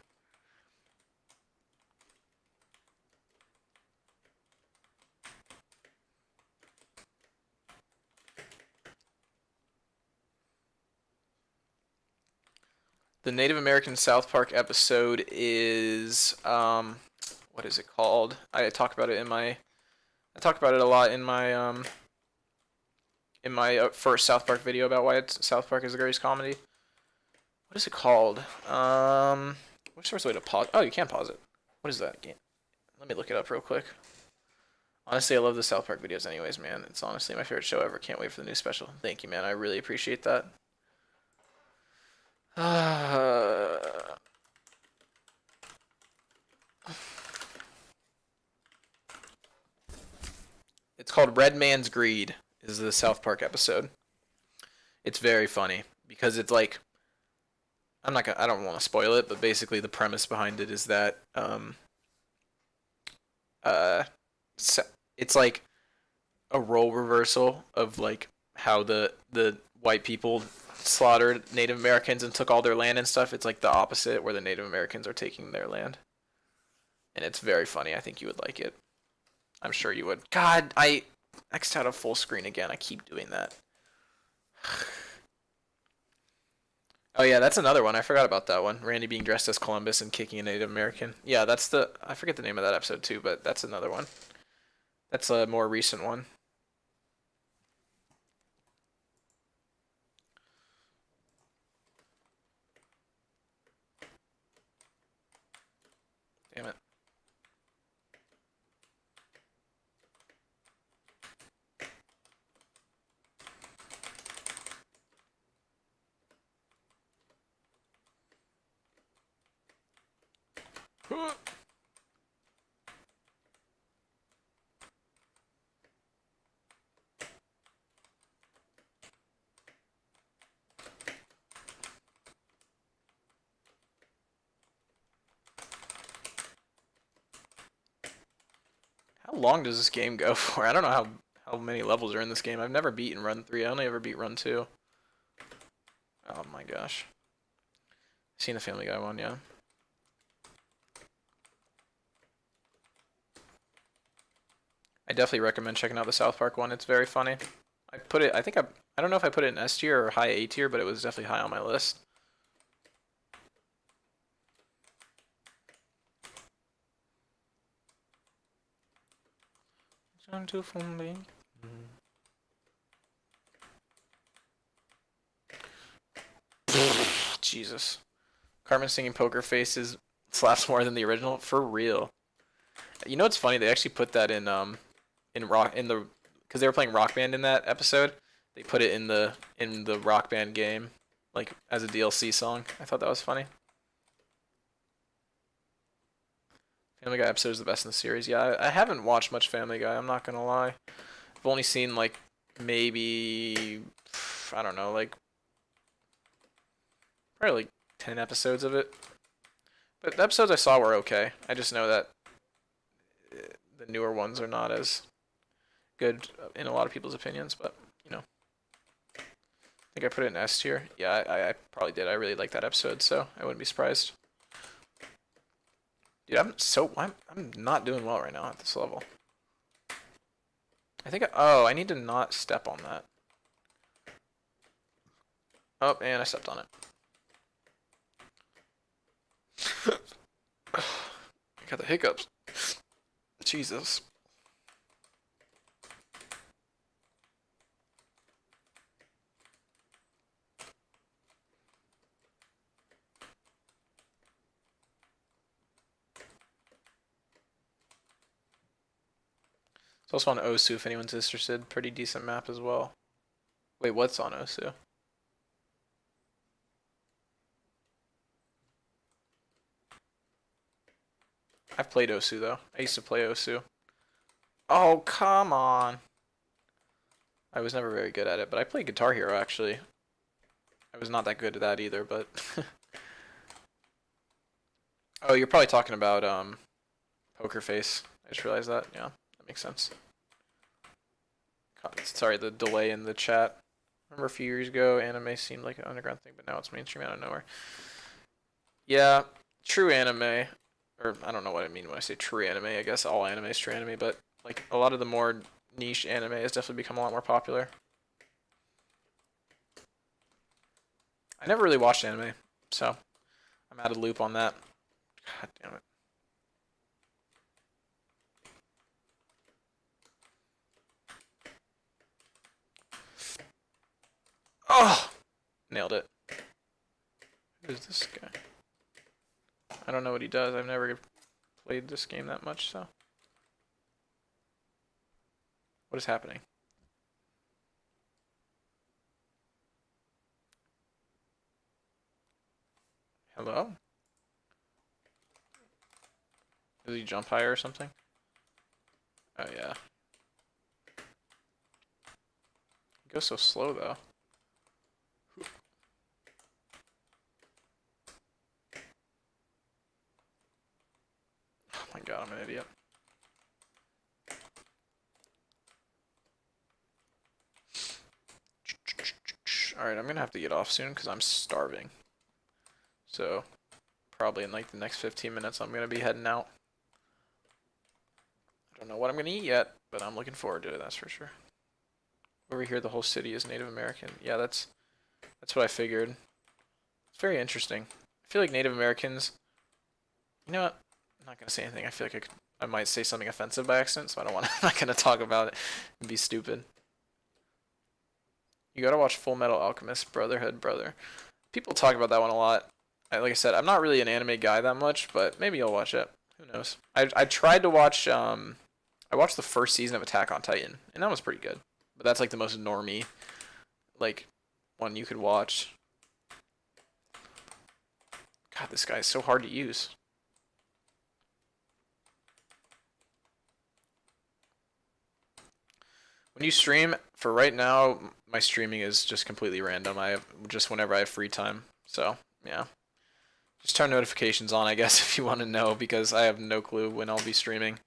Speaker 1: The Native American South Park episode is what is it called? I talk about it I talk about it a lot in my first South Park video about why South Park is the greatest comedy. What is it called? What's the first way to pause? Oh, you can pause it. What is that game? Let me look it up real quick. Honestly, I love the South Park videos anyways, man. It's honestly my favorite show ever. Can't wait for the new special. Thank you, man. I really appreciate that. It's called Red Man's Greed. Is the South Park episode. It's very funny because it's like I don't want to spoil it, but basically the premise behind it is that uh it's like a role reversal of like how the white people slaughtered Native Americans and took all their land and stuff. It's like the opposite where the Native Americans are taking their land. And it's very funny. I think you would like it. I'm sure you would. God, I X'd out of full screen again. I keep doing that. Oh yeah, that's another one. I forgot about that one. Randy being dressed as Columbus and kicking a Native American. Yeah, that's the I forget the name of that episode too, but that's another one. That's a more recent one. Damn it. How long does this game go for? I don't know how many levels are in this game. I've never beaten Run 3. I only ever beat Run 2. Oh my gosh. Seen the Family Guy one, yeah. I definitely recommend checking out the South Park one. It's very funny. I don't know if I put it in S tier or high A tier, but it was definitely high on my list. Jesus. Carmen singing Poker Faces slaps more than the original for real. You know what's funny? They actually put that in rock in the because they were playing Rock Band in that episode. They put it in the Rock Band game, like as a DLC song. I thought that was funny. Family Guy episode is the best in the series. Yeah, I haven't watched much Family Guy. I'm not gonna lie. I've only seen like maybe I don't know, like probably like 10 episodes of it. But the episodes I saw were okay. I just know that the newer ones are not as good in a lot of people's opinions, but you know. I think I put it in S tier. Yeah, I probably did. I really like that episode, so I wouldn't be surprised. Dude, I'm not doing well right now at this level. I think I need to not step on that. Oh, and I stepped on it. I got the hiccups. Jesus. It's also on Osu if anyone's interested. Pretty decent map as well. Wait, what's on Osu? I've played Osu though. I used to play Osu. Oh, come on. I was never very good at it, but I played Guitar Hero actually. I was not that good at that either, but oh, you're probably talking about Poker Face. I just realized that. Yeah, that makes sense. God, sorry, the delay in the chat. Remember a few years ago, anime seemed like an underground thing, but now it's mainstream out of nowhere. Yeah, true anime, or I don't know what I mean when I say true anime. I guess all anime is true anime, but like a lot of the more niche anime has definitely become a lot more popular. I never really watched anime, so I'm out of the loop on that. God damn it. Oh! Nailed it. Who's this guy? I don't know what he does. I've never played this game that much, so. What is happening? Hello? Does he jump higher or something? Oh, yeah. goes so slow though. Oh my god, I'm an idiot. Alright, I'm gonna have to get off soon because I'm starving. So, probably in like the next 15 minutes I'm gonna be heading out. I don't know what I'm gonna eat yet, but I'm looking forward to it, that's for sure. Over here the whole city is Native American. Yeah, that's what I figured. It's very interesting. I feel like Native Americans, you know what? I'm not gonna say anything. I feel like I might say something offensive by accident, so I don't want. I'm not gonna talk about it and be stupid. You gotta watch Full Metal Alchemist Brotherhood, brother. People talk about that one a lot. Like I said, I'm not really an anime guy that much, but maybe I'll watch it. Who knows? I tried to watch. I watched the first season of Attack on Titan, and that was pretty good. But that's like the most normie, like, one you could watch. God, this guy is so hard to use. When you stream, for right now, my streaming is just completely random. I have just whenever I have free time. So, yeah. Just turn notifications on, I guess, if you want to know, because I have no clue when I'll be streaming.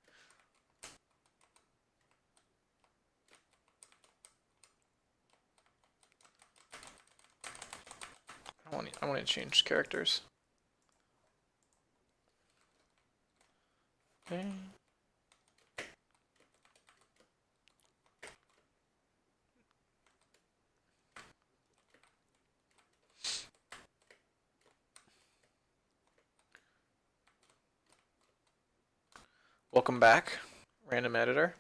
Speaker 1: I want to change characters. Okay. Welcome back, random editor.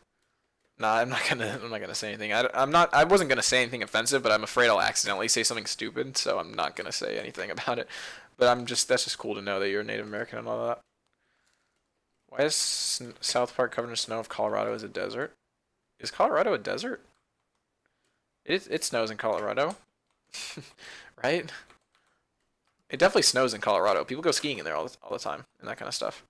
Speaker 1: Nah, I'm not gonna say anything. I wasn't gonna say anything offensive, but I'm afraid I'll accidentally say something stupid, so I'm not gonna say anything about it. But that's just cool to know that you're a Native American and all that. Why is South Park covered in snow if Colorado is a desert? Is Colorado a desert? It snows in Colorado, right? It definitely snows in Colorado. People go skiing in there all the time and that kind of stuff.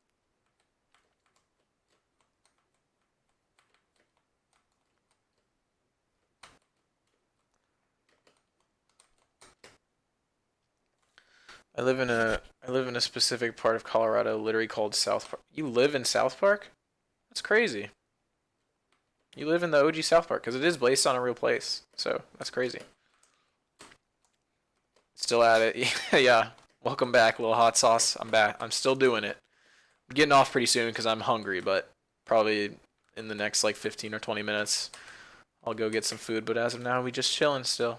Speaker 1: I live in a specific part of Colorado, literally called South Park. You live in South Park? That's crazy. You live in the OG South Park because it is based on a real place. So that's crazy. Still at it. Yeah. Welcome back, little hot sauce. I'm back. I'm still doing it. I'm getting off pretty soon because I'm hungry, but probably in the next like 15 or 20 minutes, I'll go get some food. But as of now, we just chilling still.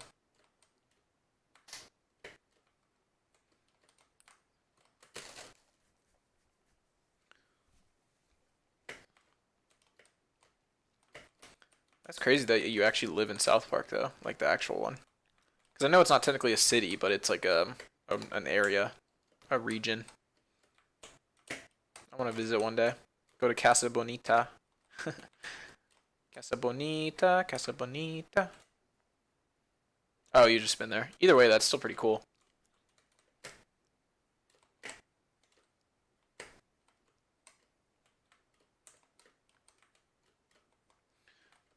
Speaker 1: That's crazy that you actually live in South Park though, like the actual one. Because I know it's not technically a city, but it's like an area, a region. I want to visit one day. Go to Casa Bonita. Casa Bonita, Casa Bonita. Oh, you just been there. Either way, that's still pretty cool.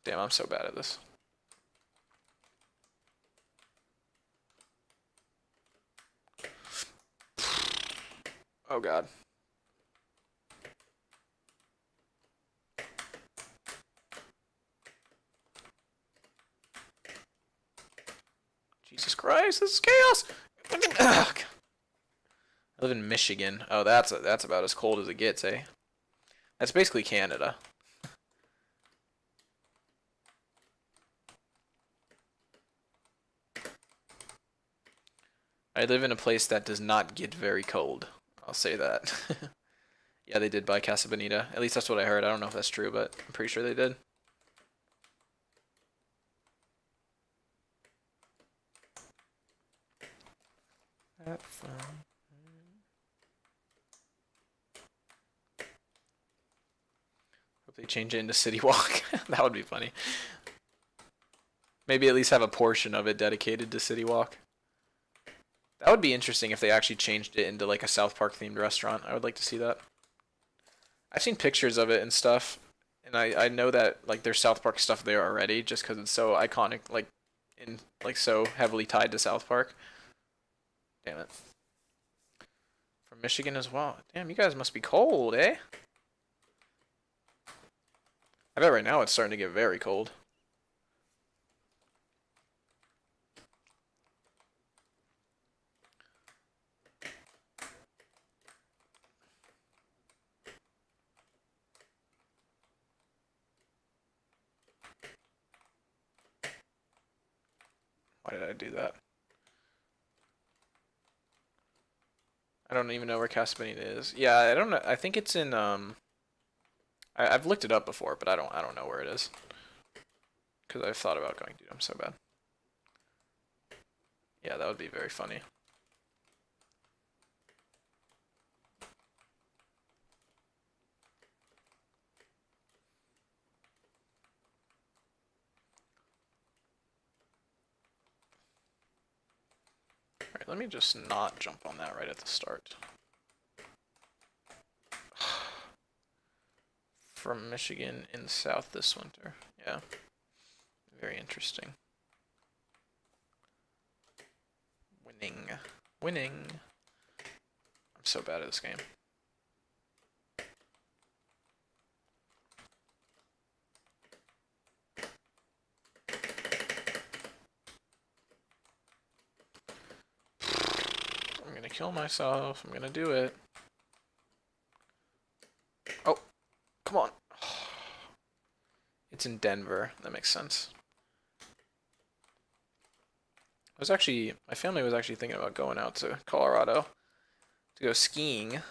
Speaker 1: Damn, I'm so bad at this. Oh god. Jesus Christ, this is chaos. I live in Michigan. Oh, that's about as cold as it gets, eh? That's basically Canada. I live in a place that does not get very cold. I'll say that. Yeah, they did buy Casa Bonita. At least that's what I heard. I don't know if that's true, but I'm pretty sure they did. Have fun. Hope they change it into City Walk. That would be funny. Maybe at least have a portion of it dedicated to City Walk. That would be interesting if they actually changed it into like a South Park themed restaurant. I would like to see that. I've seen pictures of it and stuff, and I know that like there's South Park stuff there already just because it's so iconic, like in like so heavily tied to South Park. Damn it. From Michigan as well. Damn, you guys must be cold, eh? I bet right now it's starting to get very cold. Why did I do that? I don't even know where Casa Bonita is. Yeah, I don't know. I think it's in I've looked it up before, but I don't know where it is. Cuz I've thought about going. Dude, I'm so bad. Yeah, that would be very funny. Alright, let me just not jump on that right at the start. From Michigan in the South this winter. Yeah. Very interesting. Winning. Winning. I'm so bad at this game. I'm gonna kill myself. I'm gonna do it. Oh, come on. It's in Denver. That makes sense. My family was actually thinking about going out to Colorado to go skiing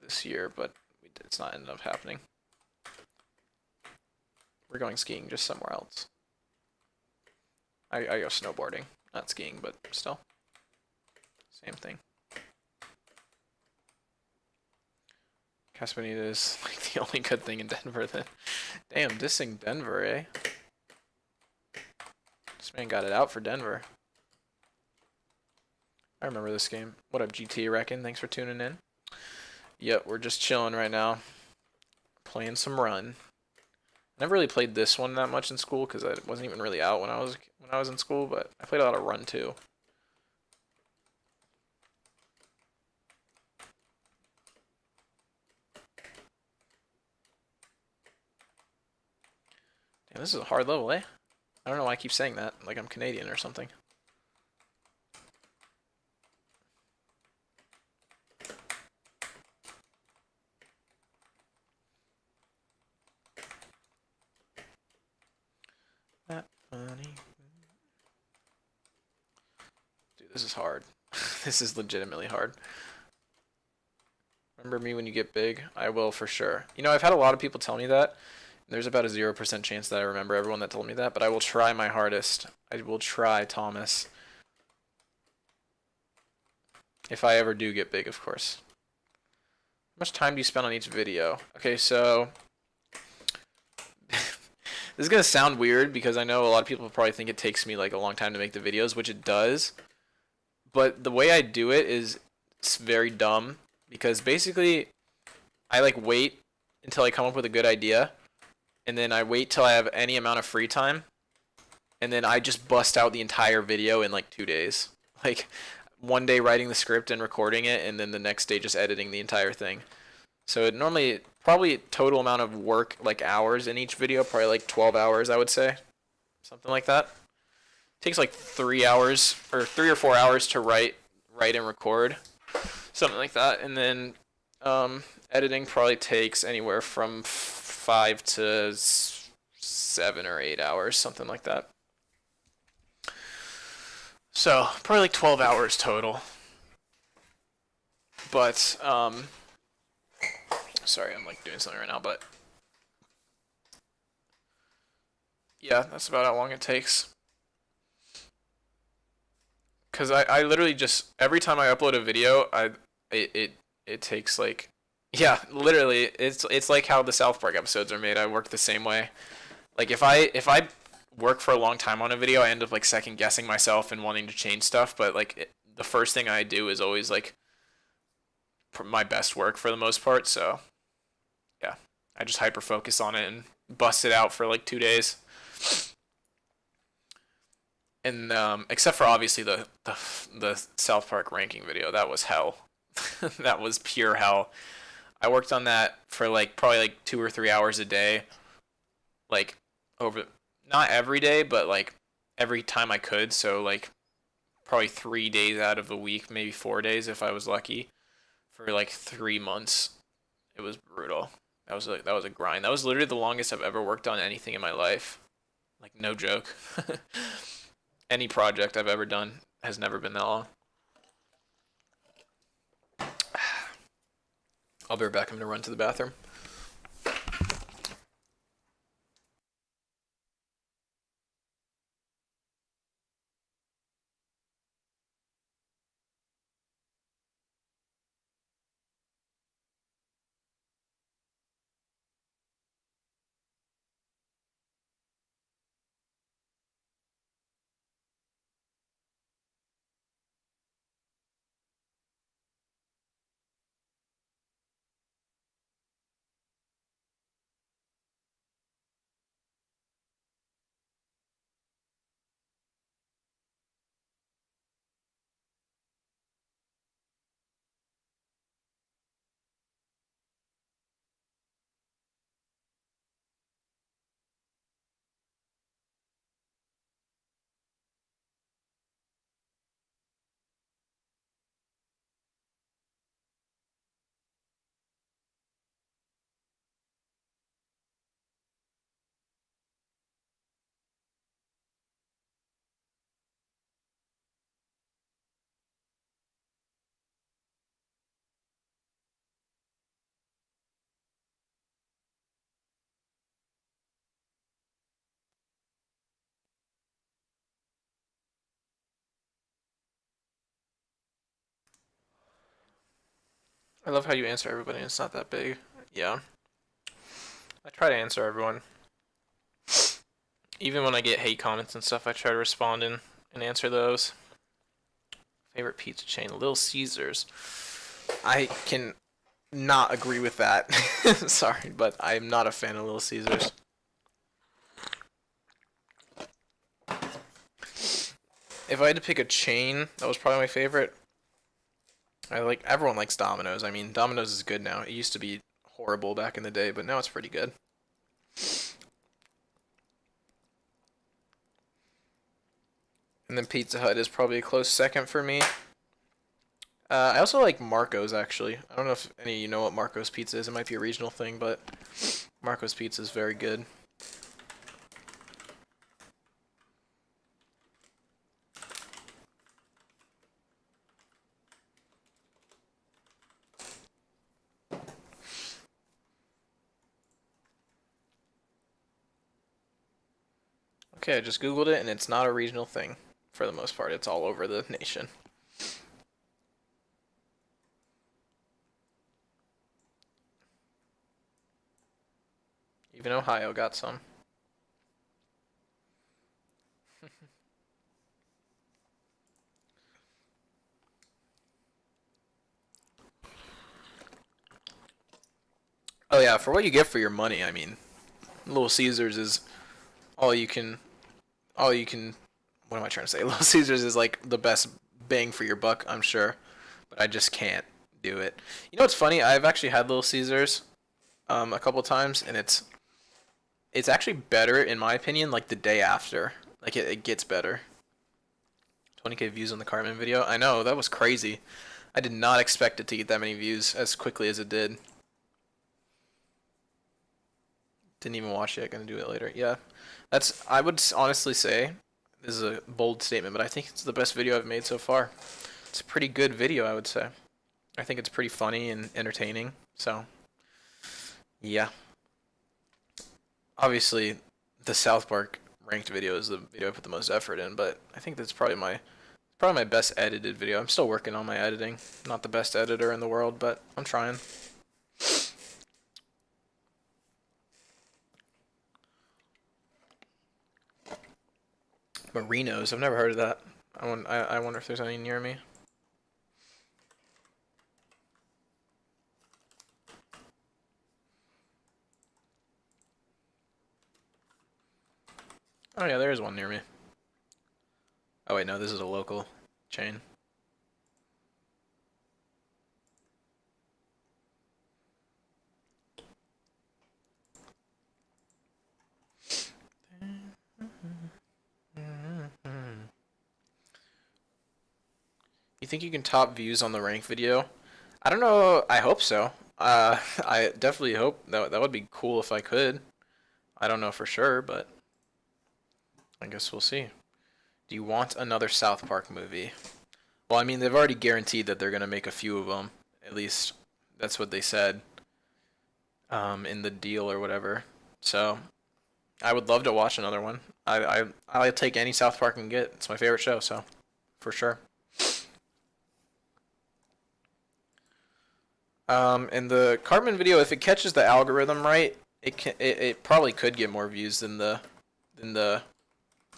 Speaker 1: this year, but it's not ended up happening. We're going skiing just somewhere else. I go snowboarding, not skiing, but still. Same thing. Casa Bonita is like the only good thing in Denver then. Damn, dissing Denver, eh? This man got it out for Denver. I remember this game. What up, GT Reckon? Thanks for tuning in. Yep, we're just chilling right now. Playing some Run. Never really played this one that much in school because it wasn't even really out when I was in school, but I played a lot of Run too. Damn, this is a hard level, eh? I don't know why I keep saying that, like I'm Canadian or something. That funny. Dude, this is hard. This is legitimately hard. Remember me when you get big? I will for sure. You know, I've had a lot of people tell me that. There's about a 0% chance that I remember everyone that told me that, but I will try my hardest. I will try, Thomas. If I ever do get big, of course. How much time do you spend on each video? Okay, so this is gonna sound weird because I know a lot of people probably think it takes me like a long time to make the videos, which it does. But the way I do it is it's very dumb because basically I like wait until I come up with a good idea, and then I wait till I have any amount of free time, and then I just bust out the entire video in like 2 days. Like one day writing the script and recording it, and then the next day just editing the entire thing. So it normally probably total amount of work, like hours in each video, probably like 12 hours, I would say. Something like that. It takes like 3 hours or 3 or 4 hours to write and record. Something like that. And then editing probably takes anywhere from 5 to 7 or 8 hours, something like that. So probably like 12 hours total. But sorry, I'm like doing something right now, but yeah, that's about how long it takes. Cause I literally just every time I upload a video, it takes like, yeah, literally it's like how the South Park episodes are made. I work the same way. Like if I work for a long time on a video, I end up like second guessing myself and wanting to change stuff. But like the first thing I do is always like my best work for the most part. So yeah, I just hyper focus on it and bust it out for like 2 days. And except for obviously the South Park ranking video, that was hell. That was pure hell. I worked on that for like probably like 2 or 3 hours a day, like over not every day, but like every time I could. So like probably 3 days out of the week, maybe 4 days if I was lucky, for like 3 months. It was brutal. That was a grind. That was literally the longest I've ever worked on anything in my life. Like no joke. Any project I've ever done has never been that long. I'll be right back. I'm gonna run to the bathroom. I love how you answer everybody. And it's not that big. Yeah, I try to answer everyone. Even when I get hate comments and stuff, I try to respond and answer those. Favorite pizza chain, Little Caesars. I can not agree with that. Sorry, but I'm not a fan of Little Caesars. If I had to pick a chain, that was probably my favorite. Everyone likes Domino's. I mean, Domino's is good now. It used to be horrible back in the day, but now it's pretty good. And then Pizza Hut is probably a close second for me. I also like Marco's actually. I don't know if any of you know what Marco's Pizza is. It might be a regional thing, but Marco's Pizza is very good. Okay, I just Googled it and it's not a regional thing for the most part. It's all over the nation. Even Ohio got some. Oh yeah, for what you get for your money, I mean, Little Caesars is all you can all you can what am I trying to say? Little Caesars is like the best bang for your buck, I'm sure, but I just can't do it. You know what's funny? I've actually had Little Caesars a couple times and it's actually better in my opinion like the day after. Like it gets better. 20K views on the Cartman video. I know, that was crazy. I did not expect it to get that many views as quickly as it did. Didn't even watch it. Gonna do it later. Yeah, I would honestly say, this is a bold statement, but I think it's the best video I've made so far. It's a pretty good video, I would say. I think it's pretty funny and entertaining. So, yeah. Obviously, the South Park ranked video is the video I put the most effort in, but I think that's probably my best edited video. I'm still working on my editing. Not the best editor in the world, but I'm trying. Marinos. I've never heard of that. I wonder if there's any near me. Oh yeah, there is one near me.
Speaker 2: Oh wait, no, this is a local chain. You think you can top views on the rank video? I don't know. I hope so. I definitely hope that would be cool if I could. I don't know for sure, but I guess we'll see. Do you want another South Park movie? Well, I mean, they've already guaranteed that they're gonna make a few of them. At least that's what they said in the deal or whatever. So I would love to watch another one. I'll take any South Park I can get. It's my favorite show, so for sure. And the Cartman video, if it catches the algorithm right, it probably could get more views than the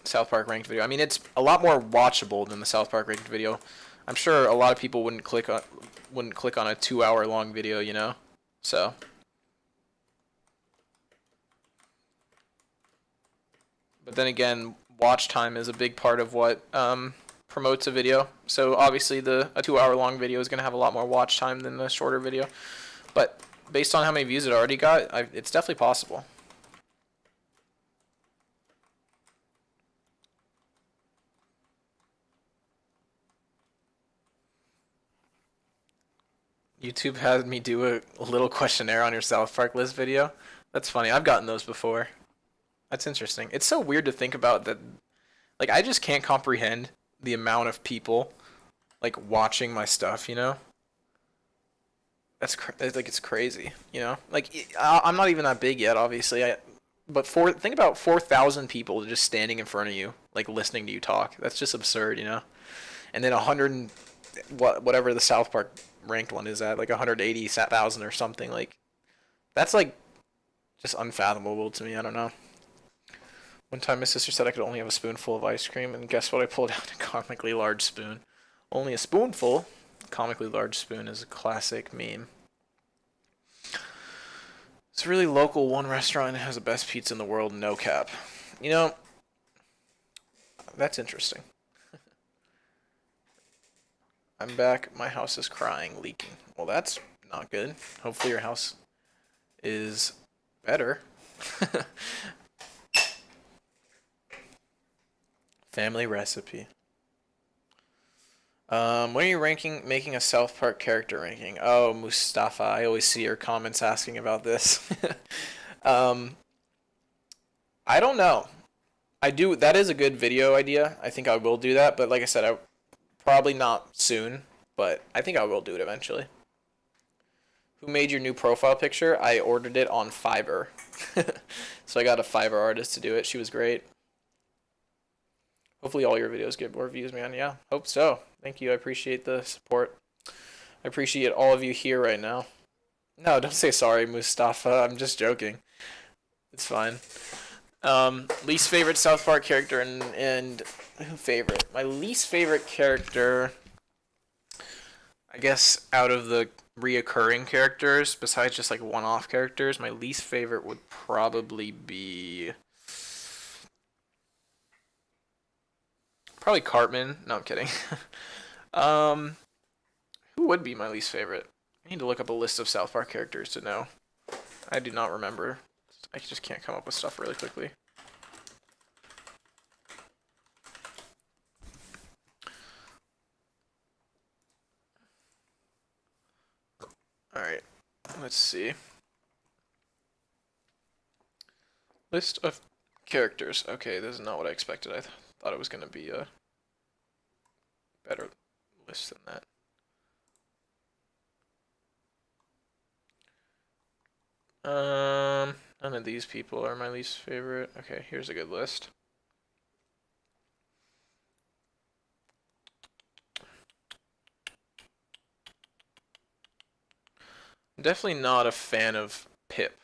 Speaker 2: South Park ranked video. I mean, it's a lot more watchable than the South Park ranked video. I'm sure a lot of people wouldn't click on a 2 hour long video, you know. So but then again, watch time is a big part of what promotes a video. So obviously, a 2 hour long video is gonna have a lot more watch time than the shorter video. But based on how many views it already got, it's definitely possible. YouTube had me do a little questionnaire on your South Park list video. That's funny. I've gotten those before. That's interesting. It's so weird to think about that. Like, I just can't comprehend the amount of people like watching my stuff. You know, like it's crazy. You know, like I'm not even that big yet, obviously. But think about 4,000 people just standing in front of you, like listening to you talk. That's just absurd. You know, and then 100 whatever the South Park ranked one is at, like 180,000 or something. Like that's like just unfathomable to me. I don't know. One time, my sister said I could only have a spoonful of ice cream, and guess what? I pulled out a comically large spoon. Only a spoonful. Comically large spoon is a classic meme. It's really local. One restaurant has the best pizza in the world, no cap. You know, that's interesting. I'm back. My house is crying, leaking. Well, that's not good. Hopefully, your house is better. Family recipe. When are you making a South Park character ranking? Oh, Mustafa. I always see your comments asking about this. um, I don't know. I do. That is a good video idea. I think I will do that. But like I said, I probably not soon. But I think I will do it eventually. Who made your new profile picture? I ordered it on Fiverr. So I got a Fiverr artist to do it. She was great. Hopefully all your videos get more views, man. Yeah, hope so. Thank you. I appreciate the support. I appreciate all of you here right now. No, don't say sorry, Mustafa. I'm just joking. It's fine. Least favorite South Park character and favorite. My least favorite character, I guess, out of the reoccurring characters, besides just like one-off characters, my least favorite would probably be probably Cartman. No, I'm kidding. um, who would be my least favorite? I need to look up a list of South Park characters to know. I do not remember. I just can't come up with stuff really quickly. Alright, let's see. List of characters. Okay, this is not what I expected. I thought it was going to be a better list than that. None of these people are my least favorite. Okay, here's a good list. I'm definitely not a fan of Pip,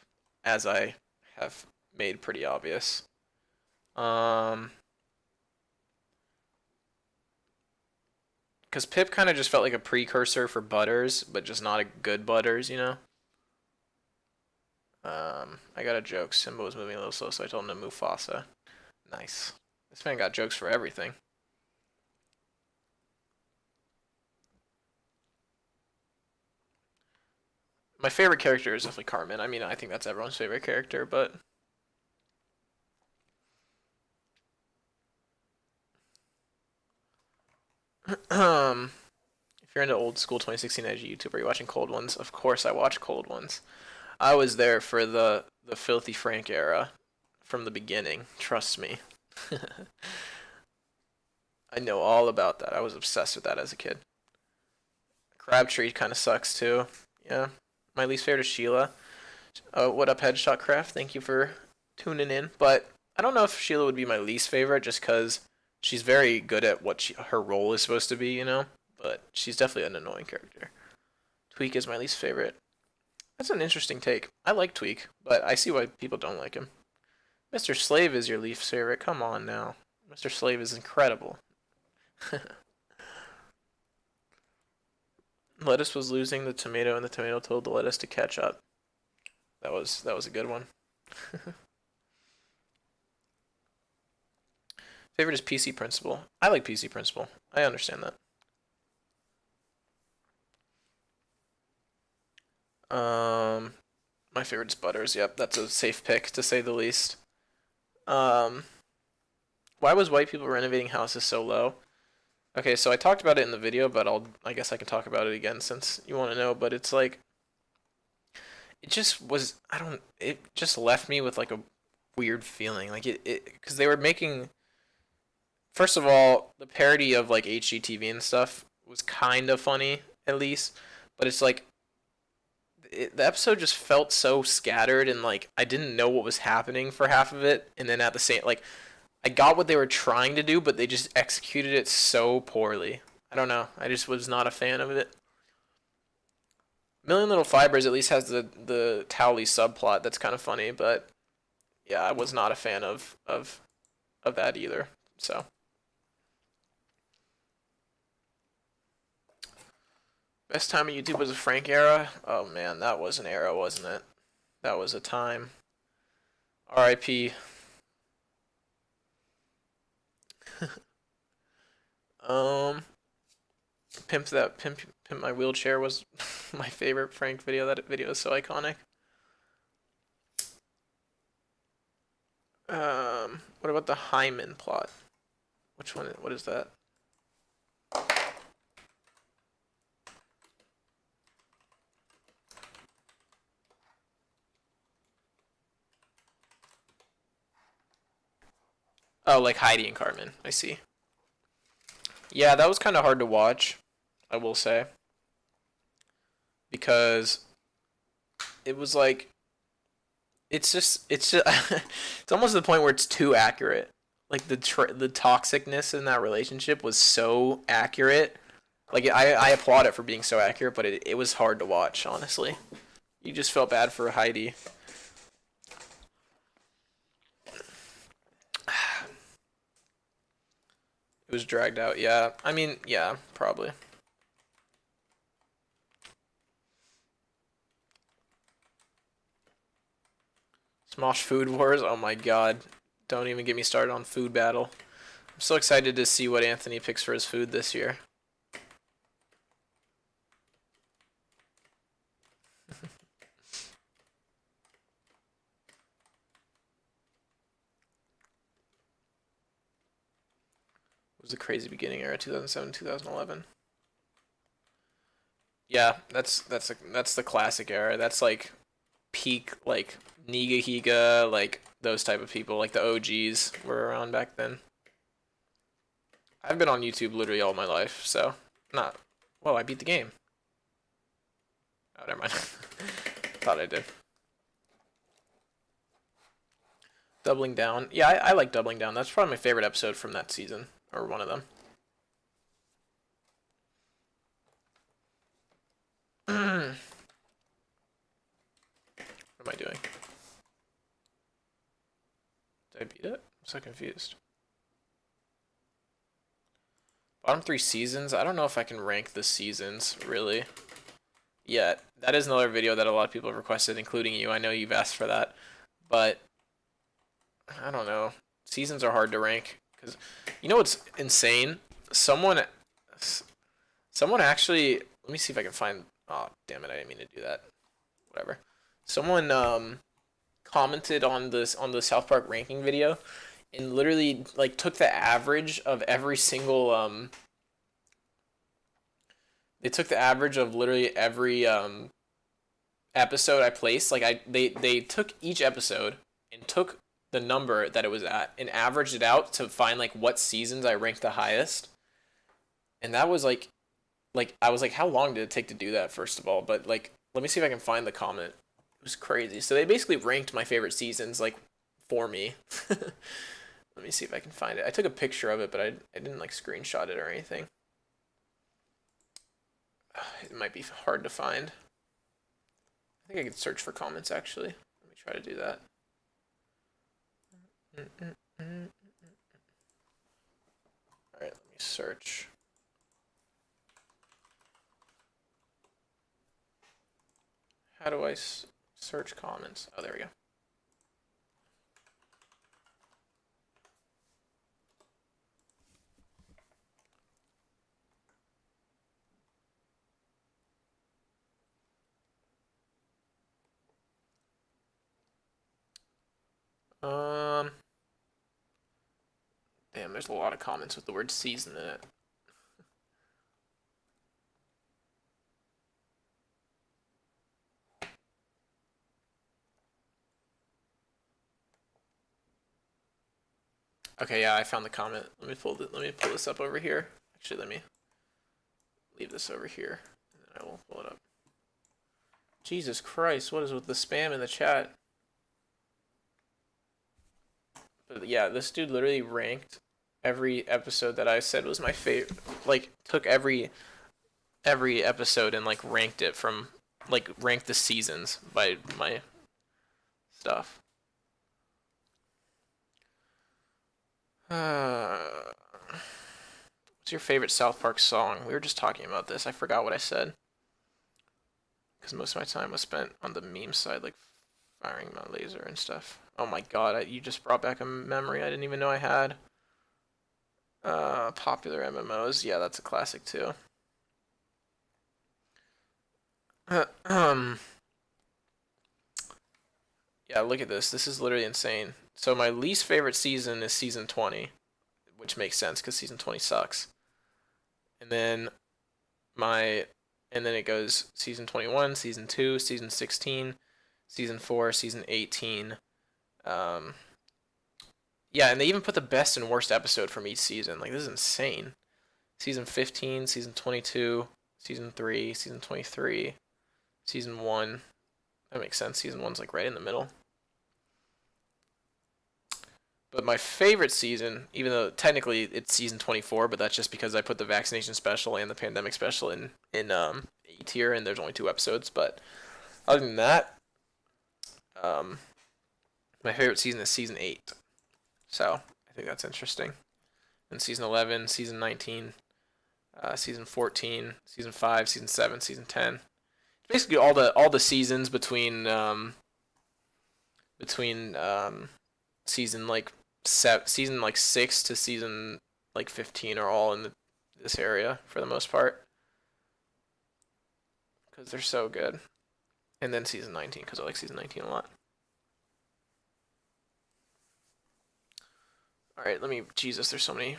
Speaker 2: as I have made pretty obvious. Because Pip kind of just felt like a precursor for Butters, but just not a good Butters, you know? I got a joke. Simba was moving a little slow, so I told him to move Mufasa. Nice. This man got jokes for everything.
Speaker 1: My favorite character is definitely Carmen. I mean, I think that's everyone's favorite character, but if you're into old school 2016 edgy YouTube, are you watching Cold Ones? Of course, I watch Cold Ones. I was there for the Filthy Frank era from the beginning. Trust me. I know all about that. I was obsessed with that as a kid. Crabtree kind of sucks too. Yeah. My least favorite is Sheila. What up, Headshot Craft? Thank you for tuning in. But I don't know if Sheila would be my least favorite just because she's very good at what her role is supposed to be, you know? But she's definitely an annoying character. Tweak is my least favorite. That's an interesting take. I like Tweak, but I see why people don't like him. Mr. Slave is your least favorite. Come on now. Mr. Slave is incredible. Lettuce was losing the tomato, and the tomato told the lettuce to catch up. That was a good one. Favorite is PC Principal. I like PC Principal. I understand that. My favorite is Butters. Yep, that's a safe pick to say the least. Why was white people renovating houses so low? Okay, so I talked about it in the video, but I guess I can talk about it again since you want to know. But it's like, it just was. It just left me with like a weird feeling, like because they were making. First of all, the parody of like HGTV and stuff was kind of funny, at least, but it's like the episode just felt so scattered and like I didn't know what was happening for half of it, and then at the same like I got what they were trying to do, but they just executed it so poorly. I don't know. I just was not a fan of it. Million Little Fibers at least has the Towley subplot that's kind of funny, but yeah, I was not a fan of that either. So best time of YouTube was the Frank era. Oh man, that was an era, wasn't it? That was a time. R.I.P. Pimp My Wheelchair was my favorite Frank video. That video is so iconic. What about the Hyman plot? Which one? What is that? Oh, like Heidi and Cartman. I see. Yeah, that was kind of hard to watch, I will say. Because it was like it's it's almost to the point where it's too accurate. Like the toxicness in that relationship was so accurate. Like I applaud it for being so accurate, but it was hard to watch, honestly. You just felt bad for Heidi. It was dragged out, yeah. I mean, yeah, probably. Smosh Food Wars, oh my god. Don't even get me started on Food Battle. I'm so excited to see what Anthony picks for his food this year. It was the crazy beginning era, 2007, 2011. Yeah, that's the classic era. That's like peak like Nigahiga, like those type of people, like the OGs were around back then. I've been on YouTube literally all my life, so not. Whoa, I beat the game. Oh, never mind. Thought I did. Doubling Down. Yeah, I like Doubling Down. That's probably my favorite episode from that season, or one of them. What am I doing? Did I beat it? I'm so confused. Bottom 3 seasons? I don't know if I can rank the seasons, really, yet. That is another video that a lot of people have requested, including you. I know you've asked for that. But, I don't know. Seasons are hard to rank. Because, you know what's insane? Someone actually... Let me see if I can find... Oh, damn it, I didn't mean to do that. whatever. Someone commented on the South Park ranking video and literally like took the average of every single they took the average of literally every episode I placed. Like they took each episode and took the number that it was at and averaged it out to find like what seasons I ranked the highest. And that was like I was like, how long did it take to do that, first of all? But like, let me see if I can find the comment. It was crazy. So they basically ranked my favorite seasons like for me. Let me see if I can find it. I took a picture of it, but I didn't like screenshot it or anything. It might be hard to find. I think I could search for comments actually. Let me try to do that. All right, let me search. How do I search comments? Oh, there we go. Damn, there's a lot of comments with the word season in it. Okay, yeah, I found the comment. Let me pull this up over here. Actually, let me leave this over here, and then I will pull it up. Jesus Christ, what is with the spam in the chat? But yeah, this dude literally ranked every episode that I said was my favorite. Like, took every episode and like ranked it from like ranked the seasons by my stuff. What's your favorite South Park song? We were just talking about this. I forgot what I said. Because most of my time was spent on the meme side, like firing my laser and stuff. Oh my god, you just brought back a memory I didn't even know I had. Popular MMOs. Yeah, that's a classic too. Yeah, look at this. This is literally insane. So my least favorite season is season 20, which makes sense because season 20 sucks. And then it goes season 21, season 2, season 16, season 4, season 18. Yeah, and they even put the best and worst episode from each season. Like, this is insane. Season 15, season 22, season 3, season 23, season 1. That makes sense. Season 1's like right in the middle. But my favorite season, even though technically it's season 24, but that's just because I put the vaccination special and the pandemic special in A tier, and there's only 2 episodes. But other than that, my favorite season is season 8. So I think that's interesting. And season 11, season 19, season 14, season 5, season 7, season 10. Basically all the seasons between season like season like 6 to season like 15 are all in this area for the most part, because they're so good. And then season 19, because I like season 19 a lot. All right, Jesus, there's so many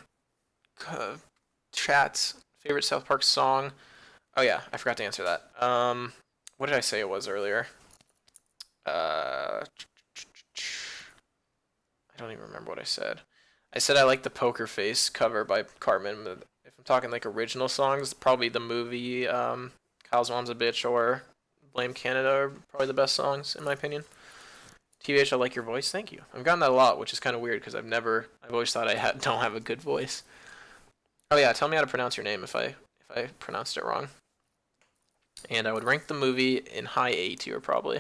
Speaker 1: chats. Favorite South Park song? Oh yeah, I forgot to answer that. What did I say it was earlier? I don't even remember what I said. I said I like the Poker Face cover by Cartman. But if I'm talking like original songs, probably the movie Kyle's Mom's a Bitch or Blame Canada are probably the best songs in my opinion. TBH, I like your voice. Thank you. I've gotten that a lot, which is kind of weird because I've always thought I don't have a good voice. Oh yeah, tell me how to pronounce your name if I pronounced it wrong. And I would rank the movie in high A tier probably.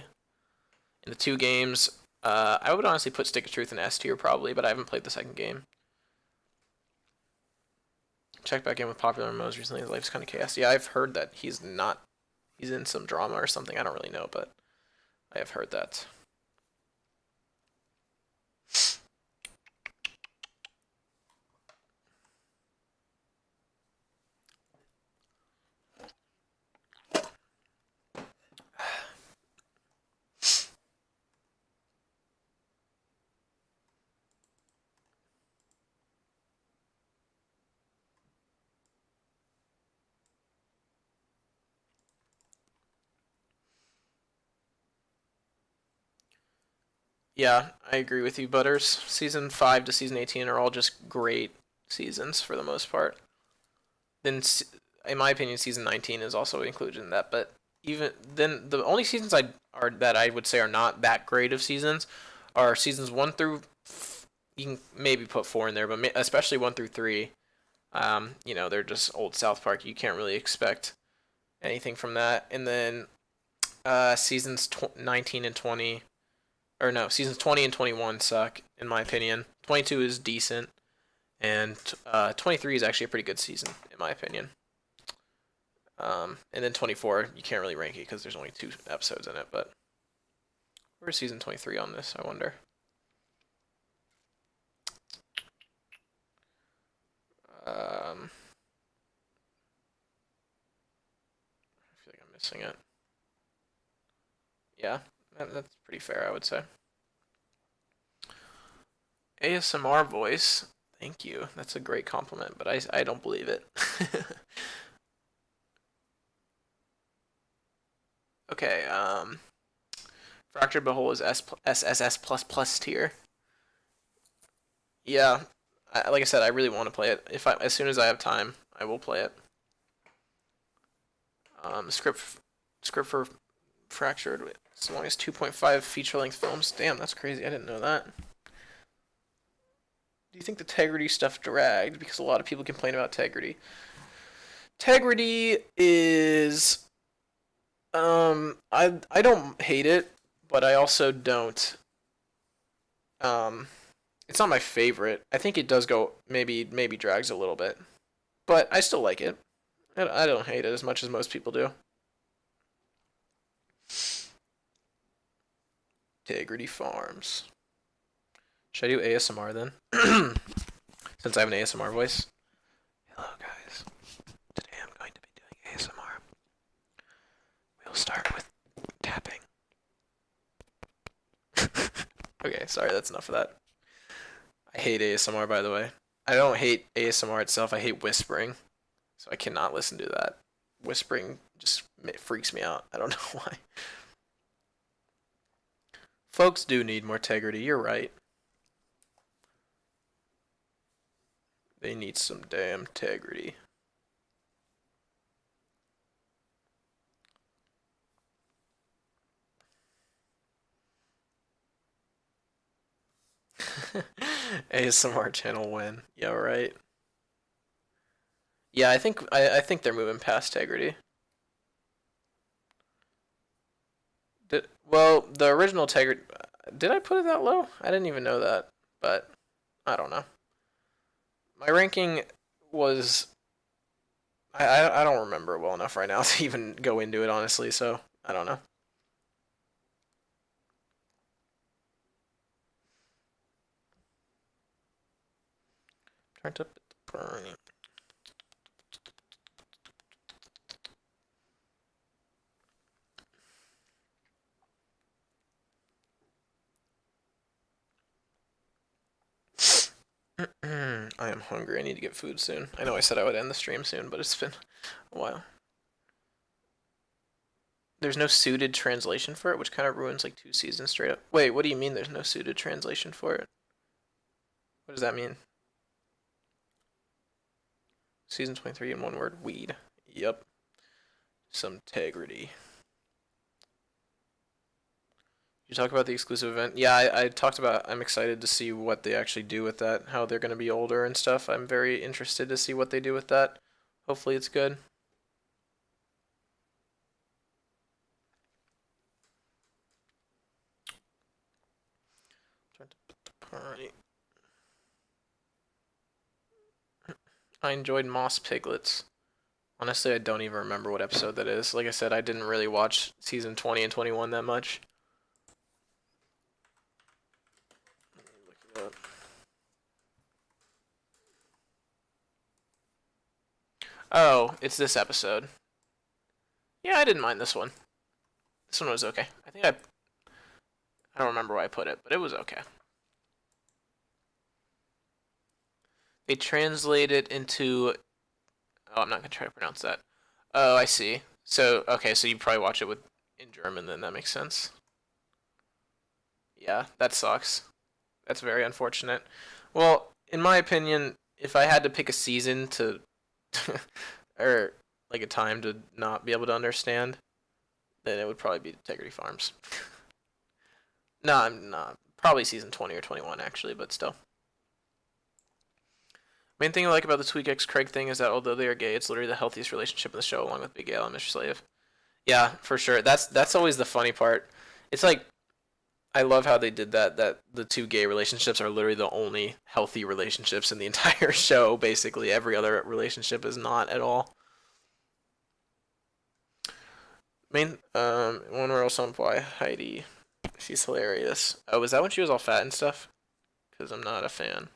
Speaker 1: In the 2 games, I would honestly put Stick of Truth in S tier probably, but I haven't played the second game. Check back in with Popular MMOs recently. His life's kind of chaos. Yeah, I've heard that he's in some drama or something. I don't really know, but I have heard that. Yeah, I agree with you, Butters. Season 5 to season 18 are all just great seasons for the most part. Then, in my opinion, season 19 is also included in that. But even then, the only seasons that I would say are not that great of seasons are seasons 1 through. You can maybe put 4 in there, but especially 1 through 3. They're just old South Park. You can't really expect anything from that. And then seasons 19 and 20, or no, seasons 20 and 21 suck in my opinion. 22 is decent, and 23 is actually a pretty good season in my opinion. And then 24, you can't really rank it because there's only 2 episodes in it. But where's season 23 on this? I wonder. I feel like I'm missing it. Yeah, that's pretty fair, I would say. ASMR voice. Thank you. That's a great compliment, but I don't believe it. Okay, Fractured But Whole is SSS plus tier. Yeah, like I said, I really want to play it. As soon as I have time, I will play it. Script for Fractured, as long as 2.5 feature-length films. Damn, that's crazy. I didn't know that. Do you think the Tegrity stuff dragged? Because a lot of people complain about Tegrity. Tegrity is, I don't hate it, but I also don't. It's not my favorite. I think it does go maybe drags a little bit, but I still like it. I don't hate it as much as most people do. Tegrity Farms. Should I do ASMR then? Since I have an ASMR voice. Hello guys. Today I'm going to be doing ASMR. We'll start with tapping. Okay, sorry, that's enough of that. I hate ASMR, by the way. I don't hate ASMR itself, I hate whispering. So I cannot listen to that. Whispering just freaks me out. I don't know why. Folks do need more integrity, you're right. They need some damn integrity. ASMR channel win. Yeah, right. Yeah, I think they're moving past integrity. Well, the original integrity. Did I put it that low? I didn't even know that, but I don't know. My ranking was. I don't remember it well enough right now to even go into it honestly, so I don't know. Turned up the burning. I am hungry. I need to get food soon. I know I said I would end the stream soon, but it's been a while. There's no suited translation for it, which kind of ruins like 2 seasons straight up. Wait, what do you mean there's no suited translation for it? What does that mean? Season 23 in one word, weed. Yep. Some integrity. You talk about the exclusive event? Yeah, I talked about. I'm excited to see what they actually do with that. How they're going to be older and stuff. I'm very interested to see what they do with that. Hopefully, it's good. I enjoyed Moss Piglets. Honestly, I don't even remember what episode that is. Like I said, I didn't really watch season 20 and 21 that much. Look it up. Oh, it's this episode. Yeah, I didn't mind this one. This one was okay. I don't remember where I put it, but it was okay. They translate it into. Oh, I'm not gonna try to pronounce that. Oh, I see. So okay, so you probably watch it in German, then that makes sense. Yeah, that sucks. That's very unfortunate. Well, in my opinion, if I had to pick a season to, or like a time to not be able to understand, then it would probably be Integrity Farms. No, I'm not. Probably season 20 or 21 actually, but still. Main thing I like about the Tweak X Craig thing is that although they are gay, it's literally the healthiest relationship in the show, along with Big Al and Mr. Slave. Yeah, for sure. That's always the funny part. It's like I love how they did that. That the two gay relationships are literally the only healthy relationships in the entire show. Basically, every other relationship is not at all. Main one real Senpai Heidi. She's hilarious. Oh, was that when she was all fat and stuff? Because I'm not a fan.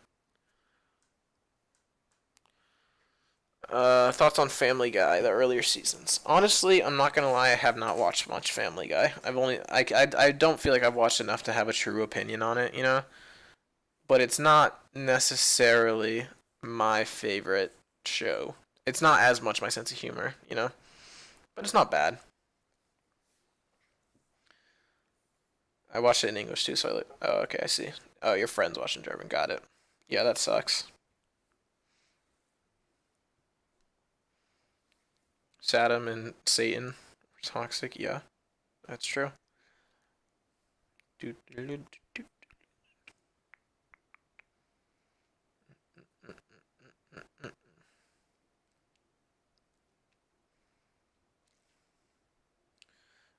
Speaker 1: Thoughts on Family Guy, the earlier seasons. Honestly, I'm not gonna lie, I have not watched much Family Guy. I don't feel like I've watched enough to have a true opinion on it, you know? But it's not necessarily my favorite show. It's not as much my sense of humor, you know? But it's not bad. I watched it in English too, so I like, oh, okay, I see. Oh, your friend's watching German, got it. Yeah, that sucks. Saddam and Satan are toxic, yeah, that's true.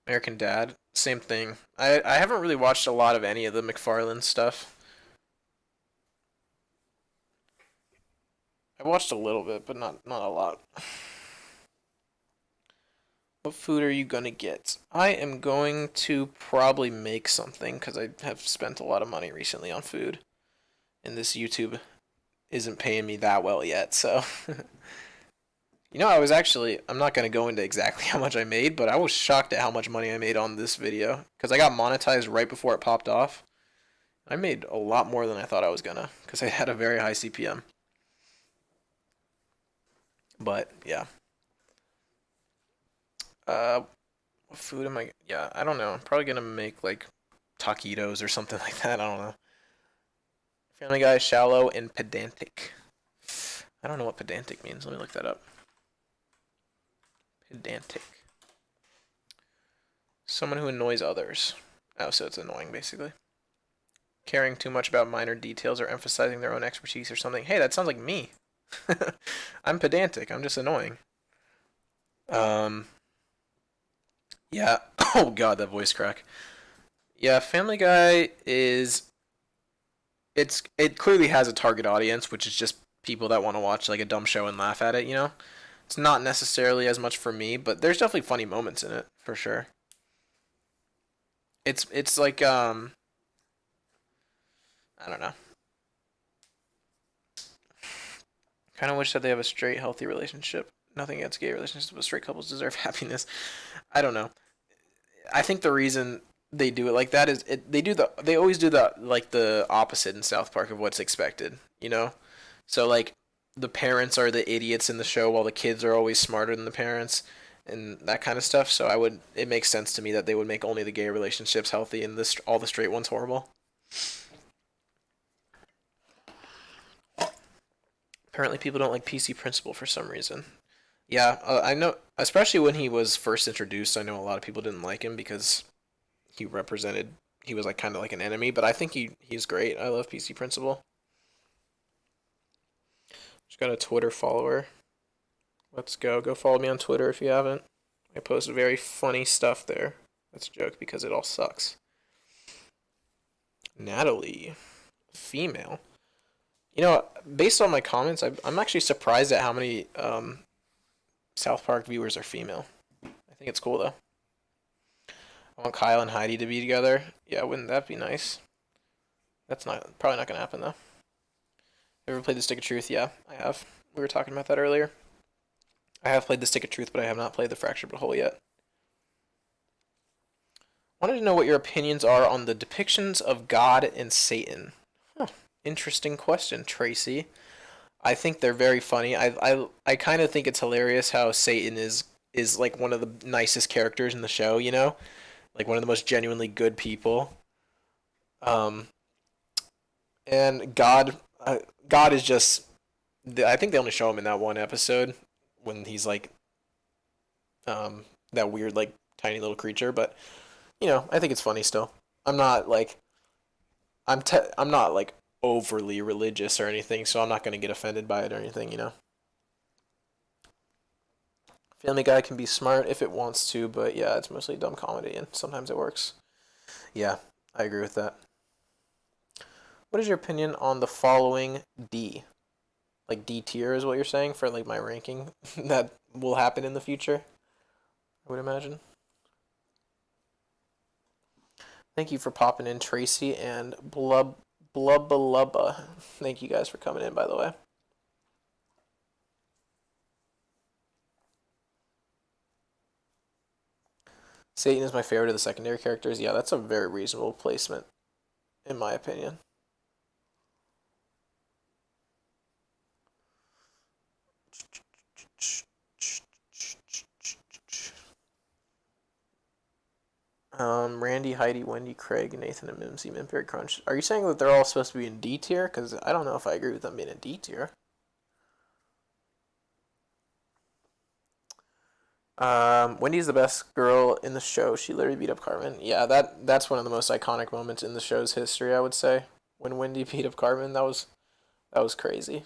Speaker 1: American Dad, same thing. I haven't really watched a lot of any of the McFarlane stuff. I watched a little bit, but not a lot. What food are you gonna get? I am going to probably make something because I have spent a lot of money recently on food, and this YouTube isn't paying me that well yet. So, I'm not gonna go into exactly how much I made, but I was shocked at how much money I made on this video because I got monetized right before it popped off. I made a lot more than I thought I was gonna because I had a very high CPM. But yeah. What food am I? Yeah, I don't know. I'm probably gonna make like taquitos or something like that. I don't know. Family Guy, shallow and pedantic. I don't know what pedantic means. Let me look that up. Pedantic. Someone who annoys others. Oh, so it's annoying basically. Caring too much about minor details or emphasizing their own expertise or something. Hey, that sounds like me. I'm pedantic. I'm just annoying. Um, yeah. Oh God, that voice crack. Yeah, Family Guy is it clearly has a target audience, which is just people that want to watch like a dumb show and laugh at it, you know? It's not necessarily as much for me, but there's definitely funny moments in it, for sure. It's like I don't know. Kind of wish that they have a straight healthy relationship. Nothing against gay relationships, but straight couples deserve happiness. I don't know. I think the reason they do it like that is they always do the opposite in South Park of what's expected, you know? So like the parents are the idiots in the show while the kids are always smarter than the parents and that kind of stuff. So it makes sense to me that they would make only the gay relationships healthy and this all the straight ones horrible. Apparently people don't like PC Principal for some reason. Yeah, I know, especially when he was first introduced, I know a lot of people didn't like him because he represented he was like kind of like an enemy, but I think he's great. I love PC Principal. Just got a Twitter follower. Let's go. Go follow me on Twitter if you haven't. I post very funny stuff there. That's a joke because it all sucks. Natalie, female. You know, based on my comments, I'm actually surprised at how many South Park viewers are female. I think it's cool though. I want Kyle and Heidi to be together. Yeah, wouldn't that be nice? That's not probably not gonna happen though. Ever played the Stick of Truth? Yeah, I have. We were talking about that earlier. I have played the Stick of Truth, but I have not played the Fractured But Whole yet. Wanted to know what your opinions are on the depictions of God and Satan. Huh. Interesting question, Tracy. I think they're very funny. I kind of think it's hilarious how Satan is like one of the nicest characters in the show, you know? Like one of the most genuinely good people.
Speaker 2: Um, and God is just. I think they only show him in that one episode when he's like that weird like tiny little creature. But I think it's funny still. I'm not like I'm not like overly religious or anything, so I'm not gonna get offended by it or anything. Family Guy can be smart if it wants to, but yeah, it's mostly dumb comedy, and sometimes it works. Yeah, I agree with that. What is your opinion on the following D? Like D tier is what you're saying for like my ranking that will happen in the future, I would imagine. Thank you for popping in, Tracy and Blubba. Thank you guys for coming in, by the way. Satan is my favorite of the secondary characters. Yeah, that's a very reasonable placement, in my opinion. Randy, Heidi, Wendy, Craig, Nathan, and Mimsy, Mimberry Crunch. Are you saying that they're all supposed to be in D tier? Because I don't know if I agree with them being in D tier. Wendy's the best girl in the show. She literally beat up Carmen. Yeah, that's one of the most iconic moments in the show's history, I would say. When Wendy beat up Carmen, that was crazy.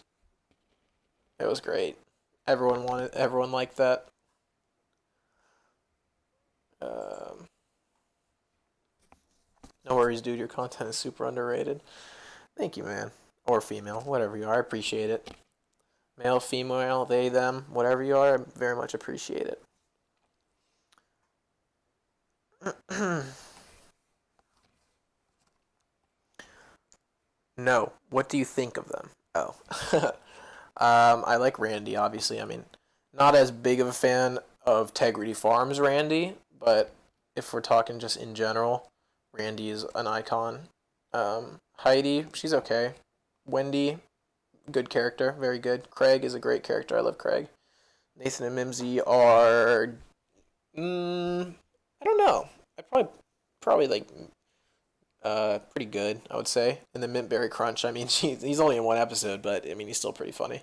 Speaker 2: It was great. Everyone liked that. Um, no worries, dude. Your content is super underrated. Thank you, man. Or female, whatever you are. I appreciate it. Male, female, they, them, whatever you are, I very much appreciate it. No. What do you think of them? Oh. I like Randy, obviously. I mean, not as big of a fan of Tegrity Farms Randy, but if we're talking just in general, Randy is an icon. Heidi, she's okay. Wendy, good character, very good. Craig is a great character. I love Craig. Nathan and Mimsy are, I don't know. I probably like pretty good. I would say. And the Mintberry Crunch. I mean, he's only in one episode, but I mean he's still pretty funny.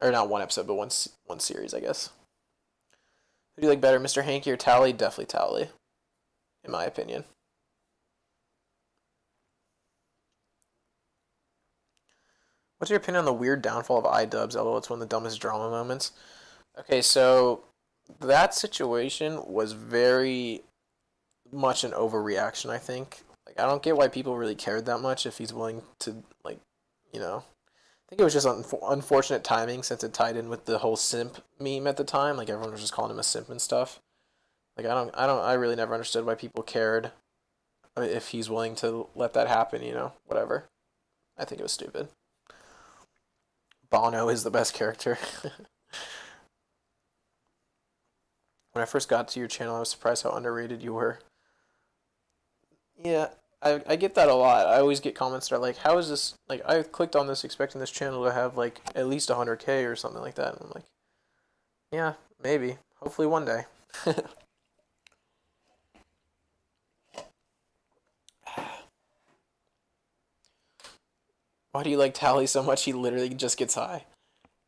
Speaker 2: Or not one episode, but one series, I guess. Who do you like better, Mr. Hanky or Tally? Definitely Tally, in my opinion. What's your opinion on the weird downfall of iDubbbz? Although it's one of the dumbest drama moments. Okay, so that situation was very much an overreaction, I think. Like, I don't get why people really cared that much if he's willing to, like, I think it was just unfortunate timing since it tied in with the whole simp meme at the time. Like, everyone was just calling him a simp and stuff. Like, I really never understood why people cared if he's willing to let that happen, whatever. I think it was stupid. Bono is the best character. When I first got to your channel, I was surprised how underrated you were. Yeah, I get that a lot. I always get comments that are like, "How is this?" Like, I clicked on this expecting this channel to have like at least 100K or something like that. And I'm like, yeah, maybe. Hopefully one day. Why do you like Tally so much? He literally just gets high.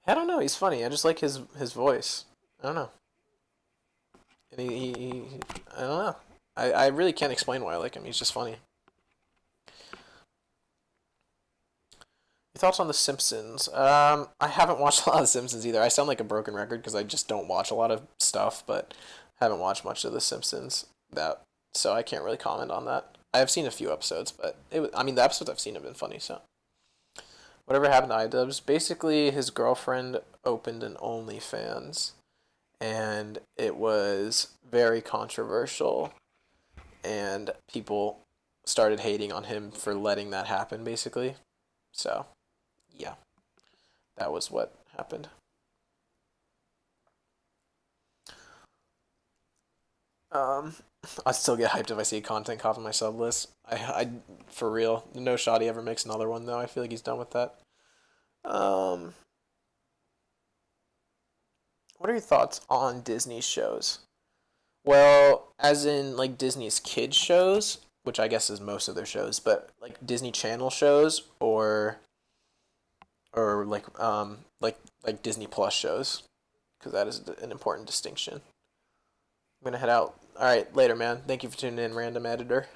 Speaker 2: I don't know. He's funny. I just like his voice. I don't know. And I don't know. I really can't explain why I like him. He's just funny. Your thoughts on The Simpsons? I haven't watched a lot of The Simpsons either. I sound like a broken record because I just don't watch a lot of stuff, but haven't watched much of The Simpsons. So I can't really comment on that. I have seen a few episodes, but I mean, the episodes I've seen have been funny. So whatever happened to iDubbbz? Basically, his girlfriend opened an OnlyFans, and it was very controversial, and people started hating on him for letting that happen. Basically, so yeah, that was what happened. Um, I still get hyped if I see a content cop on my sub list. For real. No shot he ever makes another one though. I feel like he's done with that. Um, what are your thoughts on Disney shows? Well, as in like Disney's kids shows, which I guess is most of their shows, but like Disney Channel shows or like Disney Plus shows, because that is an important distinction. I'm gonna head out. All right, later, man. Thank you for tuning in, random editor.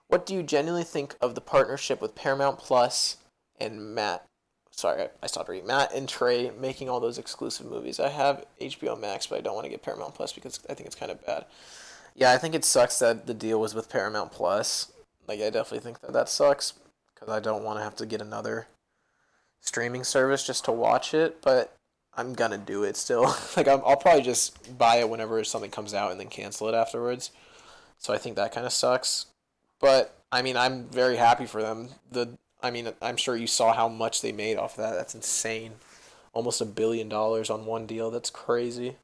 Speaker 2: What do you genuinely think of the partnership with Paramount Plus and Matt? Sorry, I stopped reading. Matt and Trey making all those exclusive movies. I have HBO Max, but I don't want to get Paramount Plus because I think it's kind of bad. Yeah, I think it sucks that the deal was with Paramount Plus. Like, I definitely think that sucks because I don't want to have to get another streaming service just to watch it, but I'm gonna do it still. Like, I'll probably just buy it whenever something comes out and then cancel it afterwards. So I think that kind of sucks. But I mean, I'm very happy for them. I'm sure you saw how much they made off that. That's insane. Almost $1 billion on one deal. That's crazy.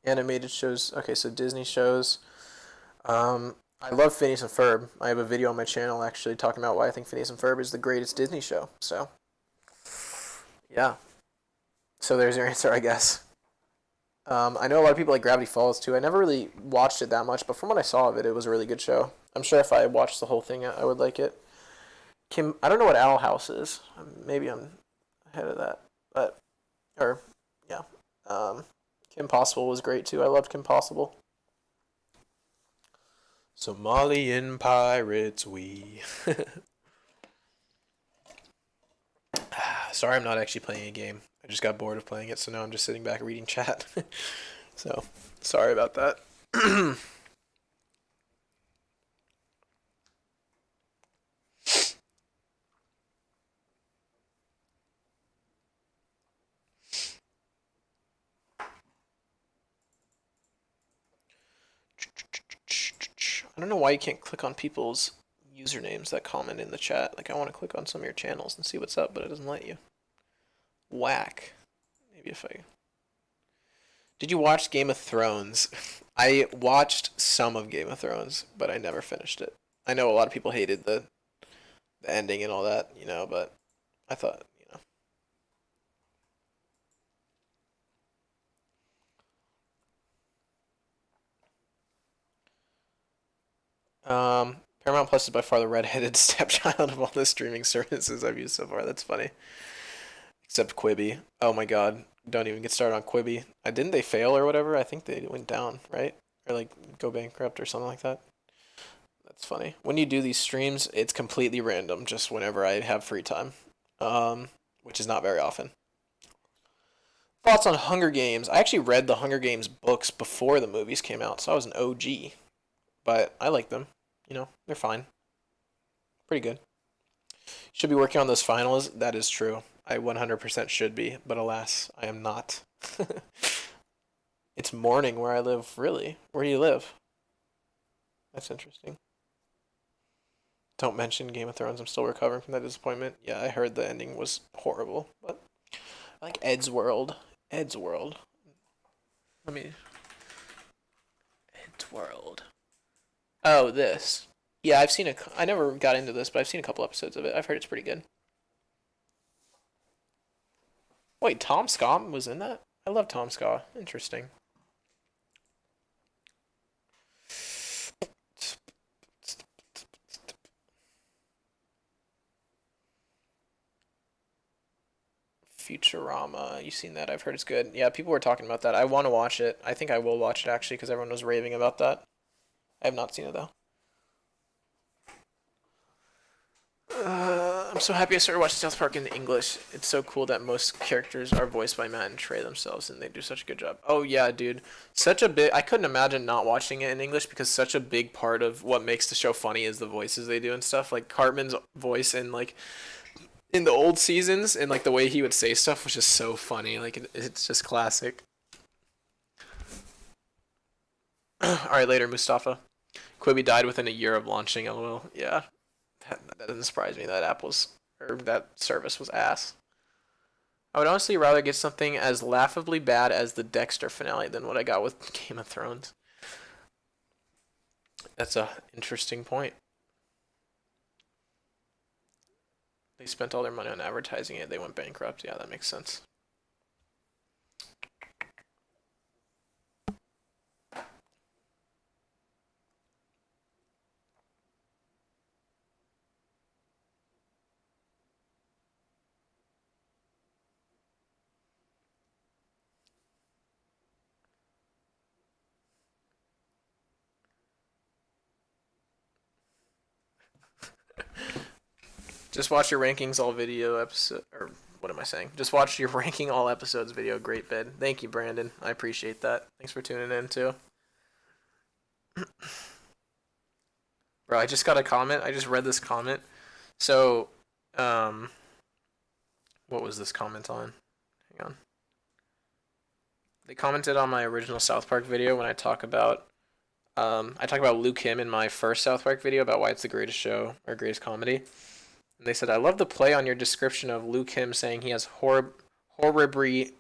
Speaker 2: Animated shows. Okay, so Disney shows. I love Phineas and Ferb. I have a video on my channel actually talking about why I think Phineas and Ferb is the greatest Disney show. So, yeah. So there's your answer, I guess. I know a lot of people like Gravity Falls too. I never really watched it that much, but from what I saw of it, it was a really good show. I'm sure if I watched the whole thing, I would like it. I don't know what Owl House is. Maybe I'm ahead of that, but yeah. Kim Possible was great too. I loved Kim Possible. Somalian pirates, we. Sorry, I'm not actually playing a game. I just got bored of playing it, so now I'm just sitting back reading chat. So, sorry about that. I don't know why you can't click on people's usernames that comment in the chat. Like, I want to click on some of your channels and see what's up, but it doesn't let you. Whack. Maybe if I... Did you watch Game of Thrones? I watched some of Game of Thrones, but I never finished it. I know a lot of people hated the ending and all that, but I thought, Paramount Plus is by far the redheaded stepchild of all the streaming services I've used so far. That's funny. Except Quibi. Oh my god. Don't even get started on Quibi. Didn't they fail or whatever? I think they went down, right? Or like go bankrupt or something like that. That's funny. When you do these streams, it's completely random, just whenever I have free time. Which is not very often. Thoughts on Hunger Games? I actually read the Hunger Games books before the movies came out, so I was an OG. But I like them. They're fine. Pretty good. Should be working on those finals. That is true. I 100% should be, but alas, I am not. It's morning where I live, really. Where do you live? That's interesting. Don't mention Game of Thrones. I'm still recovering from that disappointment. Yeah, I heard the ending was horrible, but I like Ed's World. Ed's World. Ed's World. Oh, this. Yeah, I never got into this, but I've seen a couple episodes of it. I've heard it's pretty good. Wait, Tom Scott was in that? I love Tom Scott. Interesting. Futurama. You seen that? I've heard it's good. Yeah, people were talking about that. I want to watch it. I think I will watch it actually because everyone was raving about that. I have not seen it though. I'm so happy I started watching South Park in English. It's so cool that most characters are voiced by Matt and Trey themselves, and they do such a good job. Oh yeah, dude, I couldn't imagine not watching it in English because such a big part of what makes the show funny is the voices they do and stuff. Like Cartman's voice and like in the old seasons and like the way he would say stuff was just so funny. Like it's just classic. All right, later, Mustafa. Quibi died within a year of launching. LOL. Yeah. That doesn't surprise me. That service was ass. I would honestly rather get something as laughably bad as the Dexter finale than what I got with Game of Thrones. That's a interesting point. They spent all their money on advertising it. They went bankrupt. Yeah, that makes sense.
Speaker 1: Just watch your rankings all video episode, or what am I saying? Just watch your ranking all episodes video. Great vid. Thank you, Brandon. I appreciate that. Thanks for tuning in too. Bro, I just got a comment. I just read this comment. So, what was this comment on? Hang on. They commented on my original South Park video when I talk about Luke Kim in my first South Park video about why it's the greatest show or greatest comedy. And they said, I love the play on your description of Luke Kim saying he has horribly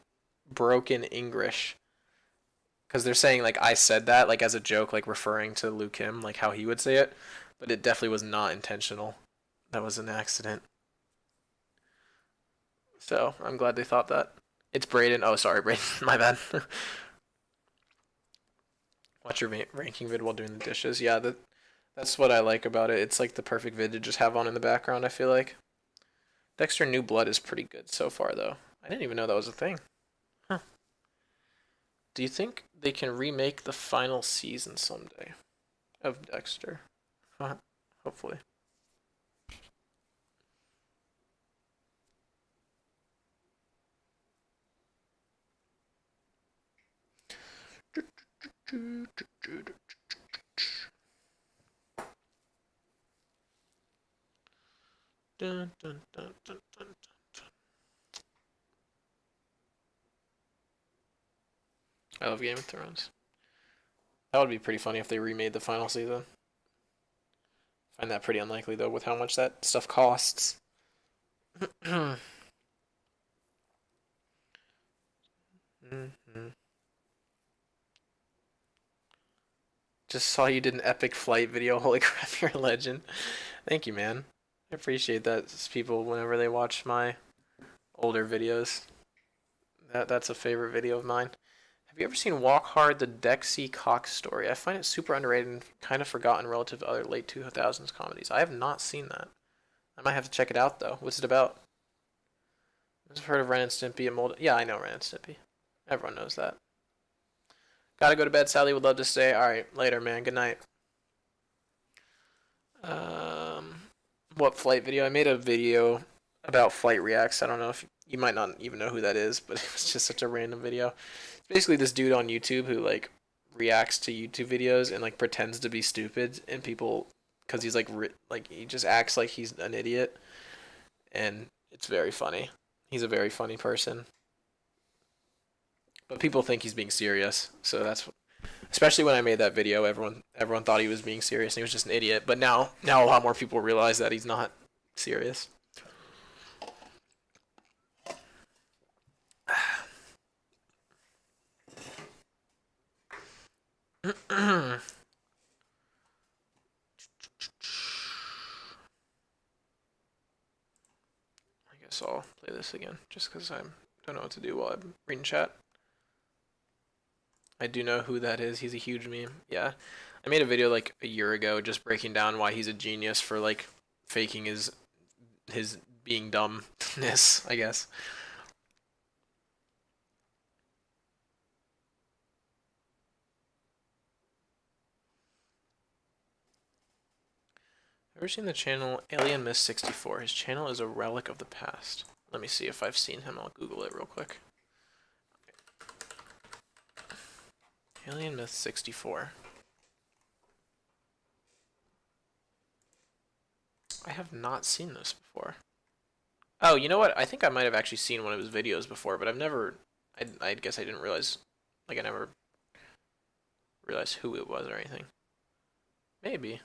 Speaker 1: broken English. Because they're saying, like, I said that, like, as a joke, like, referring to Luke Kim, like, how he would say it. But it definitely was not intentional. That was an accident. So, I'm glad they thought that. It's Brayden. Oh, sorry, Brayden. My bad. Watch your ranking vid while doing the dishes. Yeah, that's what I like about it. It's like the perfect vid to just have on in the background, I feel like. Dexter New Blood is pretty good so far, though. I didn't even know that was a thing. Huh. Do you think they can remake the final season someday of Dexter? Hopefully. Dun, dun, dun, dun, dun, dun. I love Game of Thrones. That would be pretty funny if they remade the final season. Find that pretty unlikely though, with how much that stuff costs. Mm-hmm. Just saw you did an epic flight video. Holy crap, you're a legend. Thank you, man. I appreciate that. People, whenever they watch my older videos, that's a favorite video of mine. Have you ever seen Walk Hard, the Dexy Cox story? I find it super underrated and kind of forgotten relative to other late 2000s comedies. I have not seen that. I might have to check it out, though. What's it about? I've heard of Ren and Stimpy and Mold. Yeah, I know Ren and Stimpy. Everyone knows that. Gotta go to bed. Sally would love to stay. Alright, later, man. Good night. What flight video? I made a video about flight reacts. I don't know if you might not even know who that is, but it was just such a random video. It's basically this dude on YouTube who like reacts to YouTube videos and like pretends to be stupid, and people, because he's like he just acts like he's an idiot, and it's very funny. He's a very funny person, but people think he's being serious. So that's, especially when I made that video, everyone thought he was being serious and he was just an idiot. But now a lot more people realize that he's not serious. I guess I'll play this again just because I don't know what to do while I'm reading chat. I do know who that is. He's a huge meme. Yeah. I made a video like a year ago just breaking down why he's a genius for like faking his being dumbness, I guess. Ever seen the channel Alien Myth 64? His channel is a relic of the past. Let me see if I've seen him. I'll Google it real quick. Alien Myth 64. I have not seen this before. Oh, you know what? I think I might have actually seen one of his videos before, but I've never... I guess I didn't realize... Like, I never realized who it was or anything. Maybe.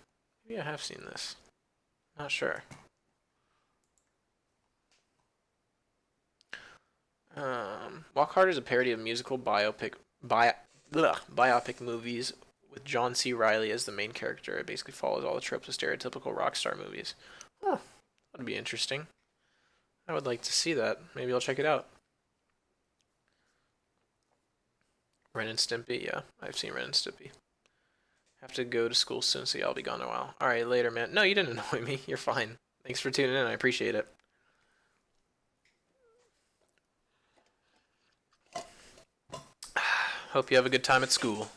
Speaker 1: Maybe I have seen this. Not sure. Walk Hard is a parody of musical biopic movies with John C. Reilly as the main character. It basically follows all the tropes of stereotypical rock star movies. Huh. That'd be interesting. I would like to see that. Maybe I'll check it out. Ren and Stimpy, yeah. I've seen Ren and Stimpy. Have to go to school soon, so yeah, I'll be gone a while. Alright, later, man. No, you didn't annoy me. You're fine. Thanks for tuning in. I appreciate it. Hope you have a good time at school.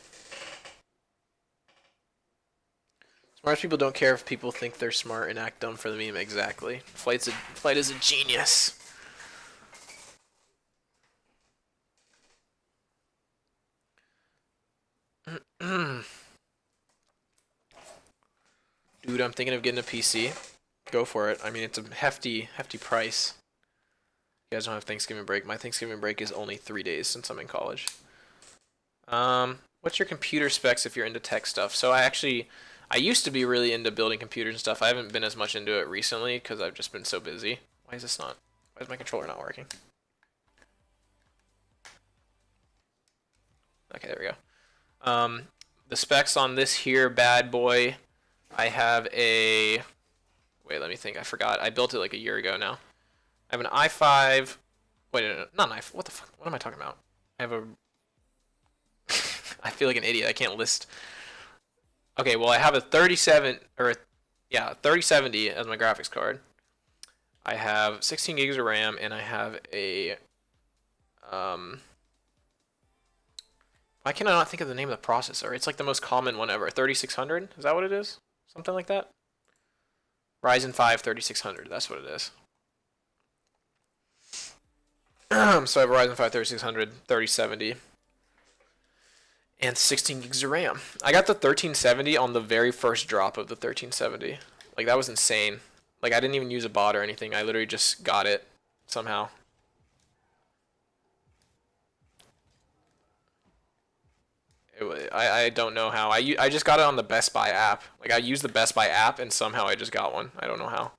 Speaker 2: Smart people don't care if people think they're smart and act dumb for the meme. Exactly. Flight is a genius. Dude, I'm thinking of getting a PC. Go for it. I mean, it's a hefty price. You guys don't have Thanksgiving break. My Thanksgiving break is only 3 days since I'm in college. What's your computer specs if you're into tech stuff? So I used to be really into building computers and stuff. I haven't been as much into it recently because I've just been so busy. Why is my controller not working? Okay, there we go. The specs on this here bad boy, I have a, wait, let me think. I forgot. I built it like a year ago now. I have an i5. Wait, no, not an i5. What the fuck? What am I talking about? I have a. I feel like an idiot. I can't list. Okay, well, I have a 3070 as my graphics card. I have 16 gigs of RAM, and I have a. Why can I not think of the name of the processor? It's like the most common one ever. 3600? Is that what it is? Something like that? Ryzen 5 3600. That's what it is. So I have a Ryzen 5 3600, 3070, and 16 gigs of RAM. I got the 1370 on the very first drop of the 1370. Like, that was insane. Like, I didn't even use a bot or anything. I literally just got it somehow. I don't know how. I just got it on the Best Buy app. Like, I used the Best Buy app, and somehow I just got one. I don't know how.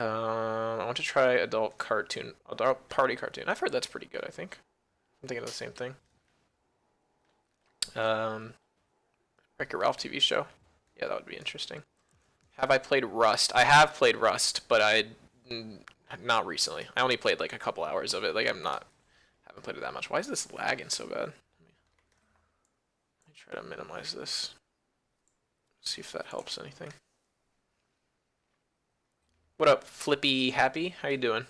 Speaker 2: I want to try adult party cartoon. I've heard that's pretty good, I think. I'm thinking of the same thing. Wreck-It Ralph TV show. Yeah, that would be interesting. Have I played Rust? I have played Rust, but not recently. I only played like a couple hours of it. Like, haven't played it that much. Why is this lagging so bad? Let me try to minimize this. See if that helps anything. What up, Flippy Happy? How you doing?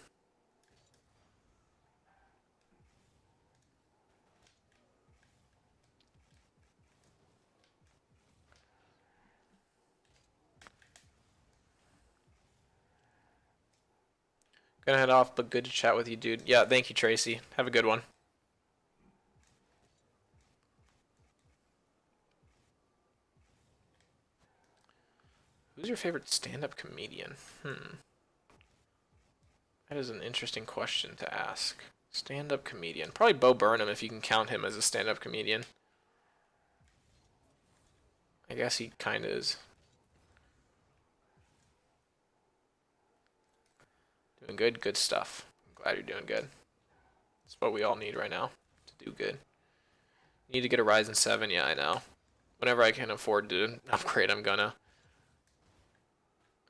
Speaker 2: Gonna head off, but good to chat with you, dude. Yeah, thank you, Tracy. Have a good one. Who's your favorite stand-up comedian? That is an interesting question to ask. Stand-up comedian. Probably Bo Burnham, if you can count him as a stand-up comedian. I guess he kind of is. Doing good? Good stuff. I'm glad you're doing good. That's what we all need right now, to do good. Need to get a Ryzen 7? Yeah, I know. Whenever I can afford to upgrade, I'm gonna.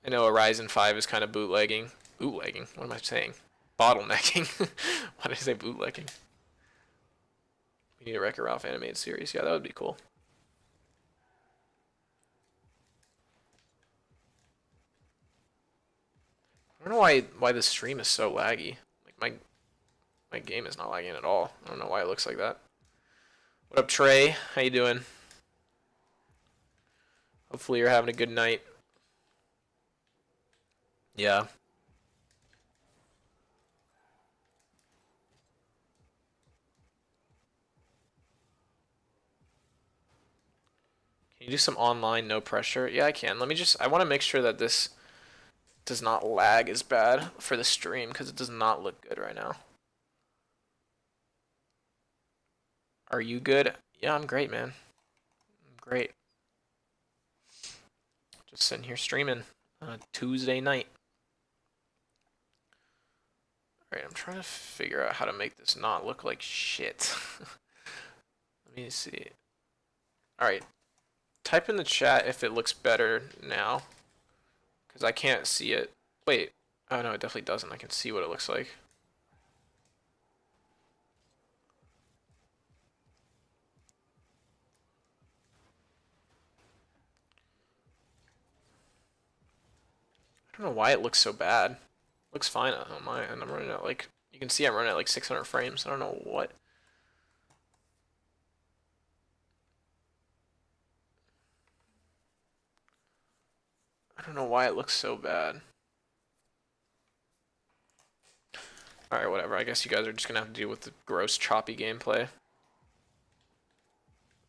Speaker 2: I know a Ryzen 5 is kind of bootlegging. Bootlegging? What am I saying? Bottlenecking. Why did I say bootlegging? We need a Wreck-It Ralph animated series. Yeah, that would be cool. I don't know why this stream is so laggy. Like, my game is not lagging at all. I don't know why it looks like that. What up, Trey? How you doing? Hopefully you're having a good night. Yeah. Can you do some online, no pressure? Yeah, I can. I want to make sure that this does not lag as bad for the stream because it does not look good right now. Are you good? Yeah, I'm great, man. I'm great. Just sitting here streaming on a Tuesday night. Alright, I'm trying to figure out how to make this not look like shit. Let me see. Alright. Type in the chat if it looks better now. Because I can't see it. Wait. Oh no, it definitely doesn't. I can see what it looks like. I don't know why it looks so bad. It looks fine on my end. I'm running out, like,
Speaker 1: You can see I'm running at like 600 frames. I don't know what. I don't know why it looks so bad. Alright, whatever. I guess you guys are just gonna have to deal with the gross choppy gameplay.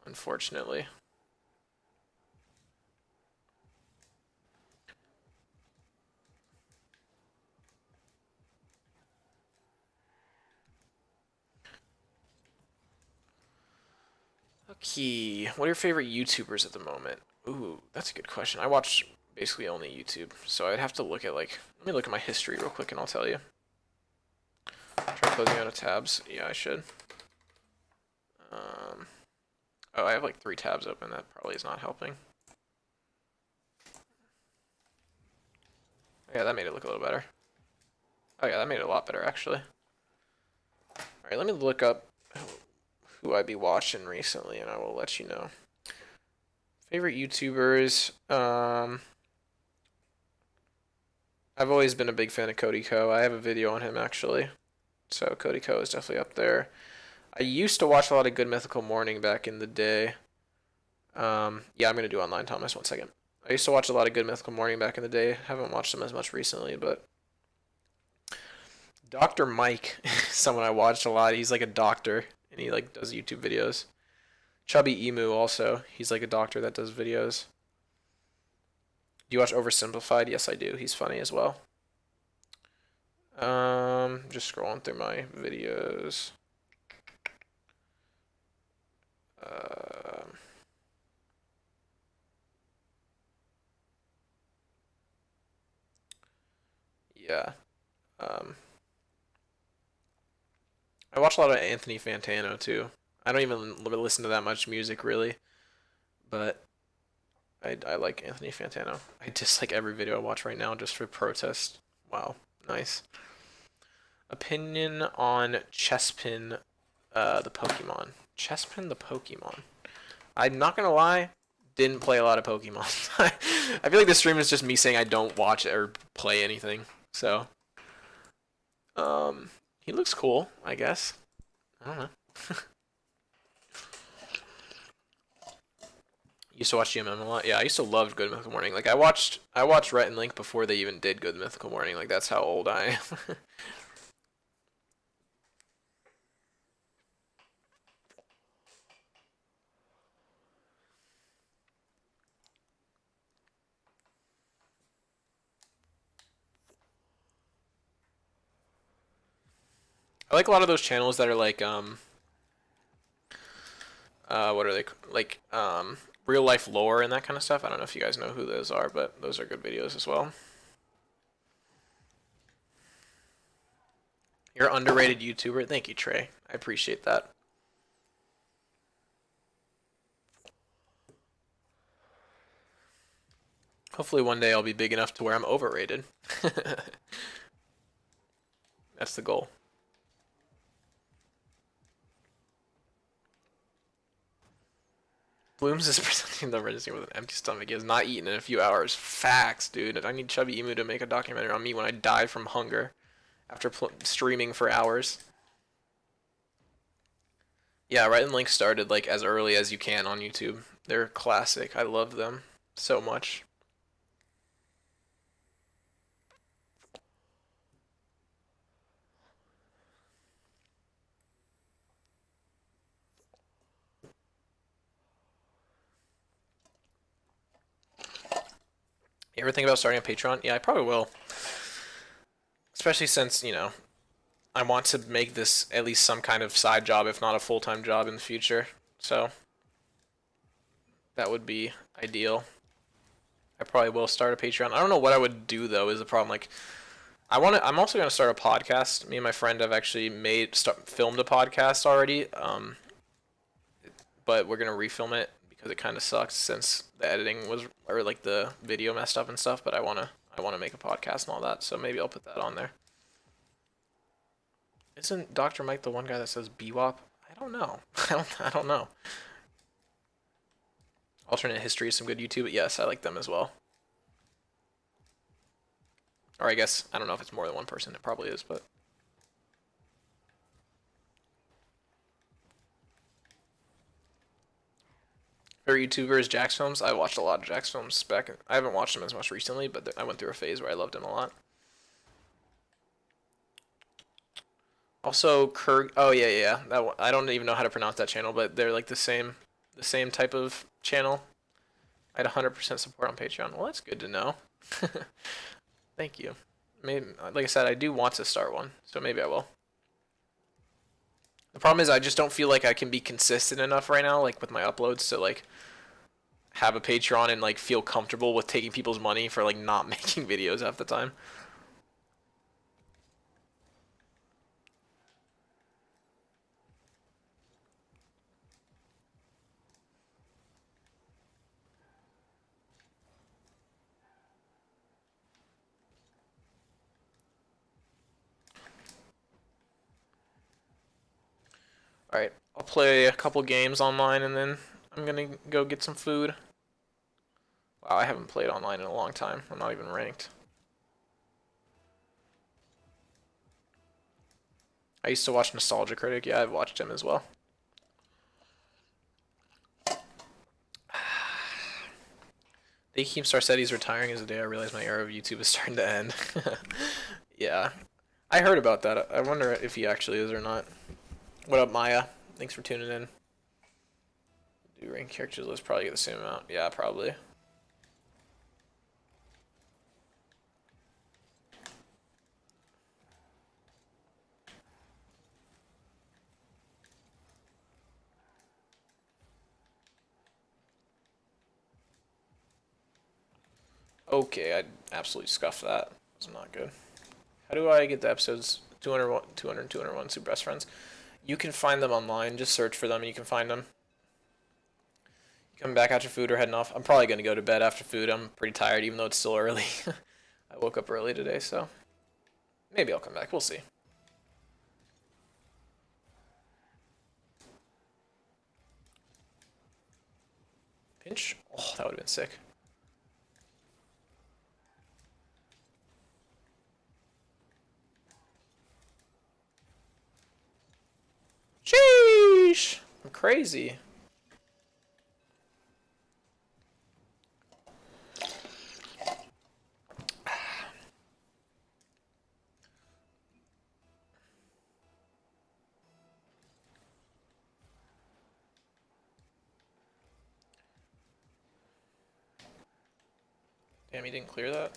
Speaker 1: Unfortunately. Okay, what are your favorite YouTubers at the moment? Ooh, that's a good question. I watch basically only YouTube, so I'd have to look at like, let me look at my history real quick and I'll tell you. Try closing out of tabs. Yeah, I should. Oh, I have like 3 tabs open. That probably is not helping. Yeah, that made it look a little better. Oh yeah, that made it a lot better actually. Alright, let me look up who I'd be watching recently and I will let you know. Favorite YouTubers, I've always been a big fan of Cody Ko. I have a video on him actually. So Cody Ko is definitely up there. I used to watch a lot of Good Mythical Morning back in the day. Yeah, I'm gonna do online, Thomas. 1 second. I used to watch a lot of Good Mythical Morning back in the day. Haven't watched them as much recently, but Dr. Mike, someone I watched a lot. He's like a doctor, and he like does YouTube videos. Chubby Emu also. He's like a doctor that does videos. Do you watch Oversimplified? Yes, I do. He's funny as well. Just scrolling through my videos. Yeah. I watch a lot of Anthony Fantano too. I don't even listen to that much music really, but I like Anthony Fantano. I dislike every video I watch right now just for protest. Wow, nice. Opinion on Chespin, the Pokemon. Chespin the Pokemon. I'm not gonna lie, didn't play a lot of Pokemon. I feel like this stream is just me saying I don't watch or play anything. So, he looks cool, I guess. I don't know. Used to watch GMM a lot. Yeah, I used to love Good Mythical Morning. Like I watched Rhett and Link before they even did Good Mythical Morning. Like that's how old I am. I like a lot of those channels that are like what are they like real life lore and that kind of stuff. I don't know if you guys know who those are, but those are good videos as well. You're an underrated YouTuber. Thank you, Trey. I appreciate that. Hopefully one day I'll be big enough to where I'm overrated. That's the goal. Blooms is presenting the Register with an empty stomach. He has not eaten in a few hours. Facts, dude. I need Chubby Emu to make a documentary on me when I die from hunger after streaming for hours. Yeah, Rhett and Link started like as early as you can on YouTube. They're classic. I love them so much. You ever think about starting a Patreon? Yeah, I probably will. Especially since, you know, I want to make this at least some kind of side job, if not a full-time job in the future. So that would be ideal. I probably will start a Patreon. I don't know what I would do though, is the problem. Like I'm also gonna start a podcast. Me and my friend have actually filmed a podcast already. But we're gonna refilm it because it kind of sucks since the editing was or like the video messed up and stuff. But I wanna make a podcast and all that, so maybe I'll put that on there. Isn't Dr. Mike the one guy that says BWAP? I don't know. I don't know. Alternate History is some good YouTube. But yes, I like them as well. Or I guess I don't know if it's more than one person. It probably is, but favorite YouTuber is Jack's Films. I watched a lot of Jack's Films back. I haven't watched him as much recently, but I went through a phase where I loved him a lot. Also, Kurg. Oh yeah, yeah. That one, I don't even know how to pronounce that channel, but they're like the same type of channel. I had 100% support on Patreon. Well, that's good to know. Thank you. Maybe, like I said, I do want to start one, so maybe I will. The problem is I just don't feel like I can be consistent enough right now, like with my uploads, to like have a Patreon and like feel comfortable with taking people's money for like not making videos half the time. Alright, I'll play a couple games online and then I'm gonna go get some food. Wow, I haven't played online in a long time. I'm not even ranked. I used to watch Nostalgia Critic. Yeah, I've watched him as well. The day Keemstar said he's retiring is the day I realized my era of YouTube is starting to end. Yeah. I heard about that. I wonder if he actually is or not. What up, Maya? Thanks for tuning in. Do rank characters list probably get the same amount. Yeah, probably. Okay, I absolutely scuffed that. That's not good. How do I get the episodes 201, 200, 201 Super Best Friends? You can find them online. Just search for them and you can find them. You come back after food or heading off. I'm probably going to go to bed after food. I'm pretty tired even though it's still early. I woke up early today, so maybe I'll come back. We'll see. Pinch? Oh, that would have been sick. Sheesh! I'm crazy. Damn, he didn't clear that.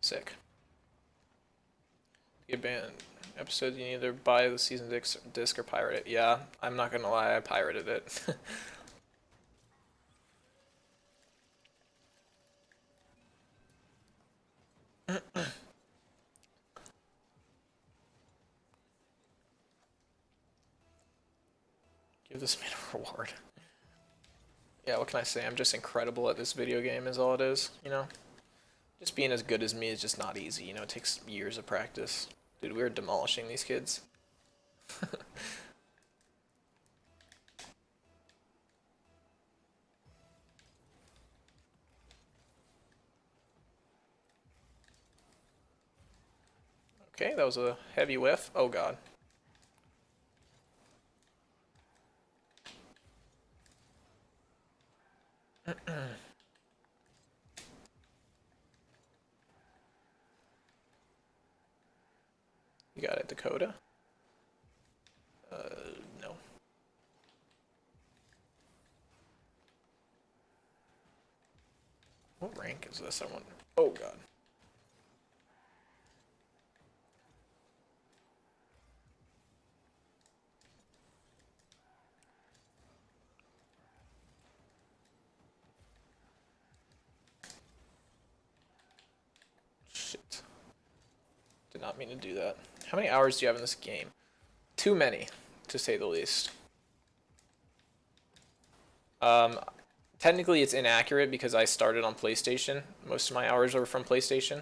Speaker 1: Sick. Get banned. Episode, you either buy the season disc or pirate it. Yeah, I'm not gonna lie, I pirated it. Give this man a reward. Yeah, what can I say? I'm just incredible at this video game is all it is, you know? Just being as good as me is just not easy, you know? It takes years of practice. Dude, we're demolishing these kids. Okay, that was a heavy whiff. Oh god. You got it, Dakota? No. What rank is this, I wonder? Oh god. Shit. Did not mean to do that. How many hours do you have in this game? Too many, to say the least. Technically it's inaccurate because I started on PlayStation. Most of my hours are from PlayStation.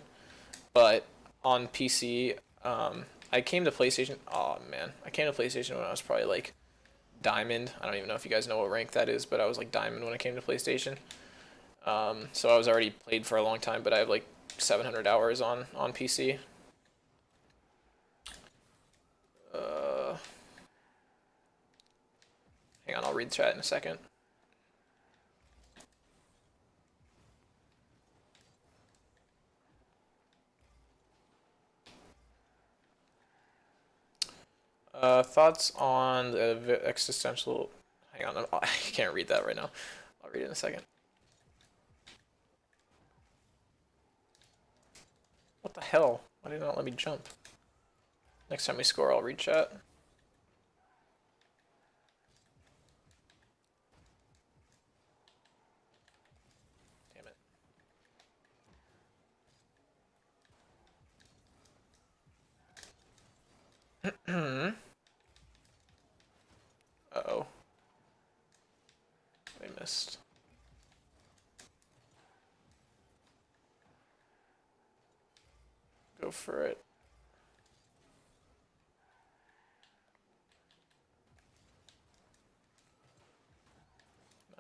Speaker 1: But on PC, I came to PlayStation. Oh man, I came to PlayStation when I was probably like Diamond. I don't even know if you guys know what rank that is, but I was like Diamond when I came to PlayStation. So I was already played for a long time, but I have like 700 hours on PC. Hang on, I'll read chat in a second. Thoughts on the existential. Hang on, I can't read that right now. I'll read it in a second. What the hell? Why did it not let me jump? Next time we score, I'll read chat. Damn it. Uh-oh. I missed. Go for it.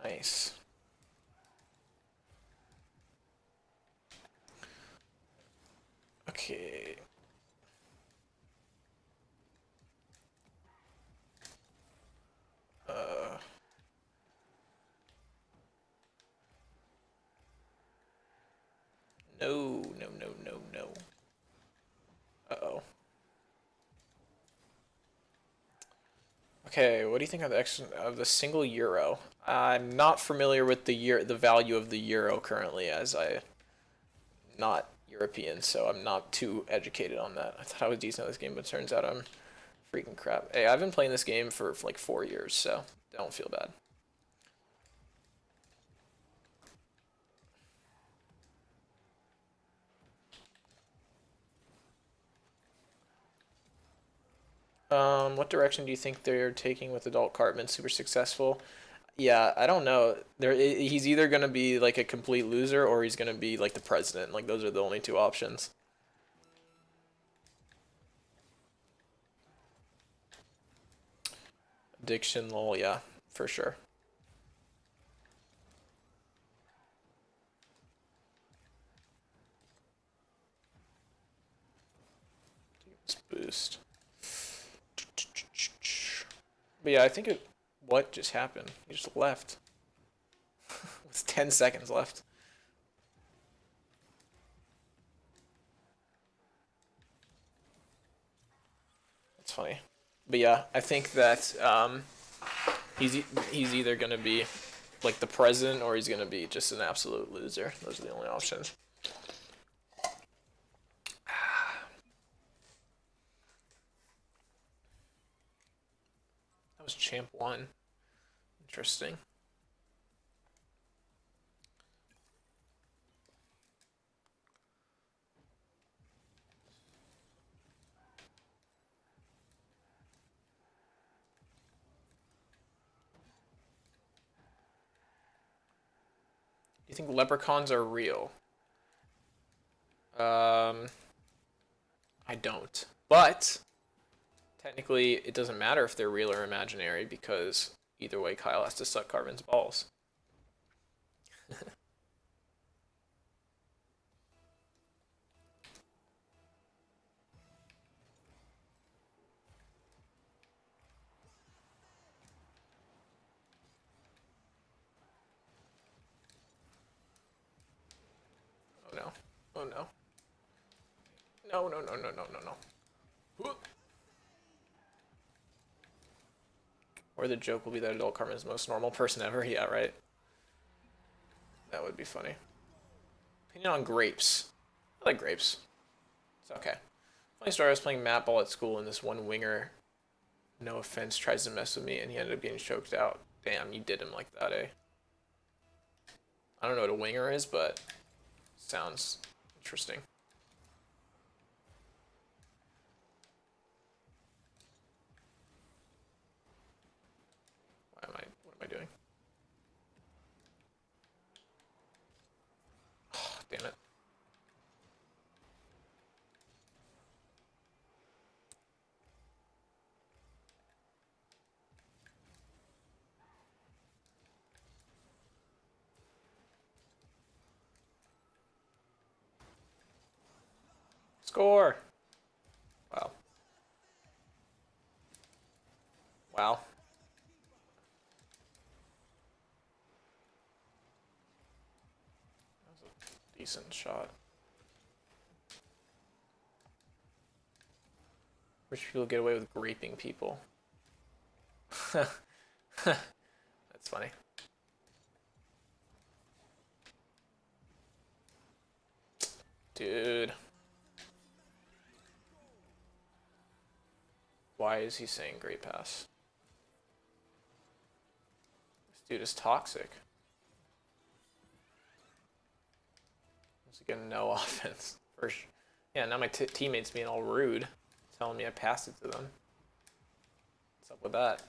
Speaker 1: Nice. Okay. No, no, no, no, no. Uh-oh. Okay, what do you think of the single euro? I'm not familiar with the value of the euro currently, as I'm not European, so I'm not too educated on that. I thought I was decent at this game, but turns out I'm freaking crap. Hey, I've been playing this game for like 4 years, so don't feel bad. What direction do you think they're taking with Adult Cartman? Super successful. Yeah, I don't know. He's either gonna be like a complete loser or he's gonna be like the president. Like those are the only two options. Addiction, lol, yeah, for sure. Let's boost. But yeah, I think it. What just happened? He just left. With 10 seconds left. That's funny. But yeah, I think that he's either gonna be like the president or he's gonna be just an absolute loser. Those are the only options. That was champ one. Interesting. Do you think leprechauns are real? I don't. But technically, it doesn't matter if they're real or imaginary because either way, Kyle has to suck Cartman's balls. Oh no. Oh no. No, no, no, no, no, no, no. Or the joke will be that Adult Cartman is the most normal person ever. Yeah, right. That would be funny. Opinion on grapes. I like grapes. It's okay. Funny story, I was playing mat ball at school and this one winger, no offense, tries to mess with me and he ended up getting choked out. Damn, you did him like that, eh? I don't know what a winger is, but sounds interesting. What am I doing? Oh, damn it. Score! Wow. Wow. Decent shot. Rich people get away with raping people. That's funny. Dude. Why is he saying great pass? This dude is toxic. He's getting no offense. First, yeah, now my teammates being all rude, telling me I passed it to them. What's up with that?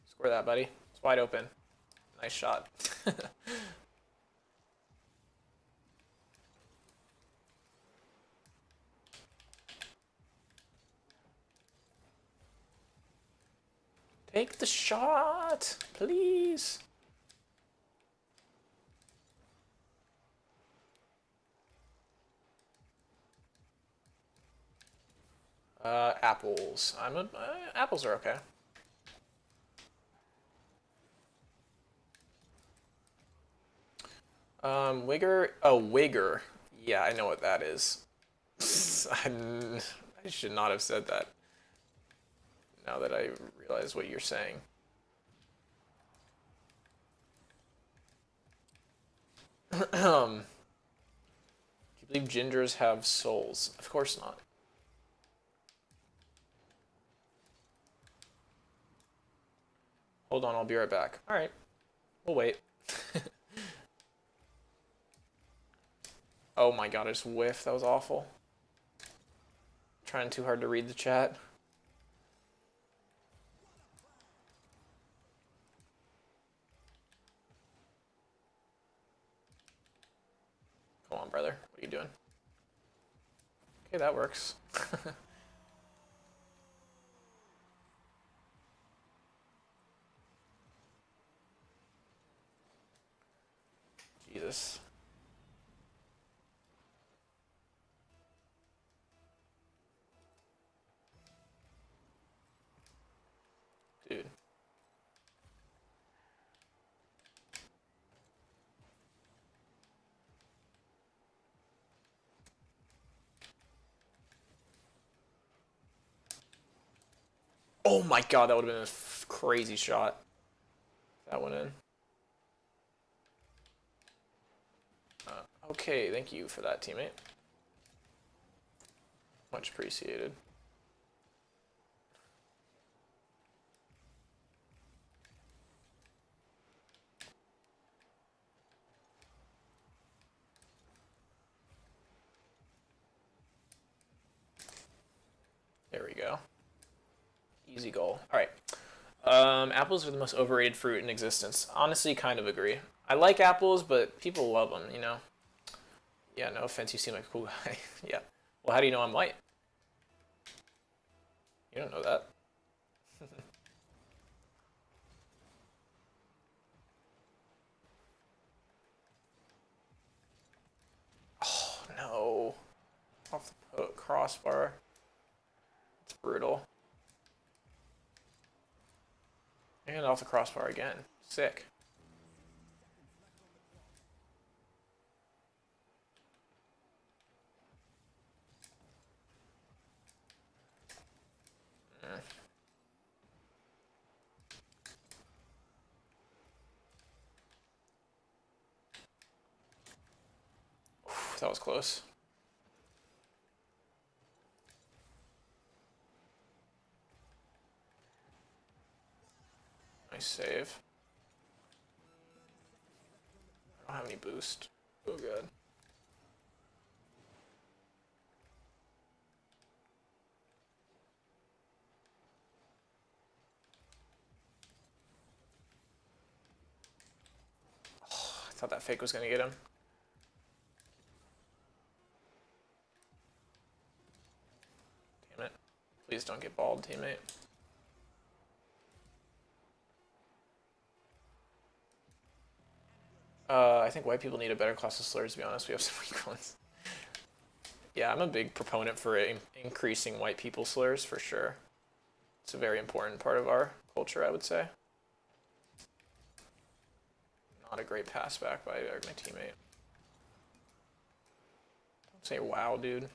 Speaker 1: Score that, buddy. It's wide open. Nice shot. Take the shot, please. Apples. Apples are okay. Wigger. Oh, Wigger. Yeah, I know what that is. I should not have said that. Now that I realize what you're saying. Do you believe gingers have souls? Of course not. Hold on, I'll be right back. Alright. We'll wait. Oh my god, I just whiffed. That was awful. Trying too hard to read the chat. Come on, brother. What are you doing? Okay, that works. Jesus. Dude. Oh my god, that would have been a crazy shot. That went in. Okay, thank you for that, teammate. Much appreciated. There we go. Easy goal. All right. Apples are the most overrated fruit in existence. Honestly, kind of agree. I like apples, but people love them, you know? Yeah, no offense, you seem like a cool guy. Yeah. Well, how do you know I'm white? You don't know that. Oh, no. Off the crossbar. It's brutal. And off the crossbar again. Sick. That was close. Nice save. I don't have any boost. Oh, good. Oh, I thought that fake was going to get him. Damn it. Please don't get balled, teammate. I think white people need a better class of slurs, to be honest. We have some weak ones. Yeah, I'm a big proponent for increasing white people slurs for sure. It's a very important part of our culture, I would say. Not a great pass back by my teammate. Don't say wow, dude.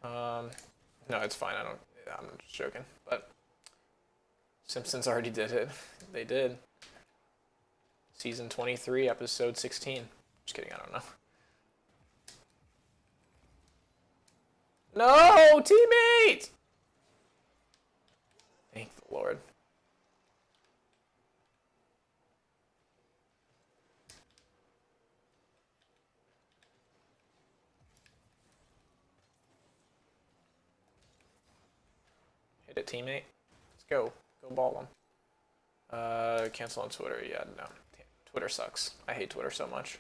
Speaker 1: No, it's fine. I'm just joking. But Simpsons already did it. They did. Season 23, episode 16. Just kidding. I don't know. No, teammate! Thank the Lord. Hit it, teammate. Let's go. Go ball them. Cancel on Twitter. Yeah, no. Twitter sucks. I hate Twitter so much.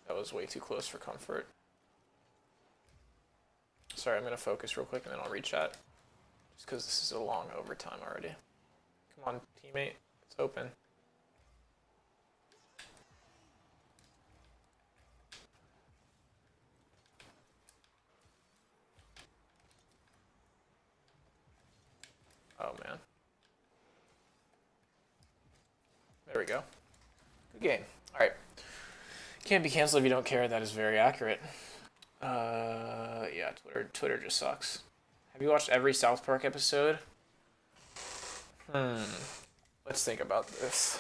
Speaker 1: That was way too close for comfort. Sorry, I'm going to focus real quick and then I'll read chat. Just because this is a long overtime already. Come on, teammate. It's open. Oh, man. There we go. Good game. All right. Can't be canceled if you don't care. That is very accurate. Yeah, Twitter just sucks. Have you watched every South Park episode? Let's think about this.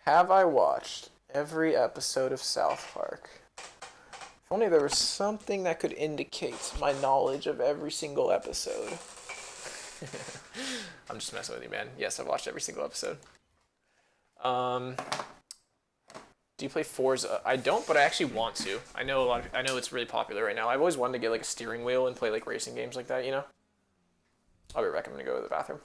Speaker 1: Have I watched every episode of South Park? If only there was something that could indicate my knowledge of every single episode. I'm just messing with you, man. Yes, I've watched every single episode. Do you play Forza? I don't, but I actually want to. I know I know it's really popular right now. I've always wanted to get like a steering wheel and play like racing games like that, you know? I'll be right back. I'm gonna go to the bathroom.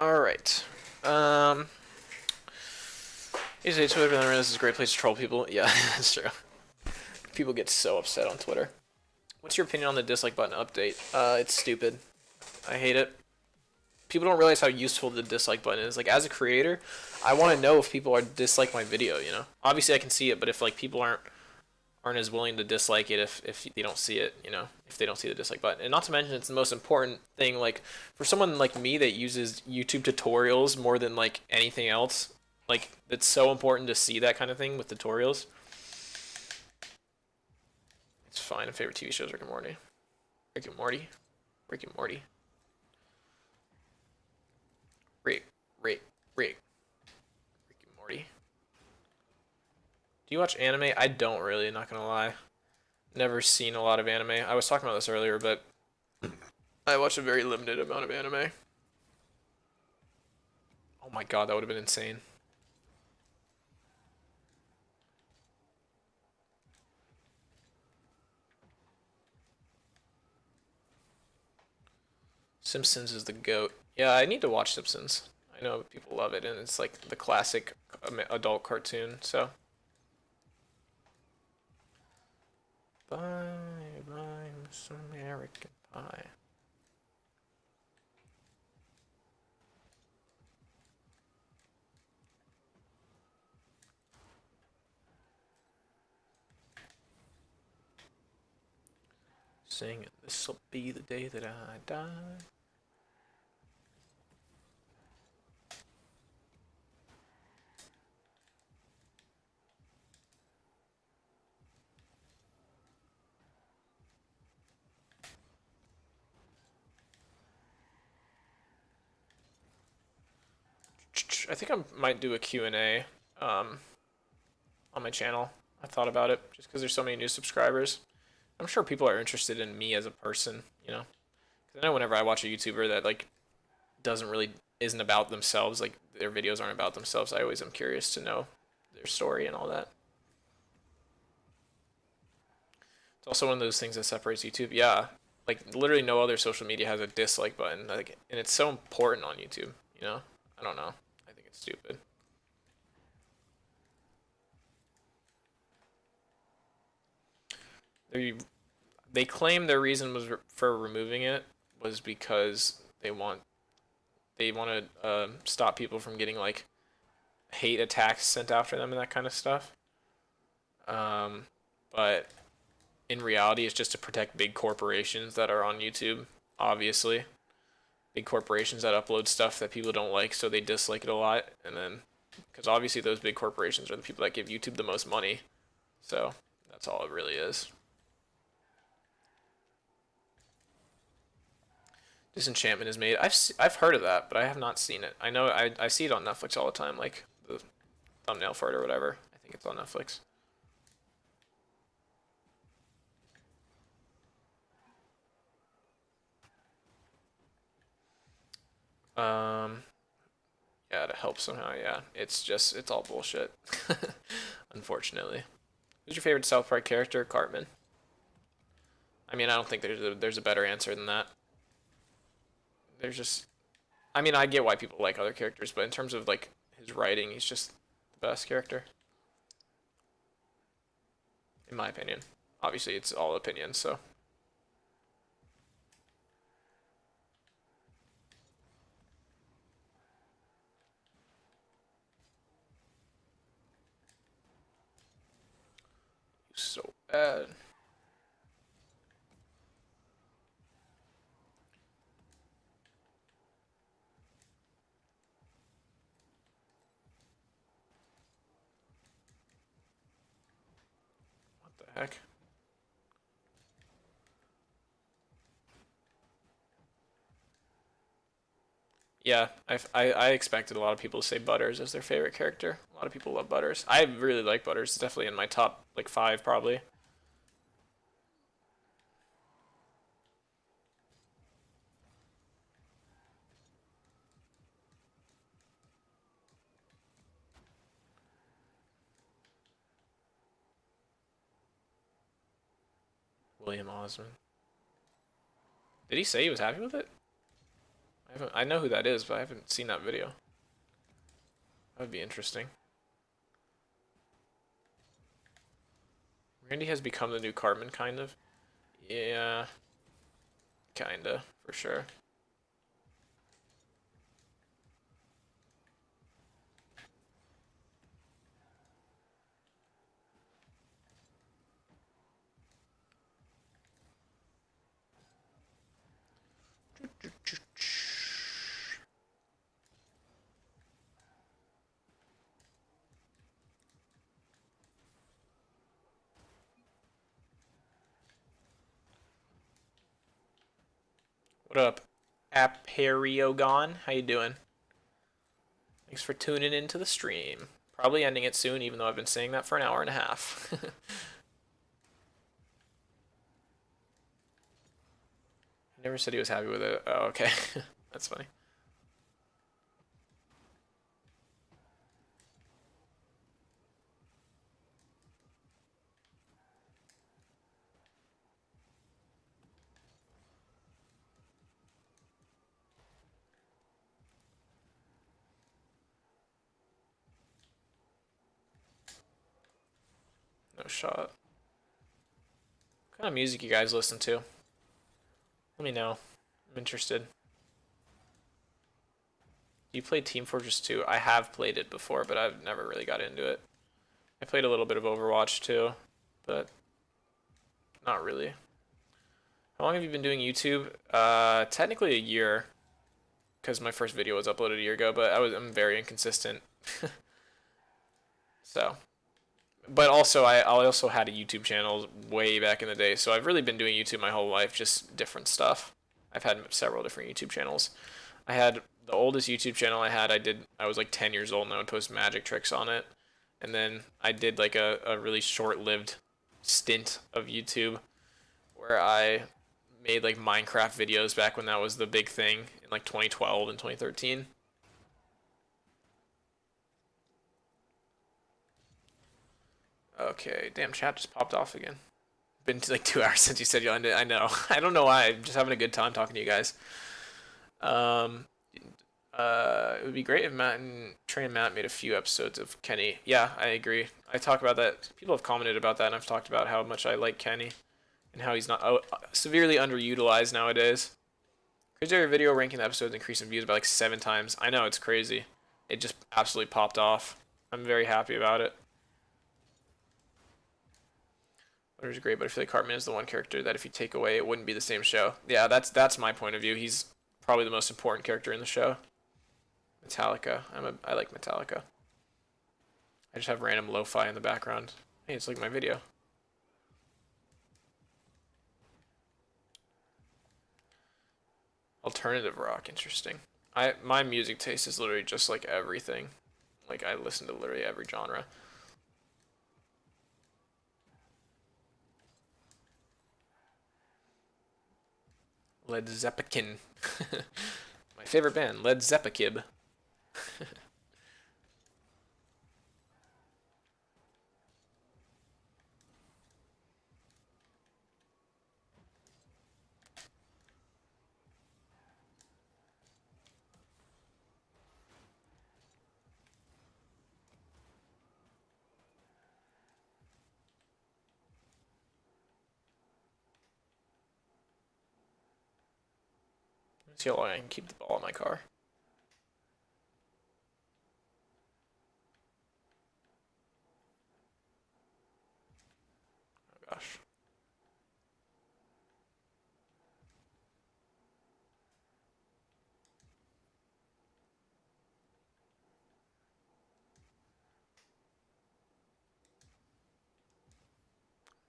Speaker 1: All right. Usually Twitter, this is a great place to troll people. Yeah, that's true. People get so upset on Twitter. What's your opinion on the dislike button update? It's stupid. I hate it. People don't realize how useful the dislike button is. Like, as a creator, I want to know if people are dislike my video, you know? Obviously, I can see it, but if, like, people aren't as willing to dislike it if they don't see it, you know, if they don't see the dislike button. And not to mention, it's the most important thing, like, for someone like me that uses YouTube tutorials more than, like, anything else, like, it's so important to see that kind of thing with tutorials. It's fine. My favorite TV show is Rick and Morty. Rick and Morty. Rick and Morty. Rick. Rick. Rick. Rick and Morty. Do you watch anime? I don't really, not gonna lie. Never seen a lot of anime. I was talking about this earlier, but I watch a very limited amount of anime. Oh my god, that would have been insane. Simpsons is the GOAT. Yeah, I need to watch Simpsons. I know people love it, and it's like the classic adult cartoon, so. Bye, bye, Miss American Pie. singing, this'll be the day that I die. I think I might do a Q&A on my channel. I thought about it just because there's so many new subscribers. I'm sure people are interested in me as a person, you know. 'Cause I know whenever I watch a YouTuber that like doesn't really isn't about themselves, like their videos aren't about themselves, I always am curious to know their story and all that. It's also one of those things that separates YouTube. Yeah, like literally no other social media has a dislike button, like, and it's so important on YouTube. You know, I don't know. I think it's stupid. They claim their reason was for removing it was because they want to stop people from getting like hate attacks sent after them and that kind of stuff. But in reality, it's just to protect big corporations that are on YouTube. Obviously, big corporations that upload stuff that people don't like, so they dislike it a lot, and then because obviously those big corporations are the people that give YouTube the most money. So that's all it really is. Disenchantment is made. I've heard of that, but I have not seen it. I know I see it on Netflix all the time, like the thumbnail for it or whatever. I think it's on Netflix. Yeah, to help somehow. Yeah, it's all bullshit. Unfortunately. Who's your favorite South Park character? Cartman. I mean, I don't think there's a better answer than that. There's just, I mean, I get why people like other characters, but in terms of like his writing, he's just the best character, in my opinion. Obviously, it's all opinions, so. So bad. What the heck? Yeah, I expected a lot of people to say Butters as their favorite character. A lot of people love Butters. I really like Butters. It's definitely in my top like 5 probably. William Osmond. Did he say he was happy with it? I know who that is, but I haven't seen that video. That would be interesting. Randy has become the new Cartman, kind of. Yeah, kinda, for sure. What up, Aperiogon? How you doing? Thanks for tuning into the stream. Probably ending it soon, even though I've been saying that for an hour and a half. Never said he was happy with it. Oh, okay. That's funny. No shot. What kind of music you guys listen to? Let me know. I'm interested. You played Team Fortress 2? I have played it before, but I've never really got into it. I played a little bit of Overwatch too, but not really. How long have you been doing YouTube? Technically a year, because my first video was uploaded a year ago, but I'm very inconsistent. So, but also I also had a YouTube channel way back in the day, so I've really been doing YouTube my whole life, just different stuff. I've had several different YouTube channels. I had the oldest YouTube channel I was like 10 years old and I would post magic tricks on it. And then I did like a really short-lived stint of YouTube where I made like Minecraft videos back when that was the big thing in like 2012 and 2013. Okay, damn, chat just popped off again. Been like 2 hours since you said you ended. I know. I don't know why. I'm just having a good time talking to you guys. Um, it would be great if Matt and Trey and Matt made a few episodes of Kenny. Yeah, I agree. I talk about that. People have commented about that, and I've talked about how much I like Kenny and how he's not severely underutilized nowadays. Crazy Area Video ranking the episodes increasing views by like 7 times. I know, it's crazy. It just absolutely popped off. I'm very happy about it. Butter's great, but I feel like Cartman is the one character that if you take away, it wouldn't be the same show. Yeah, that's my point of view. He's probably the most important character in the show. Metallica. I like Metallica. I just have random lo-fi in the background. Hey, it's like my video. Alternative rock, interesting. My music taste is literally just like everything. Like I listen to literally every genre. Led Zeppelin. My favorite band, Led Zeppelin. See how long I can keep the ball in my car. Oh gosh.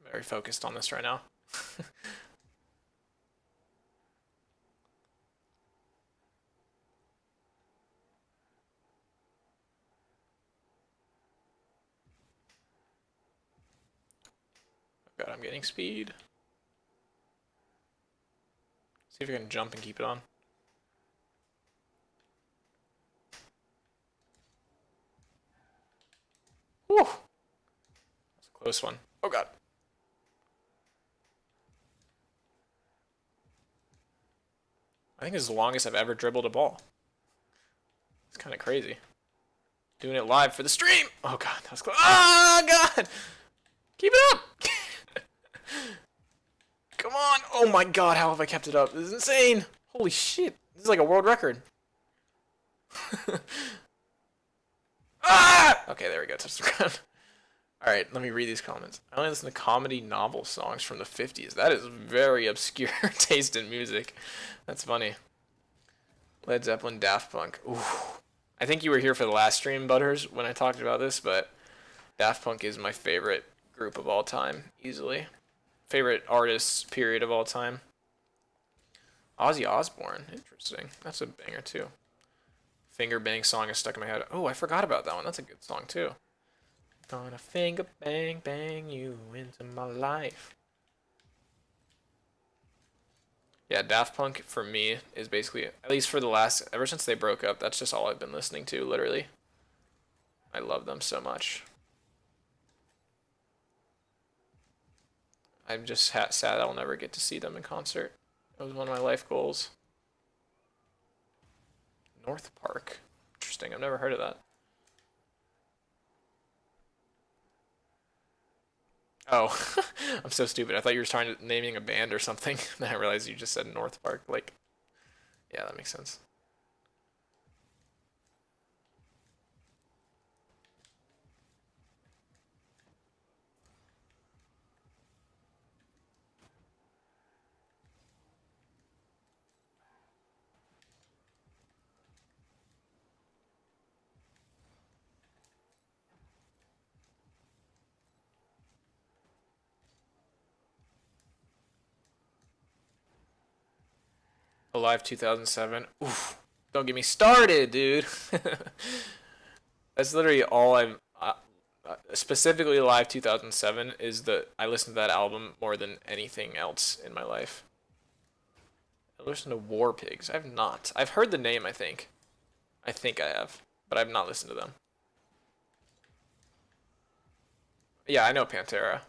Speaker 1: I'm very focused on this right now. God, I'm getting speed. See if I can jump and keep it on. Whew. That's a close one. Oh god. I think it's the longest I've ever dribbled a ball. It's kind of crazy. Doing it live for the stream. Oh god, that was close. Oh god. Keep it up. Come on. Oh my god, how have I kept it up? This is insane. Holy shit. This is like a world record. Ah! Okay, there we go. Touch the ground. Alright, let me read these comments. I only listen to comedy novel songs from the 50s. That is very obscure taste in music. That's funny. Led Zeppelin, Daft Punk. Ooh. I think you were here for the last stream, Butters, when I talked about this, but Daft Punk is my favorite group of all time, easily. Favorite artists, period, of all time. Ozzy Osbourne. Interesting. That's a banger, too. Finger Bang song is stuck in my head. Oh, I forgot about that one. That's a good song, too. Gonna finger bang bang you into my life. Yeah, Daft Punk for me is basically, at least for the last, ever since they broke up, that's just all I've been listening to, literally. I love them so much. I'm just sad I'll never get to see them in concert. That was one of my life goals. North Park. Interesting, I've never heard of that. Oh, I'm so stupid. I thought you were trying to naming a band or something. Then I realized you just said North Park. Like, yeah, that makes sense.
Speaker 2: Alive 2007. Oof. Don't get me started, dude. That's literally all I've. Specifically, Alive 2007 is the. I listened to that album more than anything else in my life. I listened to War Pigs. I've not. I've heard the name, I think. I think I have. But I've not listened to them. Yeah, I know Pantera.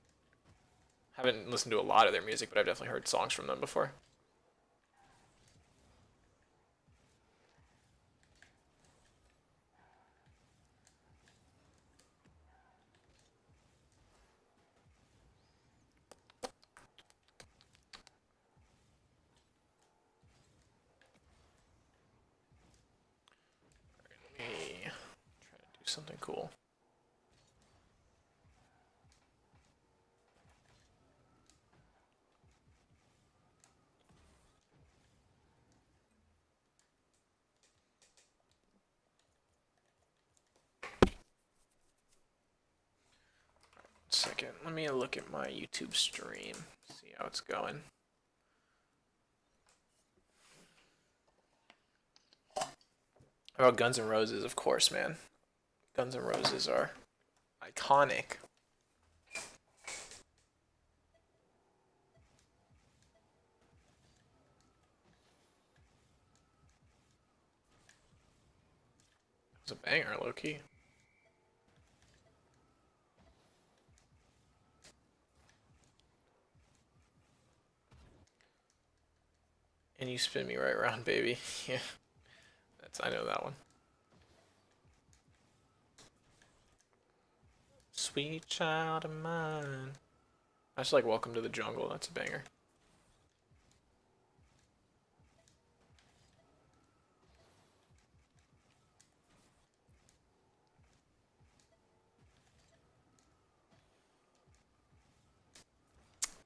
Speaker 2: Haven't listened to a lot of their music, but I've definitely heard songs from them before. Let me try to do something cool. Second, let me look at my YouTube stream, see how it's going. How about Guns N' Roses? Of course, man. Guns N' Roses are iconic. It was a banger, low key. And you spin me right around, baby. Yeah, I know that one. Sweet child of mine. I just like Welcome to the Jungle. That's a banger.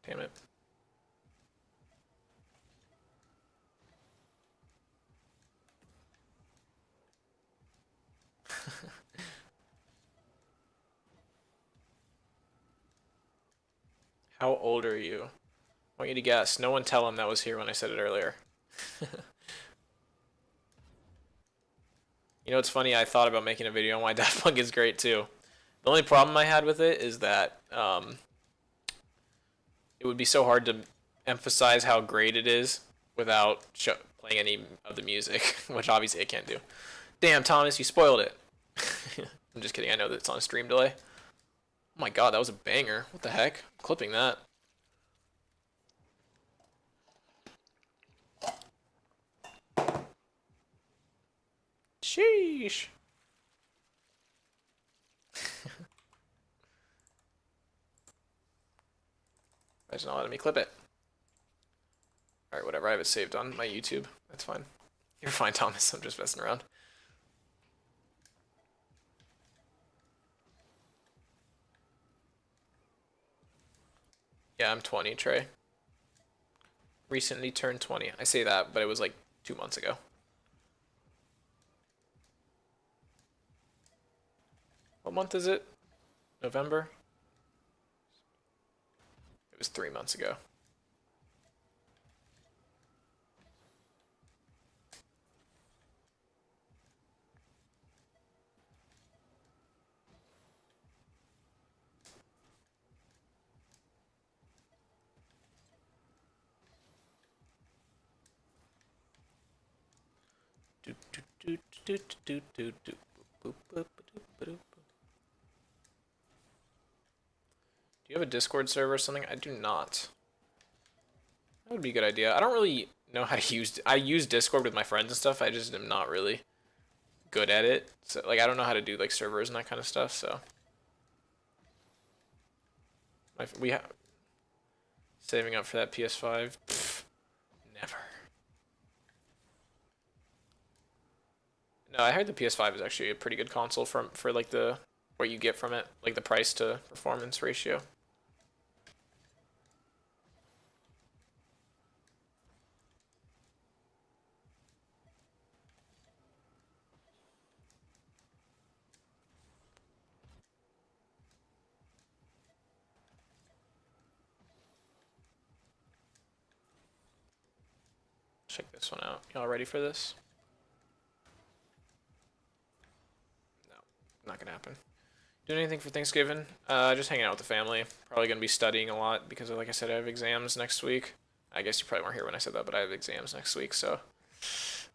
Speaker 2: Damn it. How old are you? I want you to guess. No one tell him that was here when I said it earlier. You know, it's funny. I thought about making a video on why Daft Punk is great too. The only problem I had with it is that it would be so hard to emphasize how great it is without playing any of the music, which obviously I can't do. Damn, Thomas, you spoiled it. I'm just kidding. I know that it's on a stream delay. Oh my god, that was a banger. What the heck? I'm clipping that. Sheesh. It's not letting me clip it. Alright, whatever. I have it saved on my YouTube. That's fine. You're fine, Thomas. I'm just messing around. Yeah, I'm 20, Trey. Recently turned 20. I say that, but it was like 2 months ago. What month is it? November? It was 3 months ago. Do you have a Discord server or something? I do not. That would be a good idea. I don't really know how to use. I use Discord with my friends and stuff. I just am not really good at it. So like I don't know how to do like servers and that kind of stuff. So we have saving up for that PS5. Pfft, never. No, I heard the PS5 is actually a pretty good console for like the what you get from it, like the price to performance ratio.
Speaker 1: Check this one out. Y'all ready for this? No, not gonna happen. Doing anything for Thanksgiving? Just hanging out with the family. Probably gonna be studying a lot because, like I said, I have exams next week. I guess you probably weren't here when I said that, but I have exams next week, so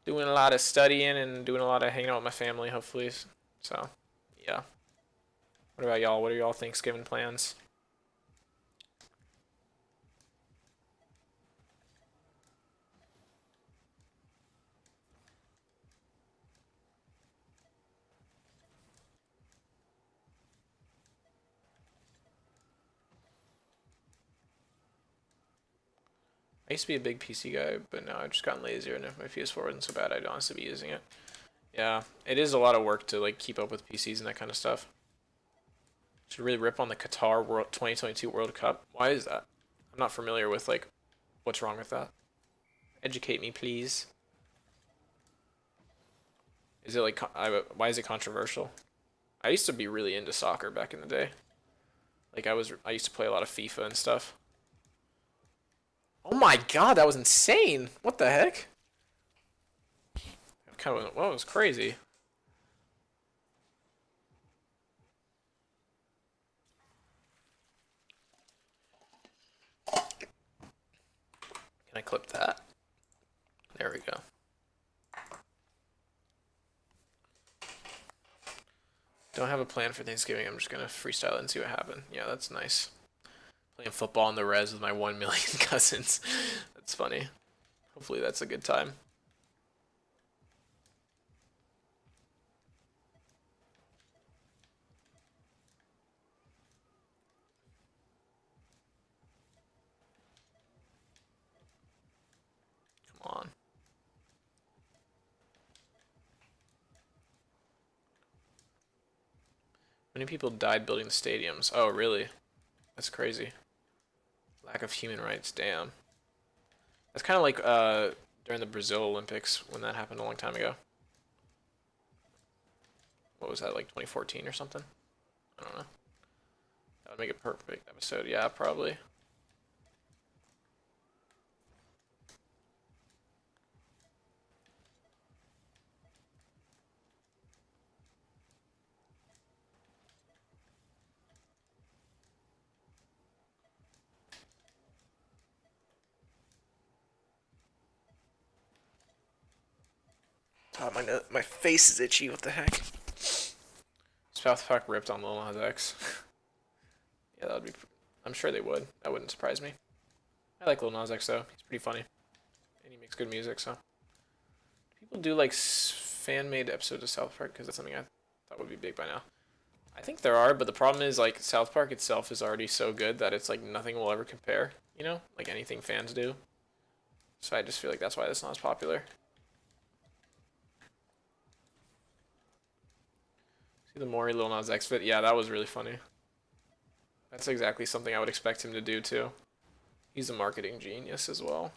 Speaker 1: doing a lot of studying and doing a lot of hanging out with my family, hopefully. So, yeah. What about y'all? What are y'all Thanksgiving plans? I used to be a big PC guy, but now I've just gotten lazier, and if my PS4 wasn't so bad, I'd honestly be using it. Yeah, it is a lot of work to like keep up with PCs and that kind of stuff. Should really rip on the Qatar World 2022 World Cup. Why is that? I'm not familiar with like what's wrong with that. Educate me, please. Is it like why is it controversial? I used to be really into soccer back in the day. Like I used to play a lot of FIFA and stuff. Oh my god, that was insane! What the heck? Kind of, well, it was crazy. Can I clip that? There we go. Don't have a plan for Thanksgiving. I'm just gonna freestyle it and see what happens. Yeah, that's nice. Playing football in the res with my 1 million cousins. That's funny. Hopefully that's a good time. Come on. Many people died building the stadiums. Oh, really? That's crazy. Lack of human rights. Damn. That's kind of like during the Brazil Olympics when that happened a long time ago. What was that, like 2014 or something? I don't know. That would make a perfect episode. Yeah, probably. Oh, my face is itchy. What the heck? South Park ripped on Lil Nas X. Yeah, that would be. I'm sure they would. That wouldn't surprise me. I like Lil Nas X though. He's pretty funny, and he makes good music. So people do like fan-made episodes of South Park because that's something I thought would be big by now. I think there are, but the problem is like South Park itself is already so good that it's like nothing will ever compare. You know, like anything fans do. So I just feel like that's why it's not as popular. See the Maury Lil Nas X fit? Yeah, that was really funny. That's exactly something I would expect him to do too. He's a marketing genius as well.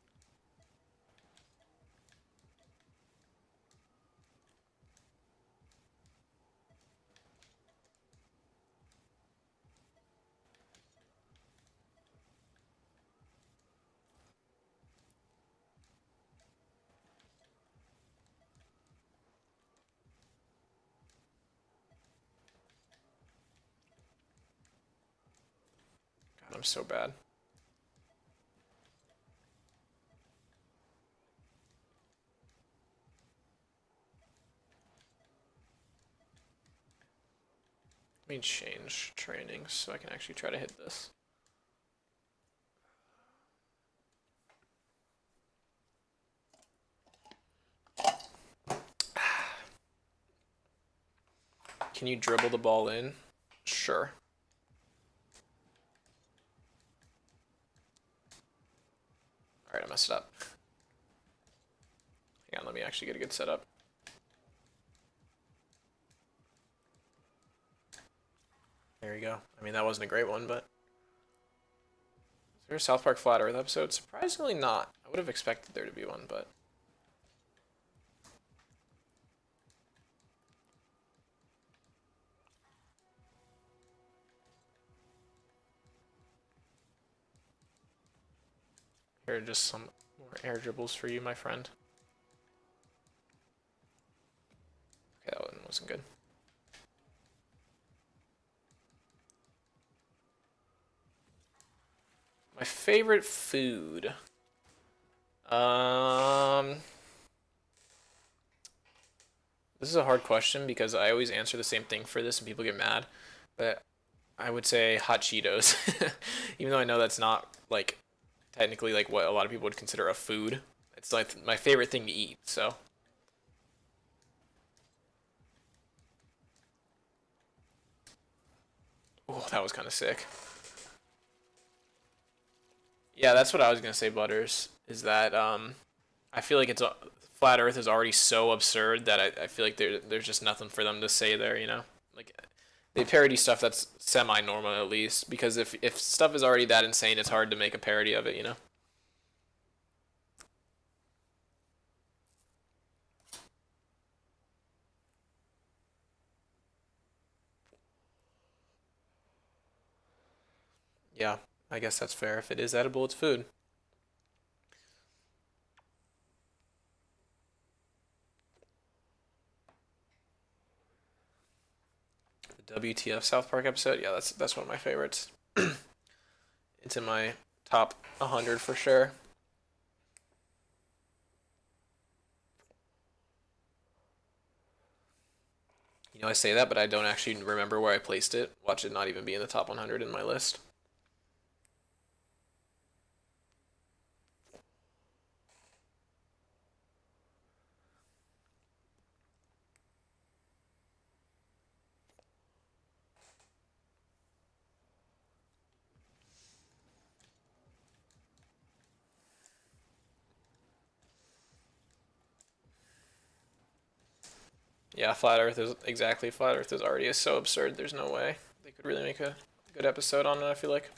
Speaker 1: God, I'm so bad. Let me change training so I can actually try to hit this. Can you dribble the ball in? Sure. Alright, I messed it up. Hang on, let me actually get a good setup. There you go. I mean, that wasn't a great one, but... Is there a South Park Flat Earth episode? Surprisingly not. I would have expected there to be one, but... Here are just some more air dribbles for you, my friend. Okay, that one wasn't good. My favorite food. This is a hard question because I always answer the same thing for this and people get mad. But I would say hot Cheetos. Even though I know that's not like technically like what a lot of people would consider a food. It's like my favorite thing to eat, so oh, that was kind of sick. Yeah, that's what I was gonna say, Butters. Is that I feel like it's flat Earth is already so absurd that I feel like there's just nothing for them to say there. You know, like they parody stuff that's semi normal at least. Because if stuff is already that insane, it's hard to make a parody of it. You know. Yeah, I guess that's fair. If it is edible, it's food. The WTF South Park episode, yeah, that's one of my favorites. It's in my top 100 for sure. You know, I say that, but I don't actually remember where I placed it. Watch it not even be in the top 100 in my list. Yeah, Flat Earth is exactly. Flat Earth is already so absurd. There's no way they could really make a good episode on it. I feel like.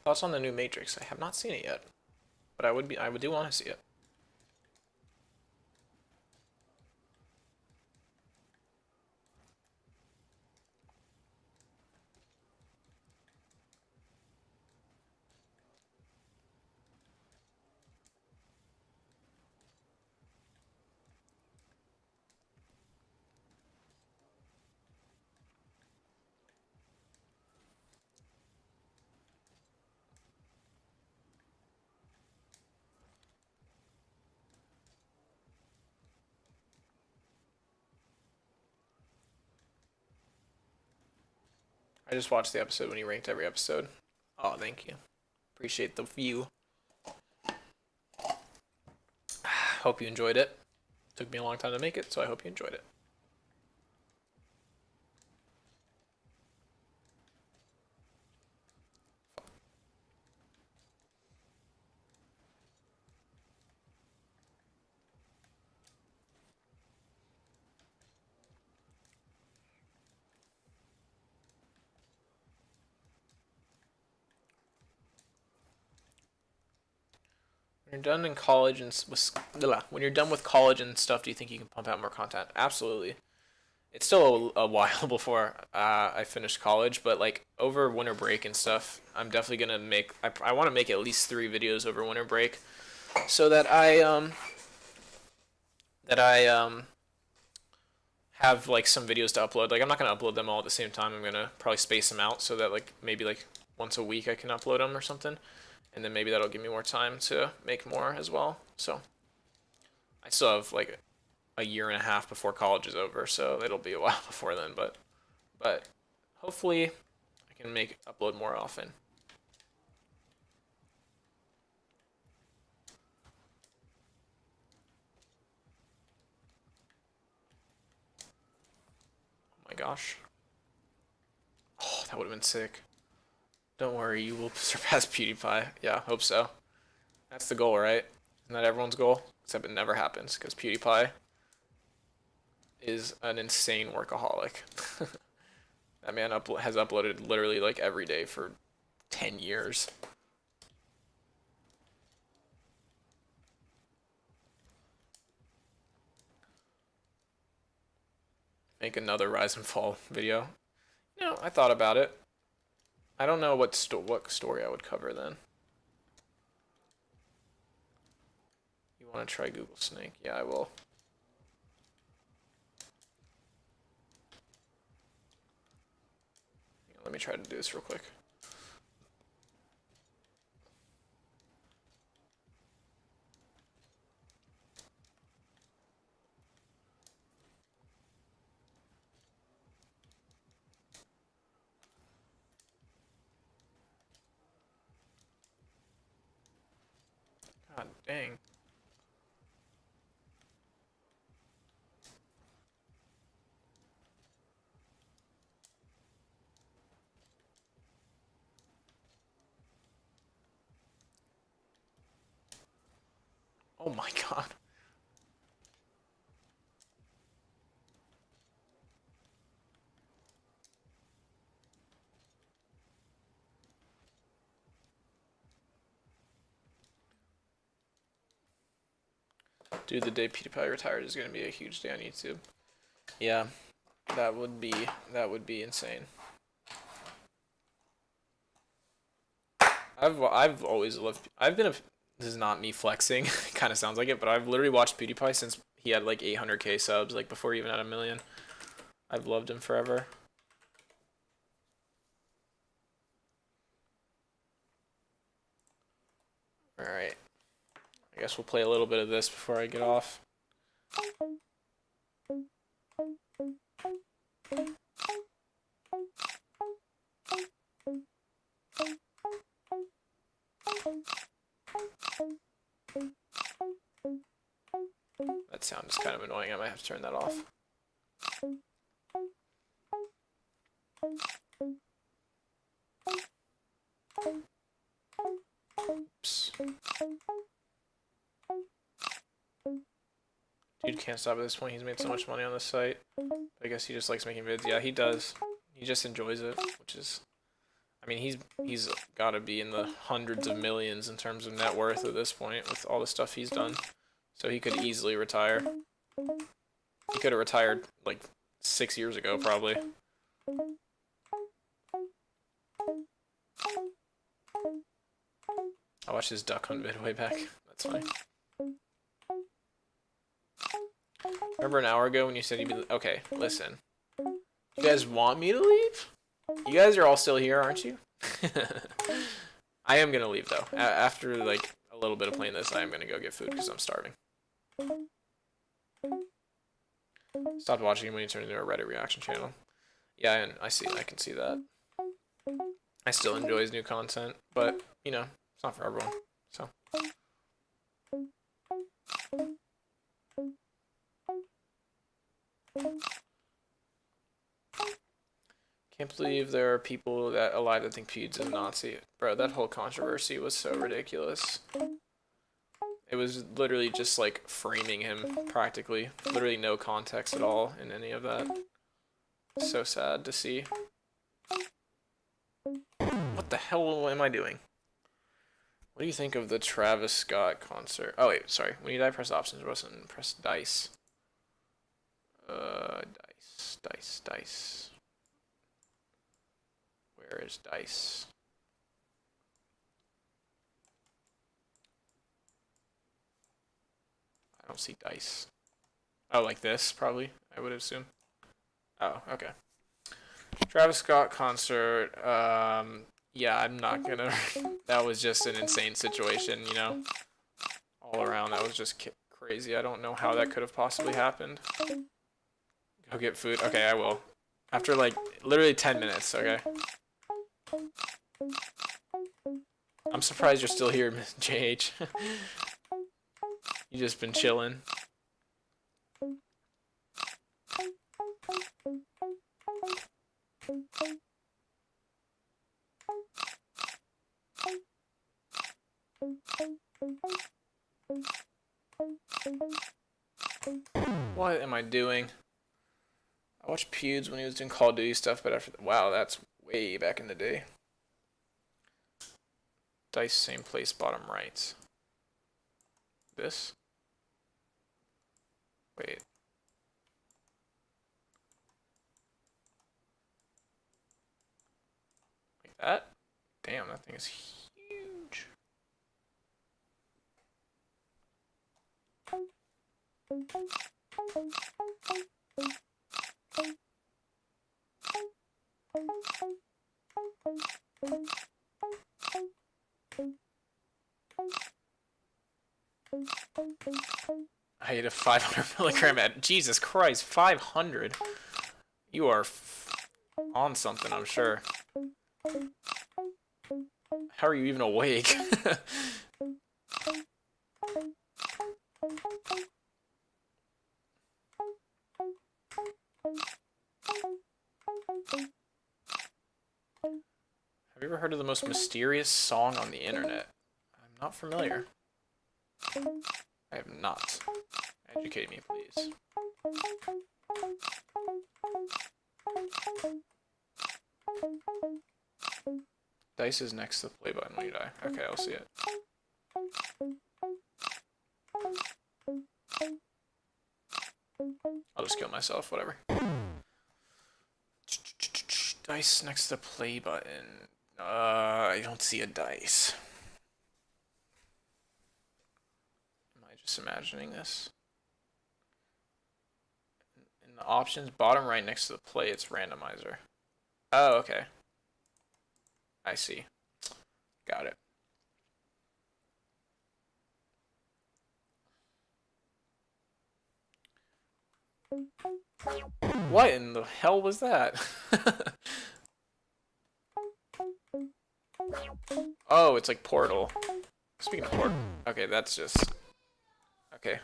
Speaker 1: Thoughts on the new Matrix? I have not seen it yet, but I would do want to see it. I just watched the episode when he ranked every episode. Oh, thank you. Appreciate the view. Hope you enjoyed it. Took me a long time to make it, so I hope you enjoyed it. When you're done in college and when you're done with college and stuff, do you think you can pump out more content? Absolutely. It's still a while before I finish college, but like over winter break and stuff, I'm definitely gonna make. I want to make at least 3 videos over winter break, so that I have like some videos to upload. Like I'm not gonna upload them all at the same time. I'm gonna probably space them out so that like maybe like once a week I can upload them or something, and then maybe that'll give me more time to make more as well. So I still have like a year and a half before college is over, so it'll be a while before then. But hopefully I can make upload more often. Oh my gosh. Oh, that would have been sick. Don't worry, you will surpass PewDiePie. Yeah, hope so. That's the goal, right? Isn't that everyone's goal? Except it never happens because PewDiePie is an insane workaholic. That man has uploaded literally like every day for 10 years. Make another Rise and Fall video. You know, I thought about it. I don't know what story I would cover then. You want to try Google Snake? Yeah, I will. Let me try to do this real quick. God dang. Oh my god. Dude, the day PewDiePie retired is gonna be a huge day on YouTube. Yeah, that would be insane. I've always loved. I've been a. This is not me flexing. It kind of sounds like it, but I've literally watched PewDiePie since he had like 800K subs, like before he even had a million. I've loved him forever. All right. I guess we'll play a little bit of this before I get off. That sound is kind of annoying. I might have to turn that off. Oops. Dude can't stop at this point. He's made so much money on this site. I guess he just likes making vids. Yeah, he does. He just enjoys it, which is... I mean, he's got to be in the hundreds of millions in terms of net worth at this point with all the stuff he's done. So he could easily retire. He could have retired like 6 years ago, probably. I watched his duck hunt vid way back. That's funny. Remember an hour ago when you said you'd be... Okay, listen. You guys want me to leave? You guys are all still here, aren't you? I am gonna leave though. After like a little bit of playing this, I am gonna go get food because I'm starving. Stopped watching him when he turned into a Reddit reaction channel. Yeah, and I can see that. I still enjoy his new content, but you know, it's not for everyone. So. Can't believe there are people that alive that think Pewds is a Nazi. Bro, that whole controversy was so ridiculous. It was literally just like framing him, practically. Literally no context at all in any of that. So sad to see. What the hell am I doing? What do you think of the Travis Scott concert? Oh wait, sorry. When you die, press options. Wasn't press dice. Dice. Where is dice? I don't see dice. Oh, like this, probably, I would assume. Oh, okay. Travis Scott concert. Yeah, I'm not gonna... That was just an insane situation, you know? All around, that was just crazy. I don't know how that could have possibly happened. Go get food. Okay, I will. After, like, literally 10 minutes, okay? I'm surprised you're still here, Miss JH. You just been chilling. What am I doing?
Speaker 2: I watched Pewds when he was doing Call of Duty stuff, but after wow, that's way back in the day. Dice same place, bottom right. This? Wait. Like that? Damn, that thing is huge. I ate a 500 milligram at Jesus Christ, 500. You are on something, I'm sure. How are you even awake? Have you ever heard of the most mysterious song on the internet? I'm not familiar. I have not. Educate me, please. Dice is next to the play button when you die. Okay, I'll see it. I'll just kill myself, whatever. Dice next to the play button. I don't see a dice. Am I just imagining this? In the options, bottom right next to the play, it's randomizer. Oh, okay. I see. Got it. What in the hell was that? Oh, it's like Portal. Speaking of Portal. Okay, that's just... Okay.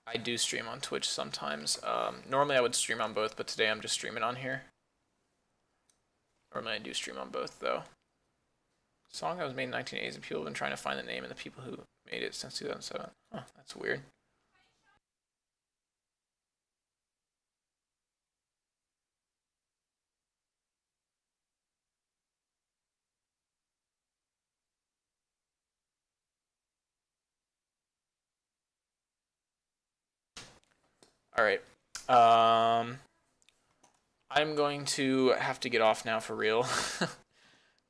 Speaker 2: I do stream on Twitch sometimes. Normally I would stream on both, but today I'm just streaming on here. Normally I do stream on both, though. Song that was made in 1980s, and people have been trying to find the name and the people who made it since 2007. Huh, that's weird. Alright. I'm going to have to get off now for real.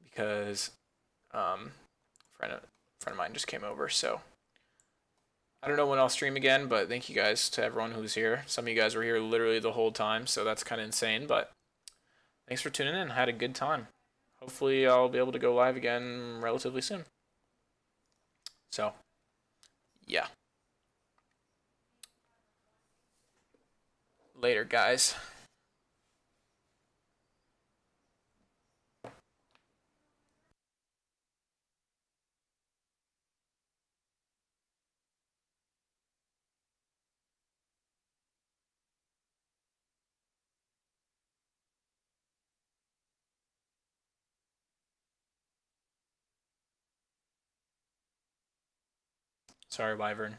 Speaker 2: Because a friend of mine just came over, so I don't know when I'll stream again, but thank you guys to everyone who's here. Some of you guys were here literally the whole time, so that's kind of insane, but thanks for tuning in. I had a good time. Hopefully I'll be able to go live again relatively soon. So, yeah. Later, guys. Sorry, Wyvern.